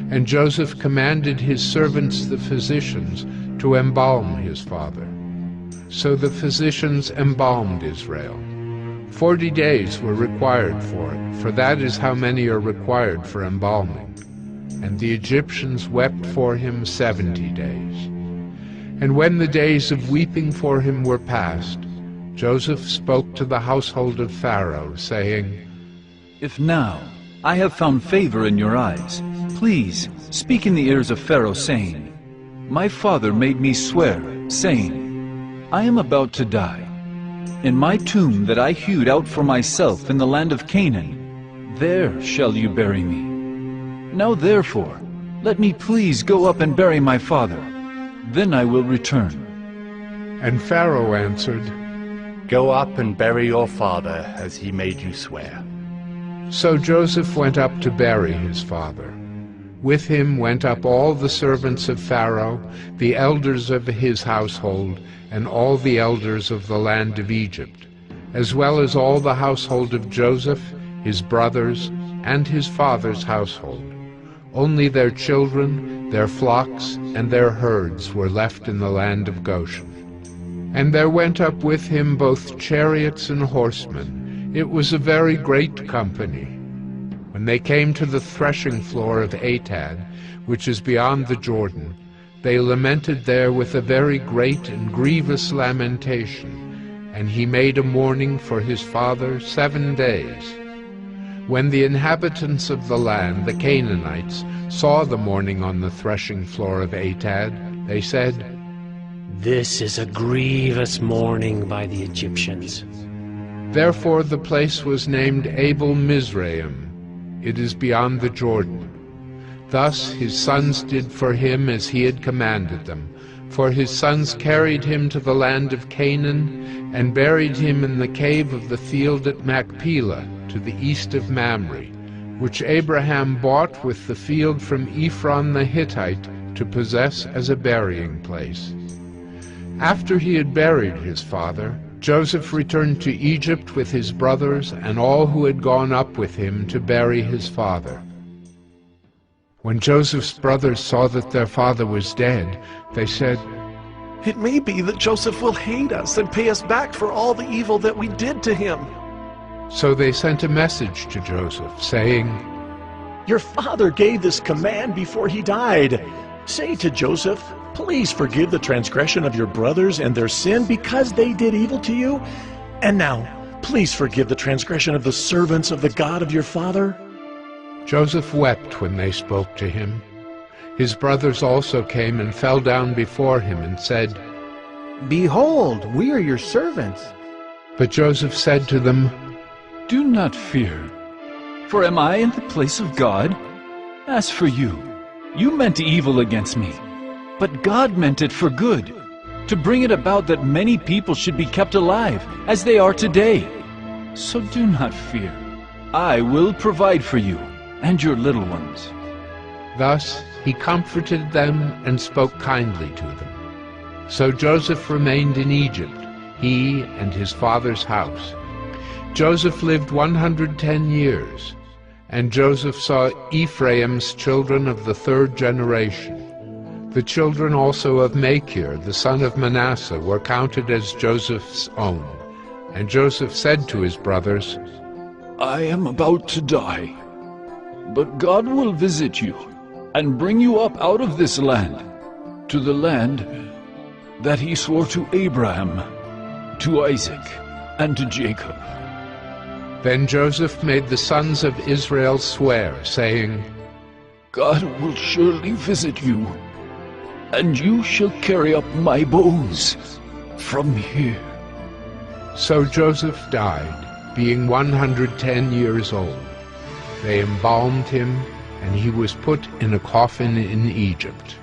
And Joseph commanded his servants the physicians to embalm his father. So the physicians embalmed Israel. 40 days were required for it, for that is how many are required for embalming. And the Egyptians wept for him 70 days. And when the days of weeping for him were past, Joseph spoke to the household of Pharaoh, saying, If now I have found favor in your eyes, please speak in the ears of Pharaoh, saying, My father made me swear, saying, I am about to die. In my tomb that I hewed out for myself in the land of Canaan, there shall you bury me. Now therefore, let me please go up and bury my father. Then I will return. And Pharaoh answered, Go up and bury your father as he made you swear. So Joseph went up to bury his father. With him went up all the servants of Pharaoh, the elders of his household, and all the elders of the land of Egypt, as well as all the household of Joseph, his brothers, and his father's household. Only their children, their flocks, and their herds were left in the land of Goshen. And there went up with him both chariots and horsemen. It was a very great company. When they came to the threshing floor of Atad, which is beyond the Jordan, they lamented there with a very great and grievous lamentation. And he made a mourning for his father 7 days. When the inhabitants of the land, the Canaanites, saw the mourning on the threshing floor of Atad, they said, This is a grievous mourning by the Egyptians. Therefore the place was named Abel Mizraim. It is beyond the Jordan. Thus his sons did for him as he had commanded them. For his sons carried him to the land of Canaan, and buried him in the cave of the field at Machpelah, to the east of Mamre, which Abraham bought with the field from Ephron the Hittite to possess as a burying place. After he had buried his father, Joseph returned to Egypt with his brothers and all who had gone up with him to bury his father. When Joseph's brothers saw that their father was dead, they said, It may be that Joseph will hate us and pay us back for all the evil that we did to him. So they sent a message to Joseph, saying, Your father gave this command before he died. Say to Joseph, Please forgive the transgression of your brothers and their sin because they did evil to you. And now, please forgive the transgression of the servants of the God of your father. Joseph wept when they spoke to him. His brothers also came and fell down before him and said, Behold, we are your servants. But Joseph said to them, Do not fear, for am I in the place of God? As for you, you meant evil against me, but God meant it for good, to bring it about that many people should be kept alive, as they are today. So do not fear. I will provide for you and your little ones. Thus he comforted them and spoke kindly to them. So Joseph remained in Egypt, he and his father's house. Joseph lived 110 years, and Joseph saw Ephraim's children of the 3rd generation. The children also of Machir, the son of Manasseh, were counted as Joseph's own. And Joseph said to his brothers, I am about to die, but God will visit you and bring you up out of this land, to the land that he swore to Abraham, to Isaac, and to Jacob. Then Joseph made the sons of Israel swear, saying, God will surely visit you, and you shall carry up my bones from here. So Joseph died, being 110 years old. They embalmed him, and he was put in a coffin in Egypt.